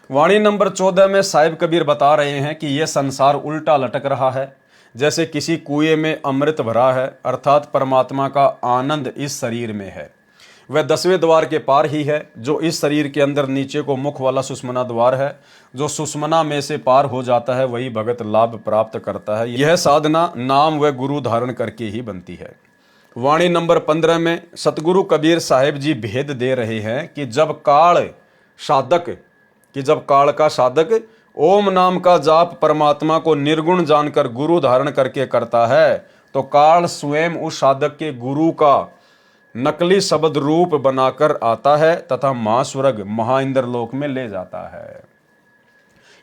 वाणी नंबर 14 में साहिब कबीर बता रहे हैं कि यह संसार उल्टा लटक रहा है, जैसे किसी कुएं में अमृत भरा है, अर्थात परमात्मा का आनंद इस शरीर में है। वह 10वें द्वार के पार ही है, जो इस शरीर के अंदर नीचे को मुख वाला सुषमना द्वार है। जो सुषमना में से पार हो जाता है वही भगत लाभ प्राप्त करता है। यह साधना नाम व गुरु धारण करके ही बनती है। वाणी नंबर 15 में सतगुरु कबीर साहिब जी भेद दे रहे हैं कि जब काल का साधक ओम नाम का जाप परमात्मा को निर्गुण जानकर गुरु धारण करके करता है, तो काल स्वयं उस साधक के गुरु का नकली शब्द रूप बनाकर आता है तथा महास्वर्ग महाइंद्र लोक में ले जाता है।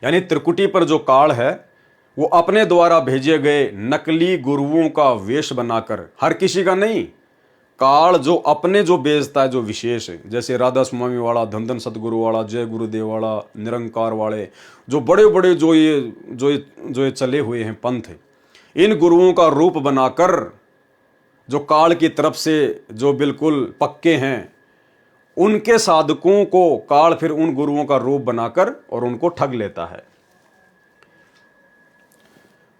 यानी त्रिकुटी पर जो काल है वो अपने द्वारा भेजे गए नकली गुरुओं का वेश बनाकर, हर किसी का नहीं, काल जो अपने जो बेचता है, जो विशेष है, जैसे राधा स्वामी वाला, धन धन सतगुरु वाला, जय गुरुदेव वाला, निरंकार वाले, जो बड़े बड़े जो ये चले हुए हैं पंथ, इन गुरुओं का रूप बनाकर जो काल की तरफ से जो बिल्कुल पक्के हैं, उनके साधकों को काल फिर उन गुरुओं का रूप बनाकर और उनको ठग लेता है।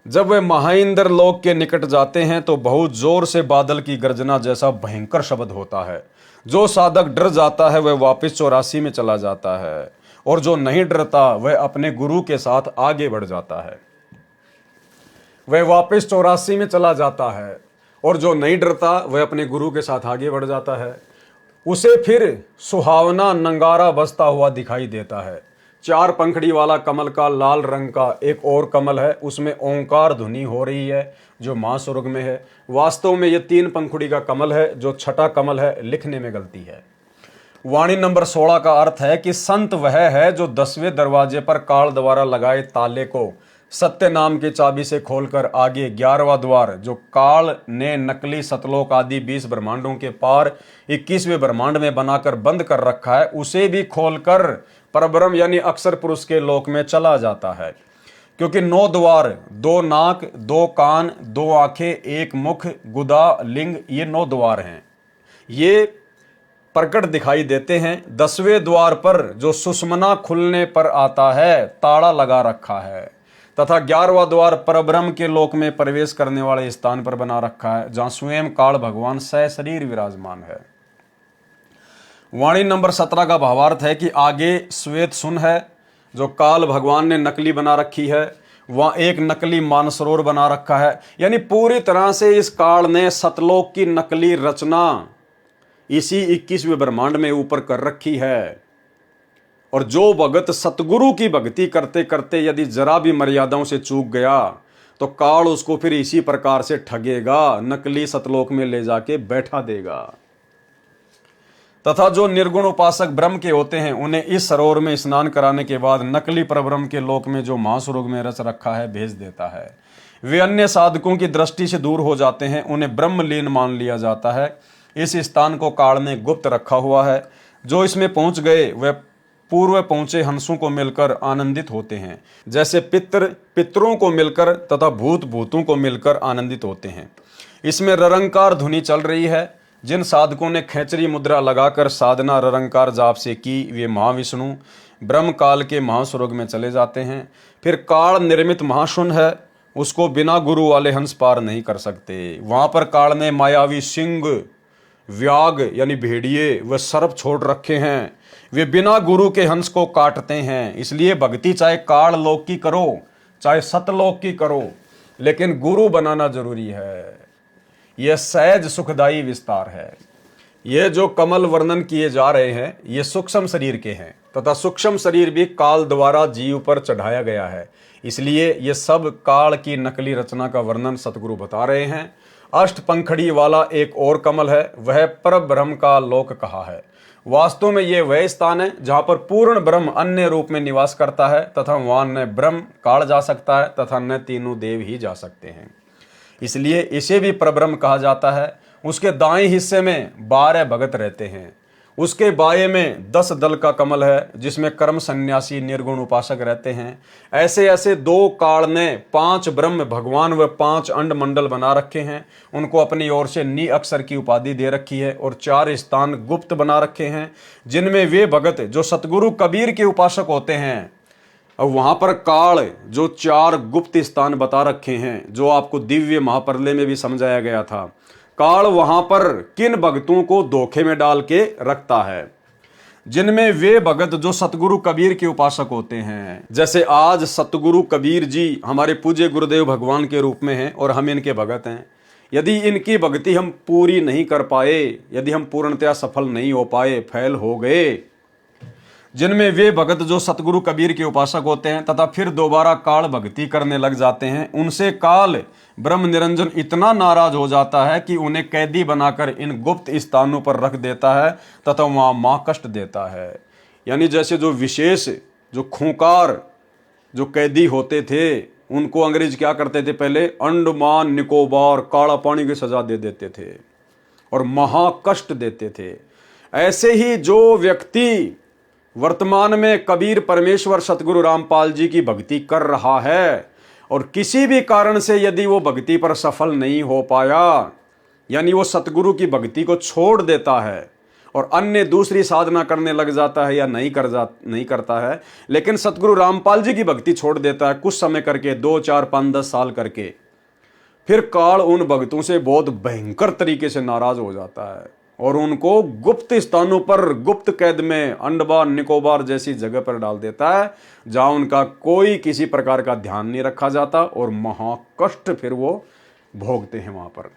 जब वे महाइंद्र लोक के निकट जाते हैं तो बहुत जोर से बादल की गर्जना जैसा भयंकर शब्द होता है। जो साधक डर जाता है वह वापस 84 में चला जाता है, और जो नहीं डरता वह अपने गुरु के साथ आगे बढ़ जाता है। वह वापस 84 में चला जाता है, और जो नहीं डरता वह अपने गुरु के साथ आगे बढ़ जाता है। उसे फिर सुहावना नंगारा बसता हुआ दिखाई देता है। 4 पंखड़ी वाला कमल का लाल रंग का एक और कमल है, उसमें ओंकार ध्वनि हो रही है जो महास्वर्ग में है। वास्तव में यह 3 पंखुड़ी का कमल है, जो छठा कमल है, लिखने में गलती है। वाणी नंबर 16 का अर्थ है कि संत वह है जो 10वें दरवाजे पर काल द्वारा लगाए ताले को सत्य नाम की चाबी से खोलकर आगे 11वां द्वार जो काल ने नकली सतलोक आदि 20 ब्रह्मांडों के पार 21वें ब्रह्मांड में बनाकर बंद कर रखा है, उसे भी खोलकर परब्रह्म यानी अक्षर पुरुष के लोक में चला जाता है। क्योंकि 9 द्वार, 2 नाक, 2 कान, 2 आंखें, 1 मुख, गुदा, लिंग, ये 9 द्वार हैं। ये प्रकट दिखाई देते हैं। 10वें द्वार पर जो सुषमना खुलने पर आता है ताला लगा रखा है, तथा 11वां द्वार परब्रह्म के लोक में प्रवेश करने वाले स्थान पर बना रखा है, जहां स्वयं काल भगवान सशरीर विराजमान है। वाणी नंबर 17 का भावार्थ है कि आगे श्वेत सुन है जो काल भगवान ने नकली बना रखी है, वहां एक नकली मानसरोवर बना रखा है। यानी पूरी तरह से इस काल ने सतलोक की नकली रचना इसी 21वें ब्रह्मांड में ऊपर कर रखी है। और जो भगत सतगुरु की भक्ति करते करते यदि जरा भी मर्यादाओं से चूक गया तो काल उसको फिर इसी प्रकार से ठगेगा, नकली सतलोक में ले जाके बैठा देगा। तथा जो निर्गुण उपासक ब्रह्म के होते हैं उन्हें इस सरोवर में स्नान कराने के बाद नकली परब्रह्म के लोक में जो महास्वर्ग में रच रखा है भेज देता है। वे अन्य साधकों की दृष्टि से दूर हो जाते हैं, उन्हें ब्रह्मलीन मान लिया जाता है। इस स्थान को काल ने गुप्त रखा हुआ है। जो इसमें पहुंच गए वह पूर्व पहुंचे हंसों को मिलकर आनंदित होते हैं, जैसे पितृ पितरों को मिलकर तथा भूत भूतों को मिलकर आनंदित होते हैं। इसमें ररंकार ध्वनि चल रही है। जिन साधकों ने खेचरी मुद्रा लगाकर साधना ररंकार जाप से की वे महाविष्णु ब्रह्म काल के महास्वर्ग में चले जाते हैं। फिर काल निर्मित महाशून्य है, उसको बिना गुरु वाले हंस पार नहीं कर सकते। वहां पर काल ने मायावी सिंह, व्याग यानी भेड़िए व सर्प छोड़ रखे हैं। वे बिना गुरु के हंस को काटते हैं। इसलिए भक्ति चाहे काल लोक की करो चाहे सतलोक की करो, लेकिन गुरु बनाना जरूरी है। यह सहज सुखदायी विस्तार है। ये जो कमल वर्णन किए जा रहे हैं ये सूक्ष्म शरीर के हैं, तथा सूक्ष्म शरीर भी काल द्वारा जीव पर चढ़ाया गया है। इसलिए ये सब काल की नकली रचना का वर्णन सतगुरु बता रहे हैं। अष्ट पंखड़ी वाला एक और कमल है, वह परब्रह्म का लोक कहा है। वास्तव में यह वह स्थान है जहां पर पूर्ण ब्रह्म अन्य रूप में निवास करता है, तथा वहां न ब्रह्म काल जा सकता है तथा न तीनों देव ही जा सकते हैं। इसलिए इसे भी परब्रह्म कहा जाता है। उसके दाएं हिस्से में 12 भगत रहते हैं। उसके बाएं में 10 दल का कमल है जिसमें कर्म सन्यासी निर्गुण उपासक रहते हैं। ऐसे ऐसे 2 काल ने 5 ब्रह्म भगवान व 5 अंड मंडल बना रखे हैं। उनको अपनी ओर से नी अक्षर की उपाधि दे रखी है और 4 स्थान गुप्त बना रखे हैं, जिनमें वे भगत जो सतगुरु कबीर के उपासक होते हैं। अब वहां पर काल जो 4 गुप्त स्थान बता रखे हैं, जो आपको दिव्य महाप्रलय में भी समझाया गया था। काल वहां पर किन भक्तों को धोखे में डाल के रखता है, जिनमें वे भगत जो सतगुरु कबीर के उपासक होते हैं। जैसे आज सतगुरु कबीर जी हमारे पूज्य गुरुदेव भगवान के रूप में हैं और हम इनके भगत हैं। यदि इनकी भक्ति हम पूरी नहीं कर पाए, यदि हम पूर्णतया सफल नहीं हो पाए, फेल हो गए, जिनमें वे भगत जो सतगुरु कबीर के उपासक होते हैं तथा फिर दोबारा काल भक्ति करने लग जाते हैं, उनसे काल ब्रह्म निरंजन इतना नाराज हो जाता है कि उन्हें कैदी बनाकर इन गुप्त स्थानों पर रख देता है तथा वहां मां कष्ट देता है। यानी जैसे जो विशेष जो खूंखार जो कैदी होते थे उनको अंग्रेज क्या करते थे, पहले अंडमान निकोबार काला पानी की सजा दे देते थे और महाकष्ट देते थे। ऐसे ही जो व्यक्ति वर्तमान में कबीर परमेश्वर सतगुरु रामपाल जी की भक्ति कर रहा है और किसी भी कारण से यदि वो भक्ति पर सफल नहीं हो पाया, यानी वो सतगुरु की भक्ति को छोड़ देता है और अन्य दूसरी साधना करने लग जाता है या नहीं करता है, लेकिन सतगुरु रामपाल जी की भक्ति छोड़ देता है कुछ समय करके, 2, 4, 5, 10 साल करके, फिर काल उन भक्तों से बहुत भयंकर तरीके से नाराज हो जाता है और उनको गुप्त स्थानों पर, गुप्त कैद में, अंडमान निकोबार जैसी जगह पर डाल देता है जहां उनका कोई किसी प्रकार का ध्यान नहीं रखा जाता और महाकष्ट फिर वो भोगते हैं। वहां पर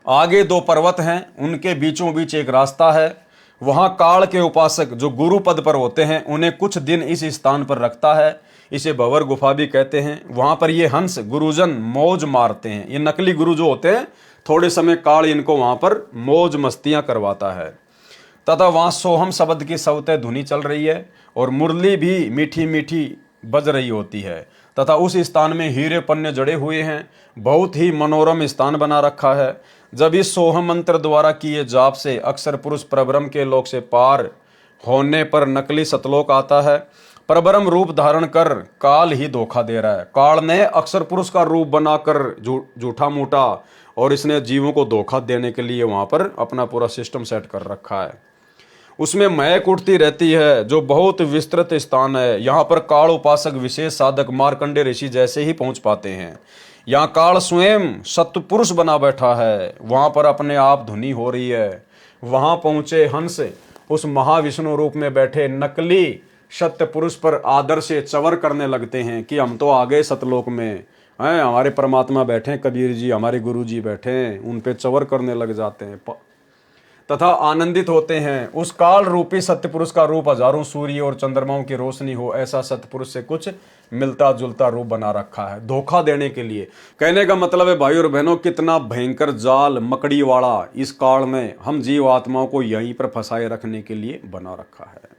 आगे 2 पर्वत हैं, उनके बीचों बीच एक रास्ता है। वहां काल के उपासक जो गुरु पद पर होते हैं उन्हें कुछ दिन इस स्थान पर रखता है। इसे भंवर गुफा भी कहते हैं। वहां पर ये हंस गुरुजन मौज मारते हैं। ये नकली गुरु जो होते हैं, थोड़े समय काल इनको वहां पर मौज मस्तियां करवाता है। तथा वहां सोहम शब्द की सवते धुनी चल रही है और मुरली भी मीठी मीठी बज रही होती है। तथा उस स्थान में हीरे पन्ने जड़े हुए हैं। बहुत ही मनोरम स्थान बना रखा है। जब इस सोहम मंत्र द्वारा किए जाप से अक्सर पुरुष परब्रह्म के लोक से पार होने पर नकली सतलोक आता है। परब्रह्म रूप धारण कर काल ही धोखा दे रहा है। काल ने अक्सर पुरुष का रूप बनाकर झूठा मूठा और इसने जीवों को धोखा देने के लिए वहां पर अपना पूरा सिस्टम सेट कर रखा है। उसमें महक उठती रहती है जो बहुत विस्तृत स्थान है। यहाँ पर काल उपासक विशेष साधक मार्कंडे ऋषि जैसे ही पहुंच पाते हैं। यहाँ काल स्वयं सतपुरुष बना बैठा है। वहां पर अपने आप धुनी हो रही है। वहां पहुंचे हंस उस महाविष्णु रूप में बैठे नकली सत्य पुरुष पर आदर से चवर करने लगते हैं कि हम तो आ गए सतलोक में हैं, हमारे परमात्मा बैठे हैं, कबीर जी हमारे गुरु जी बैठे हैं, उन पे चवर करने लग जाते हैं तथा आनंदित होते हैं। उस काल रूपी सत्य पुरुष का रूप हजारों सूर्य और चंद्रमाओं की रोशनी हो ऐसा सत्य पुरुष से कुछ मिलता जुलता रूप बना रखा है धोखा देने के लिए। कहने का मतलब है भाई और बहनों, कितना भयंकर जाल मकड़ी वाला इस काल में हम जीव आत्माओं को यहीं पर फंसाए रखने के लिए बना रखा है।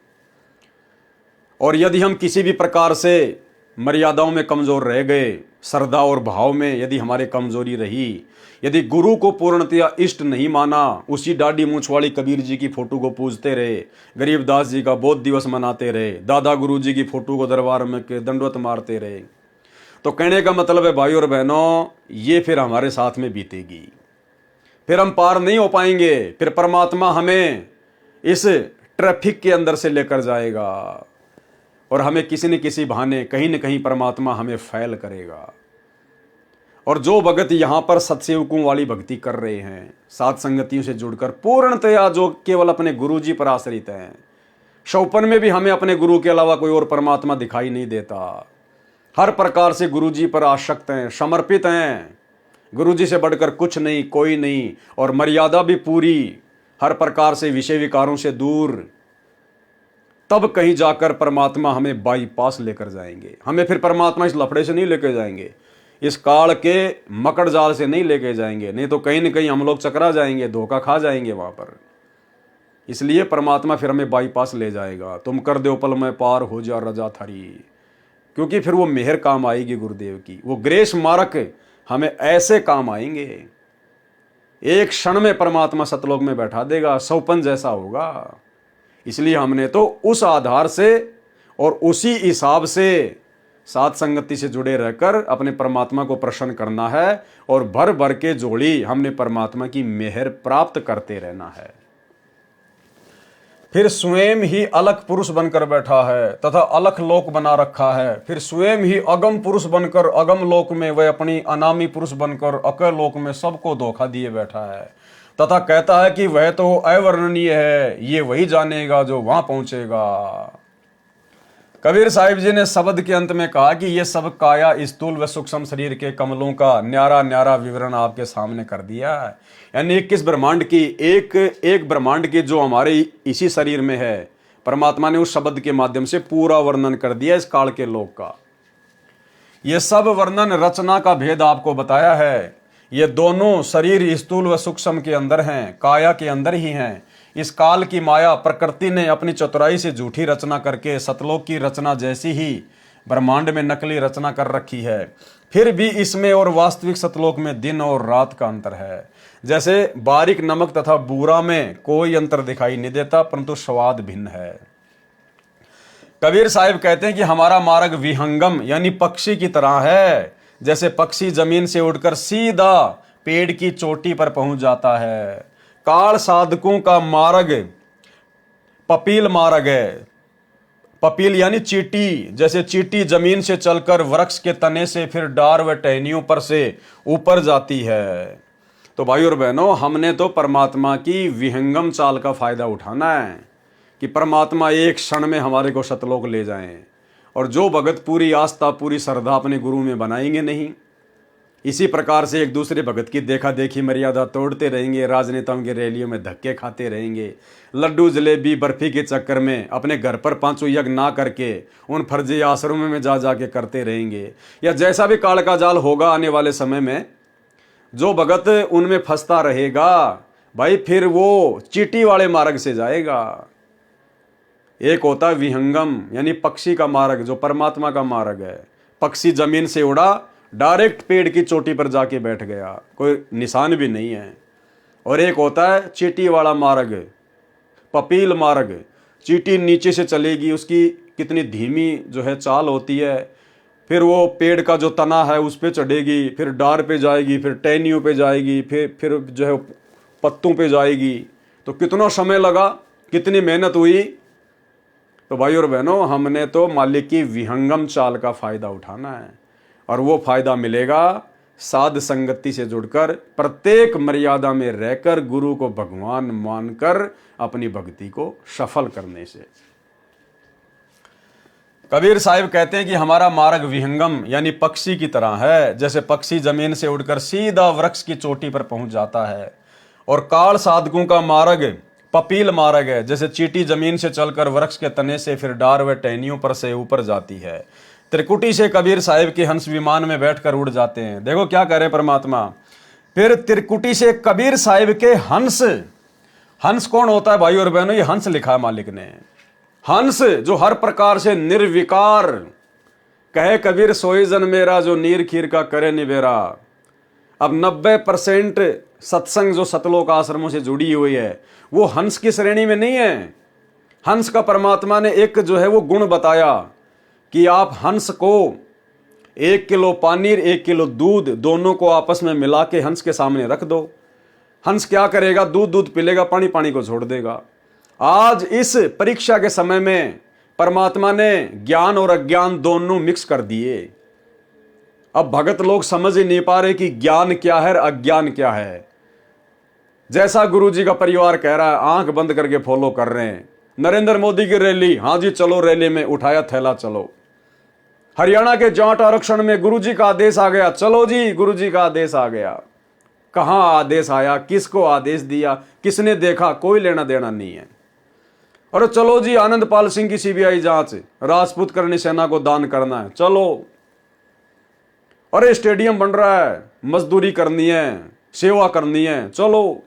और यदि हम किसी भी प्रकार से मर्यादाओं में कमजोर रह गए, श्रद्धा और भाव में यदि हमारे कमजोरी रही, यदि गुरु को पूर्णतया इष्ट नहीं माना, उसी डाडी मूछ वाली कबीर जी की फोटो को पूजते रहे, गरीबदास जी का बोध दिवस मनाते रहे, दादा गुरु जी की फोटो को दरबार में के दंडवत मारते रहे, तो कहने का मतलब है भाई और बहनों, ये फिर हमारे साथ में बीतेगी। फिर हम पार नहीं हो पाएंगे। फिर परमात्मा हमें इस ट्रैफिक के अंदर से लेकर जाएगा और हमें किसी न किसी बहाने कहीं न कहीं परमात्मा हमें फैल करेगा। और जो भगत यहाँ पर सत्सेवकों वाली भक्ति कर रहे हैं, साथ संगतियों से जुड़कर पूर्णतया जो केवल अपने गुरु जी पर आश्रित हैं, शौपन में भी हमें अपने गुरु के अलावा कोई और परमात्मा दिखाई नहीं देता। हर प्रकार से गुरु जी पर आसक्त हैं, समर्पित हैं, गुरु जी से बढ़कर कुछ नहीं, कोई नहीं, और मर्यादा भी पूरी, हर प्रकार से विषय विकारों से दूर। तब कहीं जाकर परमात्मा हमें बाईपास लेकर जाएंगे। हमें फिर परमात्मा इस लफड़े से नहीं लेकर जाएंगे, इस काल के मकड़ जाल से नहीं लेके जाएंगे, नहीं तो कहीं न कहीं हम लोग चकरा जाएंगे, धोखा खा जाएंगे वहां पर। इसलिए परमात्मा फिर हमें बाईपास ले जाएगा। तुम कर दो पल में पार हो जा रजा थारी, क्योंकि फिर वो मेहर काम आएगी गुरुदेव की, वो ग्रेस मारक हमें ऐसे काम आएंगे। एक क्षण में परमात्मा सतलोक में बैठा देगा, सौपन जैसा होगा। इसलिए हमने तो उस आधार से और उसी हिसाब से साथ संगति से जुड़े रहकर अपने परमात्मा को प्रसन्न करना है और भर भर के जोड़ी हमने परमात्मा की मेहर प्राप्त करते रहना है। फिर स्वयं ही अलग पुरुष बनकर बैठा है तथा अलग लोक बना रखा है। फिर स्वयं ही अगम पुरुष बनकर अगम लोक में वह अपनी अनामी पुरुष बनकर अकल लोक में सबको धोखा दिए बैठा है तथा कहता है कि वह तो अवर्णनीय है, ये वही जानेगा जो वहां पहुंचेगा। कबीर साहिब जी ने शब्द के अंत में कहा कि यह सब काया स्थूल व सूक्ष्म शरीर के कमलों का न्यारा न्यारा विवरण आपके सामने कर दिया है। यानी 21 ब्रह्मांड की एक ब्रह्मांड की जो हमारे इसी शरीर में है, परमात्मा ने उस शब्द के माध्यम से पूरा वर्णन कर दिया इस काल के लोक का। यह सब वर्णन रचना का भेद आपको बताया है। ये दोनों शरीर स्थूल व सूक्ष्म के अंदर हैं, काया के अंदर ही हैं। इस काल की माया प्रकृति ने अपनी चतुराई से झूठी रचना करके सतलोक की रचना जैसी ही ब्रह्मांड में नकली रचना कर रखी है। फिर भी इसमें और वास्तविक सतलोक में दिन और रात का अंतर है। जैसे बारीक नमक तथा बूरा में कोई अंतर दिखाई नहीं देता, परंतु स्वाद भिन्न है। कबीर साहिब कहते हैं कि हमारा मार्ग विहंगम यानी पक्षी की तरह है। जैसे पक्षी जमीन से उड़कर सीधा पेड़ की चोटी पर पहुंच जाता है। काल साधकों का मार्ग पपील मार्ग है। पपील यानी चींटी, जैसे चींटी जमीन से चलकर वृक्ष के तने से फिर डार व टहनियों पर से ऊपर जाती है। तो भाई और बहनों, हमने तो परमात्मा की विहंगम चाल का फायदा उठाना है कि परमात्मा एक क्षण में हमारे को सतलोक ले जाएं। और जो भगत पूरी आस्था पूरी श्रद्धा अपने गुरु में बनाएंगे नहीं, इसी प्रकार से एक दूसरे भगत की देखा देखी मर्यादा तोड़ते रहेंगे, राजनेताओं के रैलियों में धक्के खाते रहेंगे, लड्डू जलेबी बर्फी के चक्कर में अपने घर पर पांचों यज्ञ ना करके उन फर्जी आश्रमों में जा जाके करते रहेंगे, या जैसा भी काल का जाल होगा आने वाले समय में, जो भगत उनमें फंसता रहेगा भाई फिर वो चींटी वाले मार्ग से जाएगा। एक होता है विहंगम यानी पक्षी का मार्ग, जो परमात्मा का मार्ग है। पक्षी जमीन से उड़ा, डायरेक्ट पेड़ की चोटी पर जाके बैठ गया, कोई निशान भी नहीं है। और एक होता है चींटी वाला मार्ग, पपील मार्ग। चींटी नीचे से चलेगी, उसकी कितनी धीमी जो है चाल होती है, फिर वो पेड़ का जो तना है उस पे चढ़ेगी, फिर डार पे जाएगी, फिर टहनियों पे जाएगी, फिर जो है पत्तों पे जाएगी। तो कितना समय लगा, कितनी मेहनत हुई। तो भाई और बहनों, हमने तो मालिक की विहंगम चाल का फायदा उठाना है, और वो फायदा मिलेगा साध संगति से जुड़कर, प्रत्येक मर्यादा में रहकर, गुरु को भगवान मानकर अपनी भक्ति को सफल करने से। कबीर साहिब कहते हैं कि हमारा मार्ग विहंगम यानी पक्षी की तरह है। जैसे पक्षी जमीन से उड़कर सीधा वृक्ष की चोटी पर पहुंच जाता है। और काल साधकों का मार्ग पपील मार्ग है। जैसे चींटी जमीन से चलकर वृक्ष के तने से फिर डार व टहनियों पर से ऊपर जाती है। त्रिकुटी से कबीर साहिब के हंस विमान में बैठकर उड़ जाते हैं। देखो क्या कह रहे परमात्मा। फिर त्रिकुटी से कबीर साहिब के हंस, हंस कौन होता है भाई और बहनों? ये हंस लिखा है मालिक ने। हंस जो हर प्रकार से निर्विकार, कहे कबीर सोई जन मेरा, जो नीर खीर का करे निबेरा। अब 90% सत्संग जो सतलोक आश्रमों से जुड़ी हुई है वो हंस की श्रेणी में नहीं है। हंस का परमात्मा ने एक जो है वो गुण बताया कि आप हंस को 1 किलो पानी 1 किलो दूध दोनों को आपस में मिला के हंस के सामने रख दो। हंस क्या करेगा? दूध पिलेगा, पानी को छोड़ देगा। आज इस परीक्षा के समय में परमात्मा ने ज्ञान और अज्ञान दोनों मिक्स कर दिए। अब भगत लोग समझ ही नहीं पा रहे कि ज्ञान क्या है और अज्ञान क्या है। जैसा गुरुजी का परिवार कह रहा है, आंख बंद करके फॉलो कर रहे हैं। नरेंद्र मोदी की रैली, हाँ जी चलो रैली में, उठाया थैला चलो। हरियाणा के जाट आरक्षण में गुरुजी का आदेश आ गया, चलो जी गुरुजी का आदेश आ गया। कहां आदेश आया, किसको आदेश दिया, किसने देखा, कोई लेना देना नहीं है। और चलो जी आनंदपाल सिंह की सीबीआई जांच, राजपूत करनी सेना को दान करना है, चलो। अरे स्टेडियम बन रहा है, मजदूरी करनी है, सेवा करनी है, चलो।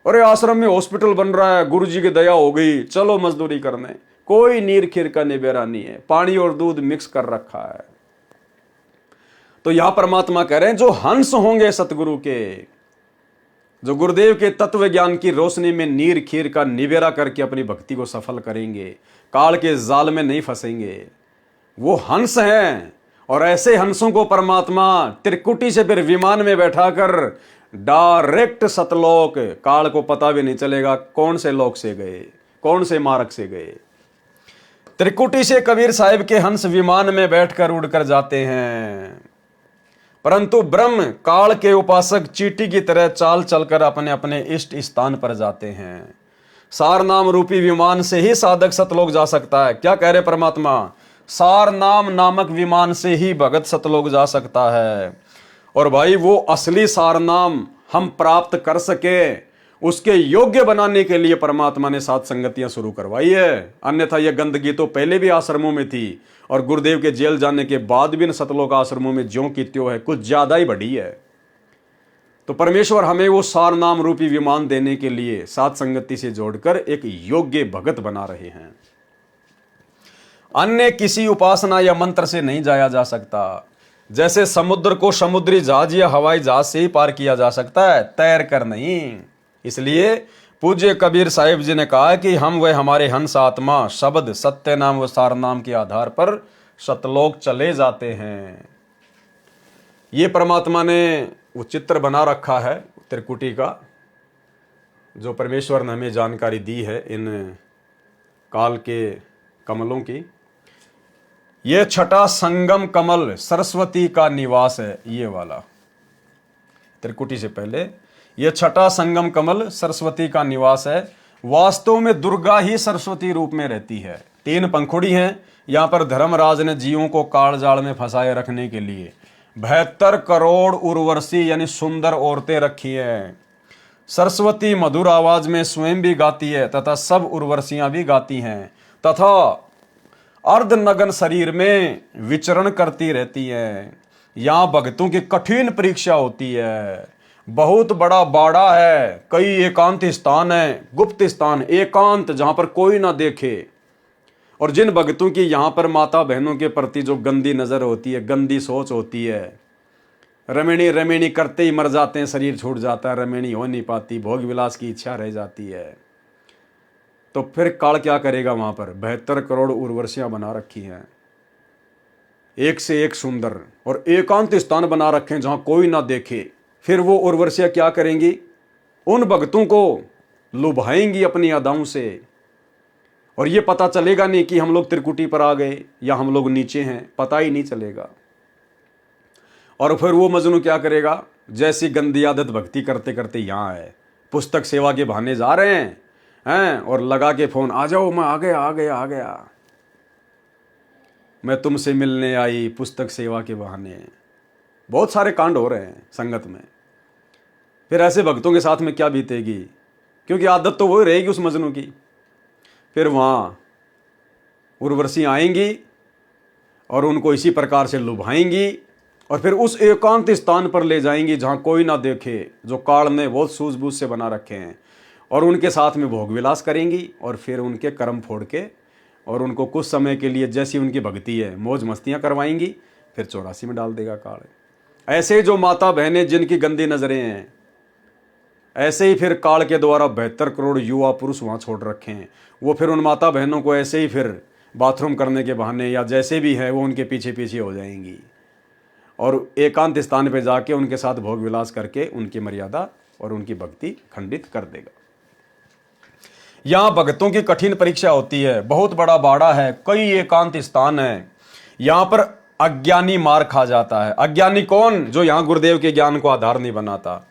अरे आश्रम में हॉस्पिटल बन रहा है, गुरुजी की दया हो गई, चलो मजदूरी करने। कोई नीर खीर का निबेरा नहीं है, पानी और दूध मिक्स कर रखा है। तो यहां परमात्मा कह रहे हैं जो हंस होंगे सतगुरु के, जो गुरुदेव के तत्व ज्ञान की रोशनी में नीर खीर का निबेरा करके अपनी भक्ति को सफल करेंगे, काल के जाल में नहीं फंसेंगे, वो हंस हैं। और ऐसे हंसों को परमात्मा त्रिकुटी से फिर विमान में बैठाकर डायरेक्ट सतलोक, काल को पता भी नहीं चलेगा कौन से लोक से गए, कौन से मार्ग से गए। त्रिकुटी से कबीर साहिब के हंस विमान में बैठकर उड़कर जाते हैं, परंतु ब्रह्म काल के उपासक चींटी की तरह चाल चलकर अपने अपने इष्ट स्थान पर जाते हैं। सार नाम रूपी विमान से ही साधक सतलोक जा सकता है। क्या कह रहे परमात्मा? सार नाम नामक विमान से ही भगत सतलोक जा सकता है। और भाई वो असली सार नाम हम प्राप्त कर सके, उसके योग्य बनाने के लिए परमात्मा ने सात संगतियां शुरू करवाई है। अन्यथा यह गंदगी तो पहले भी आश्रमों में थी, और गुरुदेव के जेल जाने के बाद भी इन सतलोक आश्रमों में ज्यों की त्यों है, कुछ ज्यादा ही बढ़ी है। तो परमेश्वर हमें वो सार नाम रूपी विमान देने के लिए सात संगति से जोड़कर एक योग्य भगत बना रहे हैं। अन्य किसी उपासना या मंत्र से नहीं जाया जा सकता। जैसे समुद्र को समुद्री जहाज या हवाई जहाज से ही पार किया जा सकता है, तैर कर नहीं। इसलिए पूज्य कबीर साहिब जी ने कहा कि हम व हमारे हंस आत्मा शब्द सत्य नाम व सार नाम के आधार पर सतलोक चले जाते हैं। ये परमात्मा ने वो चित्र बना रखा है त्रिकुटी का, जो परमेश्वर ने हमें जानकारी दी है इन काल के कमलों की। ये छठा संगम कमल सरस्वती का निवास है, ये वाला त्रिकुटी से पहले ये छठा संगम कमल सरस्वती का निवास है। वास्तव में दुर्गा ही सरस्वती रूप में रहती है। 3 पंखुड़ी हैं। यहाँ पर धर्मराज ने जीवों को काल जाल में फंसाए रखने के लिए 72 करोड़ उर्वशी यानी सुंदर औरतें रखी हैं। सरस्वती मधुर आवाज में स्वयं भी गाती है तथा सब उर्वशियां भी गाती हैं तथा अर्धनग्न शरीर में विचरण करती रहती है। यहाँ भक्तों की कठिन परीक्षा होती है। बहुत बड़ा बाड़ा है, कई एकांत स्थान है, गुप्त स्थान, एकांत, जहां पर कोई ना देखे। और जिन भक्तों की यहाँ पर माता बहनों के प्रति जो गंदी नजर होती है, गंदी सोच होती है, रमणी रमणी करते ही मर जाते हैं, शरीर छूट जाता है, रमणी हो नहीं पाती, भोग विलास की इच्छा रह जाती है, तो फिर काल क्या करेगा? वहां पर 72 करोड़ उर्वशियां बना रखी हैं, एक से एक सुंदर, और एकांत स्थान बना रखे हैं जहां कोई ना देखे। फिर वो उर्वशियां क्या करेंगी? उन भक्तों को लुभाएंगी अपनी अदाओं से, और ये पता चलेगा नहीं कि हम लोग त्रिकुटी पर आ गए या हम लोग नीचे हैं, पता ही नहीं चलेगा। और फिर वो मजनू क्या करेगा? जैसी गंदी आदत भक्ति करते करते यहाँ है, पुस्तक सेवा के बहाने जा रहे हैं और लगा के फोन, आ जाओ, मैं आ गया आ गया आ गया, मैं तुमसे मिलने आई, पुस्तक सेवा के बहाने। बहुत सारे कांड हो रहे हैं संगत में। फिर ऐसे भक्तों के साथ में क्या बीतेगी? क्योंकि आदत तो वही रहेगी उस मजनू की। फिर वहाँ उर्वशी आएंगी और उनको इसी प्रकार से लुभाएंगी और फिर उस एकांत स्थान पर ले जाएंगी जहाँ कोई ना देखे, जो काल ने बहुत सूझबूझ से बना रखे हैं, और उनके साथ में भोग विलास करेंगी और फिर उनके कर्म फोड़ के और उनको कुछ समय के लिए जैसी उनकी भक्ति है मौज मस्तियाँ करवाएंगी, फिर 84 में डाल देगा काल। ऐसे जो माता बहनें जिनकी गंदी नजरें हैं, ऐसे ही फिर काल के द्वारा 72 करोड़ युवा पुरुष वहाँ छोड़ रखे हैं। वो फिर उन माता बहनों को ऐसे ही फिर बाथरूम करने के बहाने या जैसे भी है वो उनके पीछे पीछे हो जाएंगी और एकांत स्थान पे जाके उनके साथ भोग विलास करके उनकी मर्यादा और उनकी भक्ति खंडित कर देगा। यहाँ भक्तों की कठिन परीक्षा होती है। बहुत बड़ा बाड़ा है, कई एकांत स्थान है। यहाँ पर अज्ञानी मार खा जाता है। अज्ञानी कौन? जो यहाँ गुरुदेव के ज्ञान को आधार नहीं बनाता।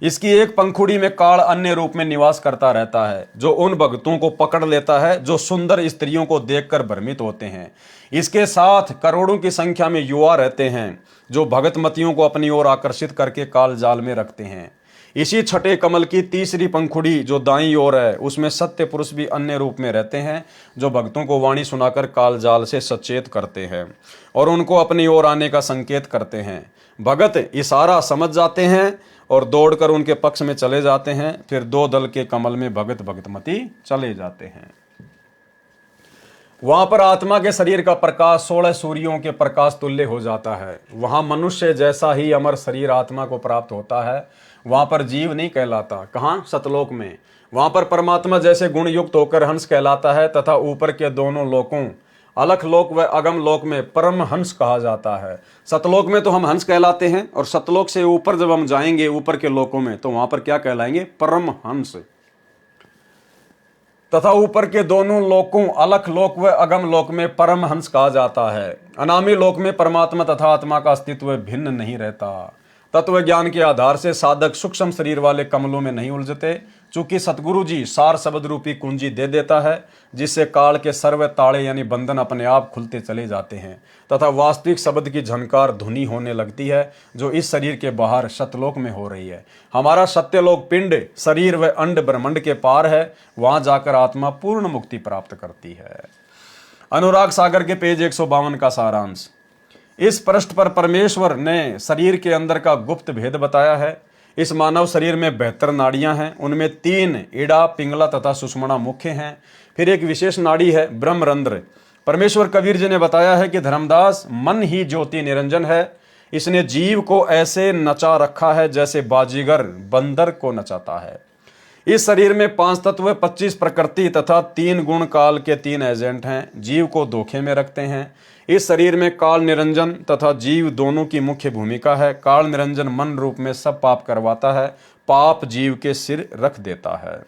इसकी एक पंखुड़ी में काल अन्य रूप में निवास करता रहता है, जो उन भक्तों को पकड़ लेता है जो सुंदर स्त्रियों को देखकर भ्रमित होते हैं। इसके साथ करोड़ों की संख्या में युवा रहते हैं जो भगतमतियों को अपनी ओर आकर्षित करके काल जाल में रखते हैं। इसी छठे कमल की तीसरी पंखुड़ी जो दाईं ओर है, उसमें सत्य पुरुष भी अन्य रूप में रहते हैं जो भक्तों को वाणी सुनाकर काल जाल से सचेत करते हैं और उनको अपनी ओर आने का संकेत करते हैं। भगत इशारा समझ जाते हैं और दौड़कर उनके पक्ष में चले जाते हैं। फिर 2 दल के कमल में भगत भगतमती चले जाते हैं। वहां पर आत्मा के शरीर का प्रकाश 16 सूर्यों के प्रकाश तुल्य हो जाता है। वहां मनुष्य जैसा ही अमर शरीर आत्मा को प्राप्त होता है। वहां पर जीव नहीं कहलाता। कहां? सतलोक में। वहां पर परमात्मा जैसे गुण युक्त होकर हंस कहलाता है तथा ऊपर के दोनों लोकों अलख लोक व अगम लोक में परम हंस कहा जाता है। सतलोक में तो हम हंस कहलाते हैं और सतलोक से ऊपर जब हम जाएंगे ऊपर के लोकों में तो वहां पर क्या कहलाएंगे? परम हंस। तथा ऊपर के दोनों लोकों अलख लोक व अगम लोक में परम हंस कहा जाता है। अनामी लोक में परमात्मा तथा आत्मा का अस्तित्व भिन्न नहीं रहता। तत्व ज्ञान के आधार से साधक सूक्ष्म शरीर वाले कमलों में नहीं उलझते, चूंकि सतगुरु जी सार शब्द रूपी कुंजी दे देता है जिससे काल के सर्व ताड़े यानी बंधन अपने आप खुलते चले जाते हैं तथा वास्तविक शब्द की झनकार धुनी होने लगती है जो इस शरीर के बाहर सतलोक में हो रही है। हमारा सत्यलोक पिंड शरीर व अंड ब्रह्मांड के पार है। वहां जाकर आत्मा पूर्ण मुक्ति प्राप्त करती है। अनुराग सागर के पेज 152 का सारांश। इस पृष्ठ पर परमेश्वर ने शरीर के अंदर का गुप्त भेद बताया है। इस मानव शरीर में 72 नाड़ियां हैं। उनमें 3 ईड़ा, पिंगला तथा सुषुम्ना मुख्य हैं। फिर एक विशेष नाड़ी है ब्रह्मरंध्र। परमेश्वर कबीर जी ने बताया है कि धर्मदास मन ही ज्योति निरंजन है। इसने जीव को ऐसे नचा रखा है जैसे बाजीगर बंदर को नचाता है। इस शरीर में 5 तत्व, 25 प्रकृति तथा 3 गुण काल के 3 एजेंट हैं, जीव को धोखे में रखते हैं। इस शरीर में काल निरंजन तथा जीव दोनों की मुख्य भूमिका है। काल निरंजन मन रूप में सब पाप करवाता है, पाप जीव के सिर रख देता है।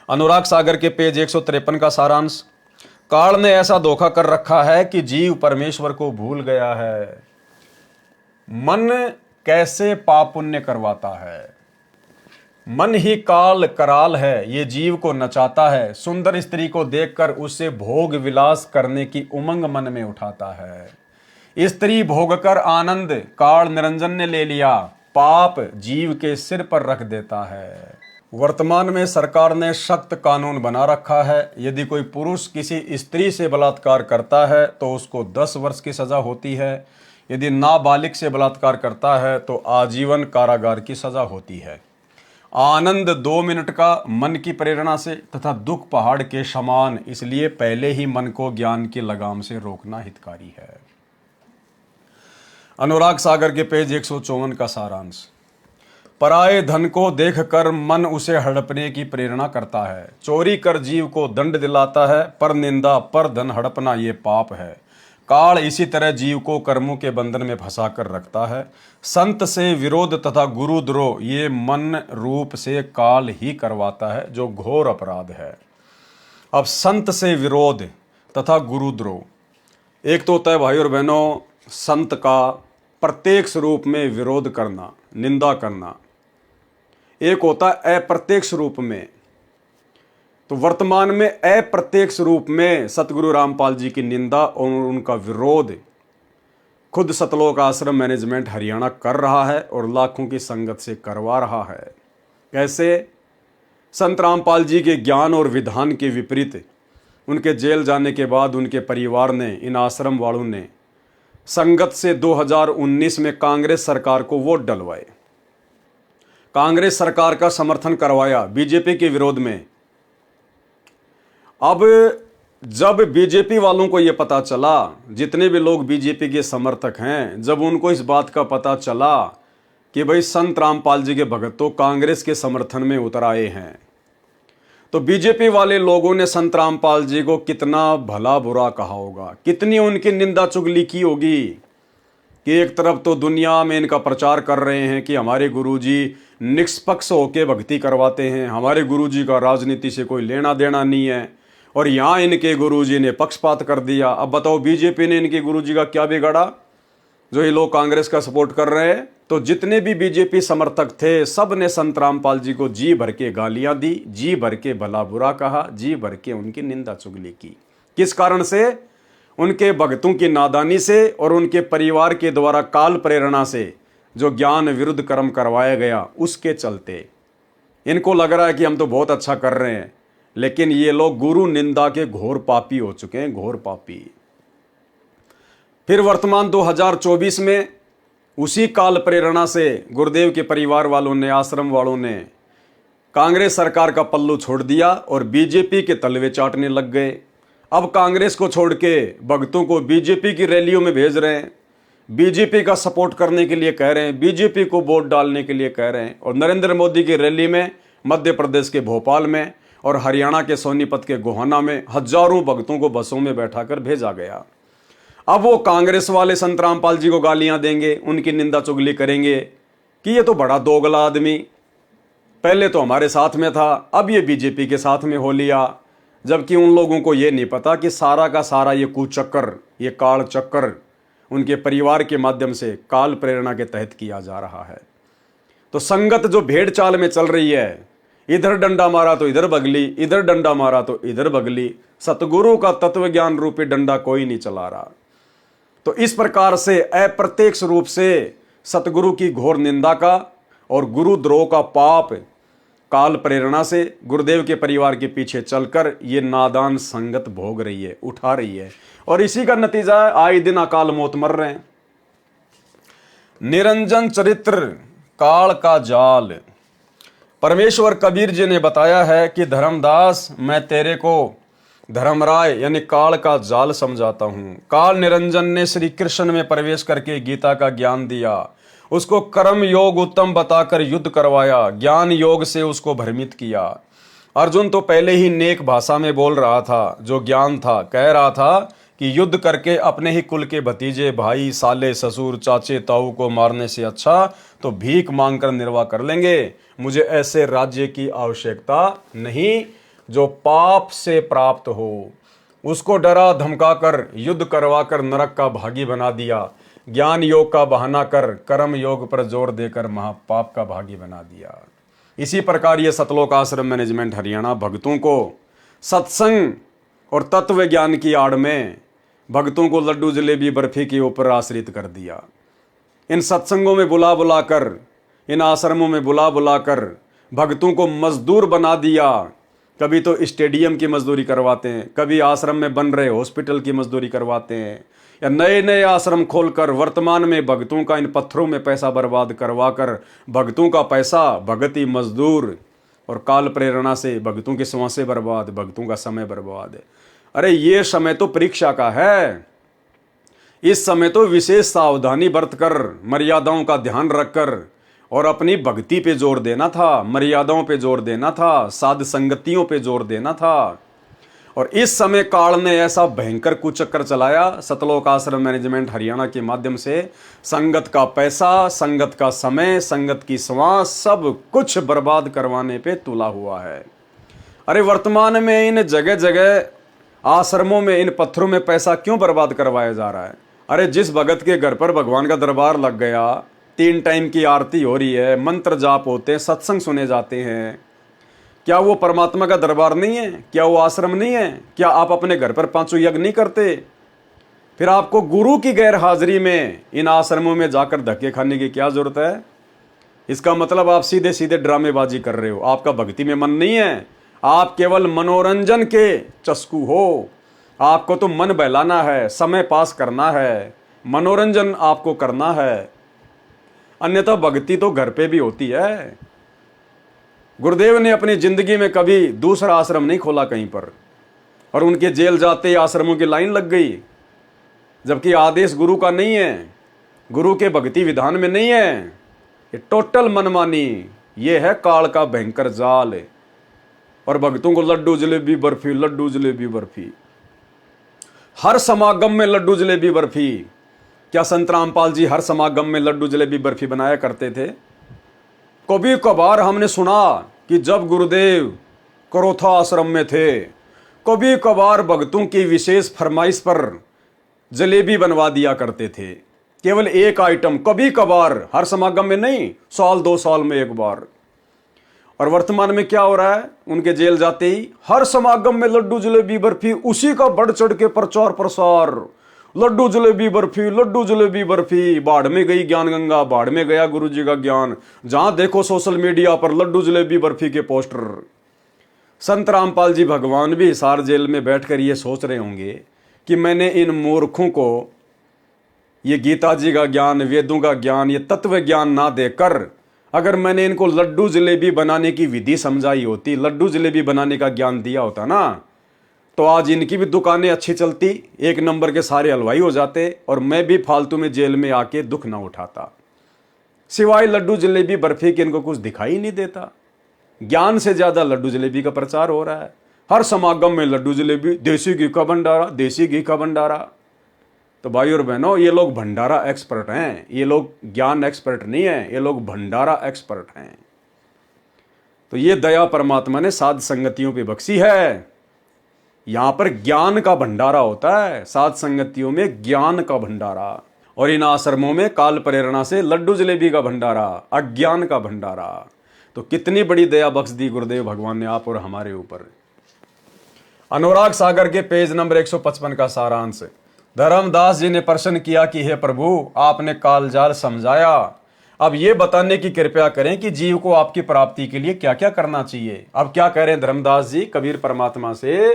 अनुराग सागर के पेज 153 का सारांश। काल ने ऐसा धोखा कर रखा है कि जीव परमेश्वर को भूल गया है। मन कैसे पाप पुण्य करवाता है? मन ही काल कराल है, ये जीव को नचाता है। सुंदर स्त्री को देखकर उससे भोग विलास करने की उमंग मन में उठाता है। स्त्री भोग कर आनंद काल निरंजन ने ले लिया, पाप जीव के सिर पर रख देता है। वर्तमान में सरकार ने सख्त कानून बना रखा है, यदि कोई पुरुष किसी स्त्री से बलात्कार करता है तो उसको 10 वर्ष की सजा होती है। यदि नाबालिग से बलात्कार करता है तो आजीवन कारागार की सजा होती है। आनंद 2 मिनट का मन की प्रेरणा से तथा दुख पहाड़ के समान, इसलिए पहले ही मन को ज्ञान की लगाम से रोकना हितकारी है। अनुराग सागर के पेज 154 का सारांश। पराये धन को देखकर मन उसे हड़पने की प्रेरणा करता है। चोरी कर जीव को दंड दिलाता है, पर निंदा पर धन हड़पना ये पाप है। काल इसी तरह जीव को कर्मों के बंधन में फंसा कर रखता है। संत से विरोध तथा गुरुद्रोह ये मन रूप से काल ही करवाता है, जो घोर अपराध है। अब संत से विरोध तथा गुरुद्रोह, एक तो होता है भाई और बहनों संत का प्रत्यक्ष रूप में विरोध करना, निंदा करना। एक होता है अप्रत्यक्ष रूप में। तो वर्तमान में अप्रत्यक्ष रूप में सतगुरु रामपाल जी की निंदा और उनका विरोध खुद सतलोक आश्रम मैनेजमेंट हरियाणा कर रहा है और लाखों की संगत से करवा रहा है। कैसे? संत रामपाल जी के ज्ञान और विधान के विपरीत उनके जेल जाने के बाद उनके परिवार ने, इन आश्रम वालों ने संगत से 2019 में कांग्रेस सरकार को वोट डलवाए, कांग्रेस सरकार का समर्थन करवाया बीजेपी के विरोध में। अब जब बीजेपी वालों को यह पता चला, जितने भी लोग बीजेपी के समर्थक हैं, जब उनको इस बात का पता चला कि भाई संत रामपाल जी के भगत तो कांग्रेस के समर्थन में उतर आए हैं, तो बीजेपी वाले लोगों ने संत रामपाल जी को कितना भला बुरा कहा होगा, कितनी उनकी निंदा चुगली की होगी कि एक तरफ तो दुनिया में इनका प्रचार कर रहे हैं कि हमारे गुरुजी निष्पक्ष होकर भक्ति करवाते हैं, हमारे गुरुजी का राजनीति से कोई लेना देना नहीं है, और यहाँ इनके गुरुजी ने पक्षपात कर दिया। अब बताओ बीजेपी ने इनके गुरुजी का क्या बिगाड़ा जो ये लोग कांग्रेस का सपोर्ट कर रहे हैं? तो जितने भी बीजेपी समर्थक थे सब ने संत रामपाल जी को जी भर के गालियां दी, जी भर के भला बुरा कहा, जी भर के उनकी निंदा चुगली की। किस कारण से? उनके भक्तों की नादानी से और उनके परिवार के द्वारा काल प्रेरणा से जो ज्ञान विरुद्ध कर्म करवाया गया उसके चलते इनको लग रहा है कि हम तो बहुत अच्छा कर रहे हैं, लेकिन ये लोग गुरु निंदा के घोर पापी हो चुके हैं, घोर पापी। फिर वर्तमान 2024 में उसी काल प्रेरणा से गुरुदेव के परिवार वालों ने, आश्रम वालों ने कांग्रेस सरकार का पल्लू छोड़ दिया और बीजेपी के तलवे चाटने लग गए। अब कांग्रेस को छोड़ के भक्तों को बीजेपी की रैलियों में भेज रहे हैं, बीजेपी का सपोर्ट करने के लिए कह रहे हैं, बीजेपी को वोट डालने के लिए कह रहे हैं। और नरेंद्र मोदी की रैली में मध्य प्रदेश के भोपाल में और हरियाणा के सोनीपत के गोहाना में हजारों भक्तों को बसों में बैठाकर भेजा गया। अब वो कांग्रेस वाले संत रामपाल जी को गालियां देंगे, उनकी निंदा चुगली करेंगे कि ये तो बड़ा दोगला आदमी, पहले तो हमारे साथ में था, अब ये बीजेपी के साथ में हो लिया। जबकि उन लोगों को ये नहीं पता कि सारा का सारा ये कुचक्कर, ये काल चक्कर उनके परिवार के माध्यम से काल प्रेरणा के तहत किया जा रहा है। तो संगत जो भेड़ चाल में चल रही है, इधर डंडा मारा तो इधर बगली, इधर डंडा मारा तो इधर बगली, सतगुरु का तत्व ज्ञान रूपी डंडा कोई नहीं चला रहा। तो इस प्रकार से अप्रत्यक्ष रूप से सतगुरु की घोर निंदा का और गुरुद्रोह का पाप काल प्रेरणा से गुरुदेव के परिवार के पीछे चलकर ये नादान संगत भोग रही है, उठा रही है, और इसी का नतीजा है आए दिन अकाल मौत मर रहे हैं। निरंजन चरित्र काल का जाल। परमेश्वर कबीर जी ने बताया है कि धर्मदास मैं तेरे को धर्मराय यानी काल का जाल समझाता हूँ। काल निरंजन ने श्री कृष्ण में प्रवेश करके गीता का ज्ञान दिया, उसको कर्म योग उत्तम बताकर युद्ध करवाया, ज्ञान योग से उसको भ्रमित किया। अर्जुन तो पहले ही नेक भाषा में बोल रहा था, जो ज्ञान था, कह रहा था कि युद्ध करके अपने ही कुल के भतीजे, भाई, साले, ससुर, चाचे, ताऊ को मारने से अच्छा तो भीख मांगकर निर्वाह कर लेंगे। मुझे ऐसे राज्य की आवश्यकता नहीं जो पाप से प्राप्त हो। उसको डरा धमकाकर युद्ध करवाकर नरक का भागी बना दिया, ज्ञान योग का बहाना कर कर्म योग पर जोर देकर महापाप का भागी बना दिया। इसी प्रकार ये सतलोक आश्रम मैनेजमेंट हरियाणा भक्तों को सत्संग और तत्व ज्ञान की आड़ में भक्तों को लड्डू जलेबी बर्फी के ऊपर आश्रित कर दिया। इन सत्संगों में बुला बुला कर, इन आश्रमों में बुला बुला कर भक्तों को मजदूर बना दिया। कभी तो स्टेडियम की मजदूरी करवाते हैं, कभी आश्रम में बन रहे हॉस्पिटल की मजदूरी करवाते हैं, या नए नए आश्रम खोलकर वर्तमान में भक्तों का इन पत्थरों में पैसा बर्बाद करवाकर भक्तों का पैसा, भगती मजदूर और काल प्रेरणा से भक्तों की सांसें बर्बाद, भक्तों का समय बर्बाद। अरे ये समय तो परीक्षा का है। इस समय तो विशेष सावधानी बरतकर, मर्यादाओं का ध्यान रखकर और अपनी भक्ति पे जोर देना था, मर्यादाओं पे जोर देना था, साध संगतियों पे जोर देना था। और इस समय काल ने ऐसा भयंकर कुचक्कर चलाया सतलोक आश्रम मैनेजमेंट हरियाणा के माध्यम से, संगत का पैसा, संगत का समय, संगत की सांस, सब कुछ बर्बाद करवाने पे तुला हुआ है। अरे वर्तमान में इन जगह जगह आश्रमों में इन पत्थरों में पैसा क्यों बर्बाद करवाया जा रहा है? अरे जिस भगत के घर पर भगवान का दरबार लग गया, 3 टाइम की आरती हो रही है, मंत्र जाप होते हैं, सत्संग सुने जाते हैं, क्या वो परमात्मा का दरबार नहीं है? क्या वो आश्रम नहीं है? क्या आप अपने घर पर 5 यज्ञ नहीं करते? फिर आपको गुरु की गैर हाजिरी में इन आश्रमों में जाकर धक्के खाने की क्या जरूरत है? इसका मतलब आप सीधे सीधे ड्रामेबाजी कर रहे हो, आपका भक्ति में मन नहीं है, आप केवल मनोरंजन के चस्कू हो। आपको तो मन बहलाना है, समय पास करना है, मनोरंजन आपको करना है, अन्यथा भक्ति तो घर पे भी होती है। गुरुदेव ने अपनी जिंदगी में कभी दूसरा आश्रम नहीं खोला कहीं पर, और उनके जेल जाते आश्रमों की लाइन लग गई, जबकि आदेश गुरु का नहीं है, गुरु के भक्ति विधान में नहीं है। ये टोटल मनमानी, ये है काल का भयंकर जाल। और भक्तों को लड्डू जलेबी बर्फी, लड्डू जलेबी बर्फी, हर समागम में लड्डू जलेबी बर्फी। क्या संत रामपाल जी हर समागम में लड्डू जलेबी बर्फी बनाया करते थे? कभी कभार हमने सुना कि जब गुरुदेव करोथा आश्रम में थे, कभी कभार भक्तों की विशेष फरमाइश पर जलेबी बनवा दिया करते थे, केवल एक आइटम, कभी कभार, हर समागम में नहीं, साल 2 साल में एक बार। और वर्तमान में क्या हो रहा है? उनके जेल जाते ही हर समागम में लड्डू जलेबी बर्फी, उसी का बढ़ चढ़ के प्रचार प्रसार, लड्डू जलेबी बर्फी, लड्डू जलेबी बर्फी। बाढ़ में गई ज्ञान गंगा, बाढ़ में गया गुरु जी का ज्ञान, जहां देखो सोशल मीडिया पर लड्डू जलेबी बर्फी के पोस्टर। संत रामपाल जी भगवान भी हिसार जेल में बैठकर ये सोच रहे होंगे कि मैंने इन मूर्खों को ये गीता जी का ज्ञान, वेदों का ज्ञान, ये तत्व ज्ञान ना देकर अगर मैंने इनको लड्डू जलेबी बनाने की विधि समझाई होती, लड्डू जलेबी बनाने का ज्ञान दिया होता ना, तो आज इनकी भी दुकानें अच्छी चलती, 1 नंबर के सारे हलवाई हो जाते, और मैं भी फालतू में जेल में आके दुख ना उठाता। सिवाय लड्डू जलेबी बर्फी के इनको कुछ दिखाई नहीं देता। ज्ञान से ज्यादा लड्डू जलेबी का प्रचार हो रहा है। हर समागम में लड्डू जलेबी, देसी घी का भंडारा, देसी घी का भंडारा। तो भाई और बहनों, ये लोग भंडारा एक्सपर्ट हैं, ये लोग ज्ञान एक्सपर्ट नहीं है, ये लोग भंडारा एक्सपर्ट हैं। तो ये दया परमात्मा ने साध संगतियों पे बख्शी है। यहां पर ज्ञान का भंडारा होता है, साध संगतियों में ज्ञान का भंडारा, और इन आश्रमों में काल प्रेरणा से लड्डू जलेबी का भंडारा, अज्ञान का भंडारा। तो कितनी बड़ी दया बख्श दी गुरुदेव भगवान ने आप और हमारे ऊपर। अनुराग सागर के पेज नंबर 155 का सारांश। धर्मदास जी ने प्रश्न किया कि हे प्रभु, आपने कालजाल समझाया, अब ये बताने की कृपया करें कि जीव को आपकी प्राप्ति के लिए क्या क्या करना चाहिए। अब क्या कह रहे हैं धर्मदास जी कबीर परमात्मा से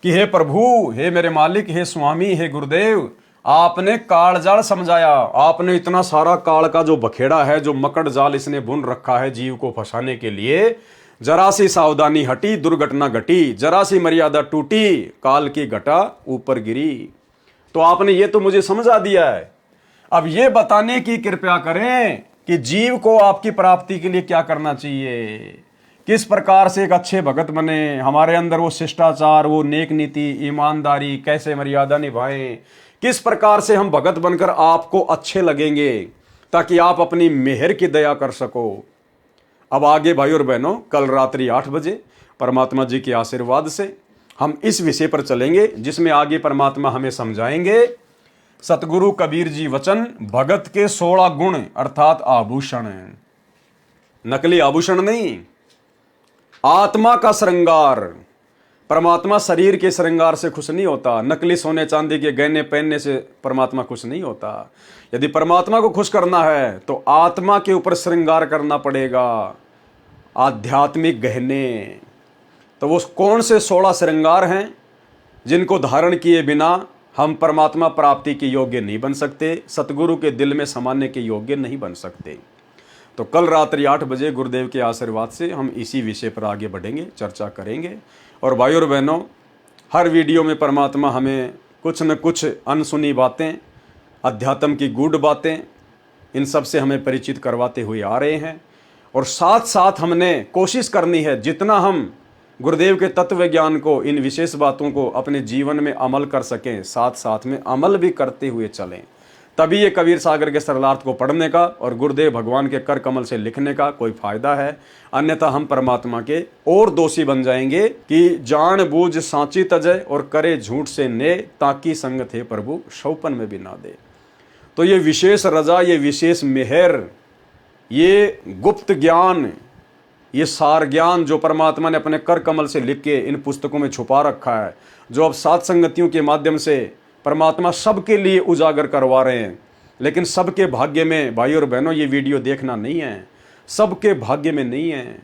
कि हे प्रभु, हे मेरे मालिक, हे स्वामी, हे गुरुदेव, आपने कालजाल समझाया, आपने इतना सारा काल का जो बखेड़ा है, जो मकड़ जाल इसने बुन रखा है जीव को फंसाने के लिए, जरा सी सावधानी हटी दुर्घटना घटी, जरा सी मर्यादा टूटी काल की घटा ऊपर गिरी। तो आपने ये तो मुझे समझा दिया है, अब ये बताने की कृपया करें कि जीव को आपकी प्राप्ति के लिए क्या करना चाहिए, किस प्रकार से एक अच्छे भगत बने, हमारे अंदर वो शिष्टाचार, वो नेक नीति, ईमानदारी, कैसे मर्यादा निभाएं, किस प्रकार से हम भगत बनकर आपको अच्छे लगेंगे ताकि आप अपनी मेहर की दया कर सको। अब आगे भाई और बहनों, कल रात्रि 8 बजे परमात्मा जी के आशीर्वाद से हम इस विषय पर चलेंगे जिसमें आगे परमात्मा हमें समझाएंगे सतगुरु कबीर जी वचन, भगत के 16 गुण अर्थात आभूषण, नकली आभूषण नहीं, आत्मा का श्रृंगार। परमात्मा शरीर के श्रृंगार से खुश नहीं होता, नकली सोने चांदी के गहने पहनने से परमात्मा खुश नहीं होता। यदि परमात्मा को खुश करना है तो आत्मा के ऊपर श्रृंगार करना पड़ेगा, आध्यात्मिक गहने। तो वो कौन से 16 श्रृंगार हैं जिनको धारण किए बिना हम परमात्मा प्राप्ति के योग्य नहीं बन सकते, सतगुरु के दिल में समाने के योग्य नहीं बन सकते। तो कल रात्रि 8 बजे गुरुदेव के आशीर्वाद से हम इसी विषय पर आगे बढ़ेंगे, चर्चा करेंगे। और भाई और बहनों, हर वीडियो में परमात्मा हमें कुछ न कुछ अनसुनी बातें, अध्यात्म की गूढ़ बातें, इन सब से हमें परिचित करवाते हुए आ रहे हैं। और साथ साथ हमने कोशिश करनी है जितना हम गुरुदेव के तत्व ज्ञान को, इन विशेष बातों को अपने जीवन में अमल कर सकें, साथ साथ में अमल भी करते हुए चलें। तभी ये कबीर सागर के सरलार्थ को पढ़ने का और गुरुदेव भगवान के कर कमल से लिखने का कोई फायदा है। अन्यथा हम परमात्मा के और दोषी बन जाएंगे कि जान बूझ सांची तजय और करे झूठ से ने, ताकि संग थे प्रभु शौपन में भी ना दे। तो ये विशेष रजा, ये विशेष मेहर, ये गुप्त ज्ञान, ये सार ज्ञान जो परमात्मा ने अपने कर कमल से लिख के इन पुस्तकों में छुपा रखा है, जो अब सात संगतियों के माध्यम से परमात्मा सबके लिए उजागर करवा रहे हैं। लेकिन सबके भाग्य में भाई और बहनों ये वीडियो देखना नहीं है, सबके भाग्य में नहीं है।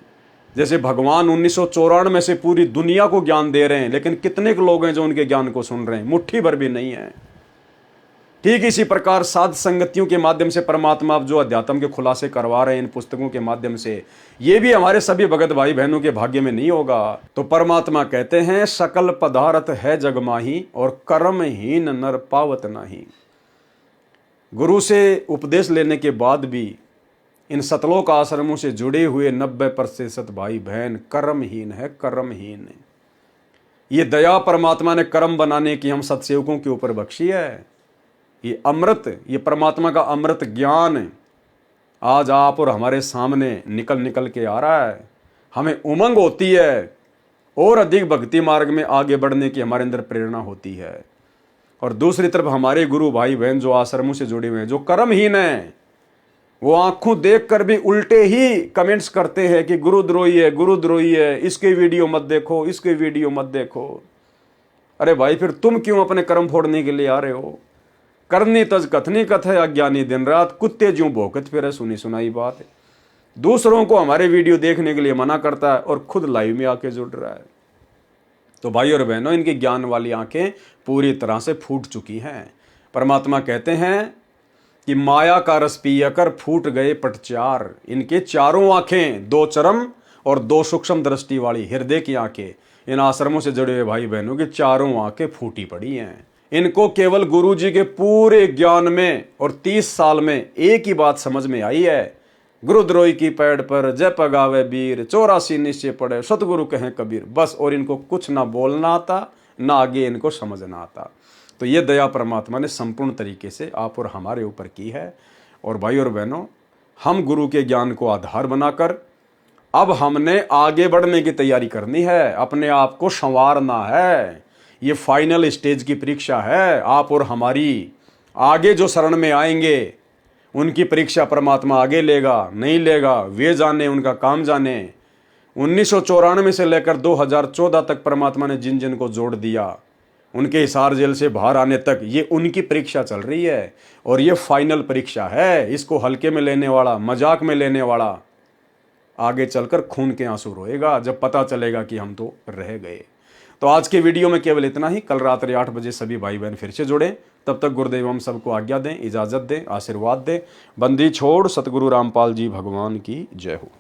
जैसे भगवान 1994 में से पूरी दुनिया को ज्ञान दे रहे हैं, लेकिन कितने लोग हैं जो उनके ज्ञान को सुन रहे हैं? मुट्ठी भर भी नहीं है। ठीक इसी प्रकार साध संगतियों के माध्यम से परमात्मा अब जो अध्यात्म के खुलासे करवा रहे हैं इन पुस्तकों के माध्यम से, ये भी हमारे सभी भगत भाई बहनों के भाग्य में नहीं होगा। तो परमात्मा कहते हैं सकल पदार्थ है जग माही और कर्महीन नर पावत नाही। गुरु से उपदेश लेने के बाद भी इन सतलोक आश्रमों से जुड़े हुए 90% भाई बहन कर्महीन है, कर्महीन। ये दया परमात्मा ने कर्म बनाने की हम सत्सेवकों के ऊपर बख्शी है। ये अमृत, ये परमात्मा का अमृत ज्ञान आज आप और हमारे सामने निकल निकल के आ रहा है। हमें उमंग होती है और अधिक भक्ति मार्ग में आगे बढ़ने की हमारे अंदर प्रेरणा होती है। और दूसरी तरफ हमारे गुरु भाई बहन जो आश्रमों से जुड़े हुए हैं, जो कर्महीन हैं, वो आंखों देखकर भी उल्टे ही कमेंट्स करते हैं कि गुरुद्रोही है, गुरुद्रोही है, इसके वीडियो मत देखो, इसके वीडियो मत देखो। अरे भाई, फिर तुम क्यों अपने कर्म फोड़ने के लिए आ रहे हो? करनी तज कथनी कथ है, अज्ञानी दिन रात, कुत्ते ज्यों भौंकत फिरे, सुनी सुनाई बात है। दूसरों को हमारे वीडियो देखने के लिए मना करता है और खुद लाइव में आके जुड़ रहा है। तो भाई और बहनों, इनकी ज्ञान वाली आंखें पूरी तरह से फूट चुकी हैं। परमात्मा कहते हैं कि माया का रस पियाकर फूट गए पटचार। इनके चारों आंखें, 2 चरम और 2 सूक्ष्म दृष्टि वाली हृदय की आंखें, इन आश्रमों से जुड़े हुए भाई बहनों की चारों आंखें फूटी पड़ी हैं। इनको केवल गुरु जी के पूरे ज्ञान में और 30 साल में एक ही बात समझ में आई है, गुरुद्रोही की पैड़ पर जय पगावे वीर, 84 निश्चय पड़े सतगुरु कहें कबीर, बस। और इनको कुछ ना बोलना आता, ना आगे इनको समझना आता। तो ये दया परमात्मा ने संपूर्ण तरीके से आप और हमारे ऊपर की है। और भाई और बहनों, हम गुरु के ज्ञान को आधार बनाकर अब हमने आगे बढ़ने की तैयारी करनी है, अपने आप को संवारना है। ये फाइनल स्टेज की परीक्षा है। आप और हमारी आगे जो शरण में आएंगे उनकी परीक्षा परमात्मा आगे लेगा, नहीं लेगा, वे जाने, उनका काम जाने। 1994 से लेकर 2014 तक परमात्मा ने जिन जिन को जोड़ दिया, उनके हिसार जेल से बाहर आने तक ये उनकी परीक्षा चल रही है। और ये फाइनल परीक्षा है। इसको हल्के में लेने वाला, मजाक में लेने वाला आगे चलकर खून के आंसू रोएगा जब पता चलेगा कि हम तो रह गए। तो आज के वीडियो में केवल इतना ही। कल रात्रि 8 बजे सभी भाई बहन फिर से जुड़े। तब तक गुरुदेव हम सबको आज्ञा दें, इजाज़त दें, आशीर्वाद दें। बंदी छोड़ सतगुरु रामपाल जी भगवान की जय हो।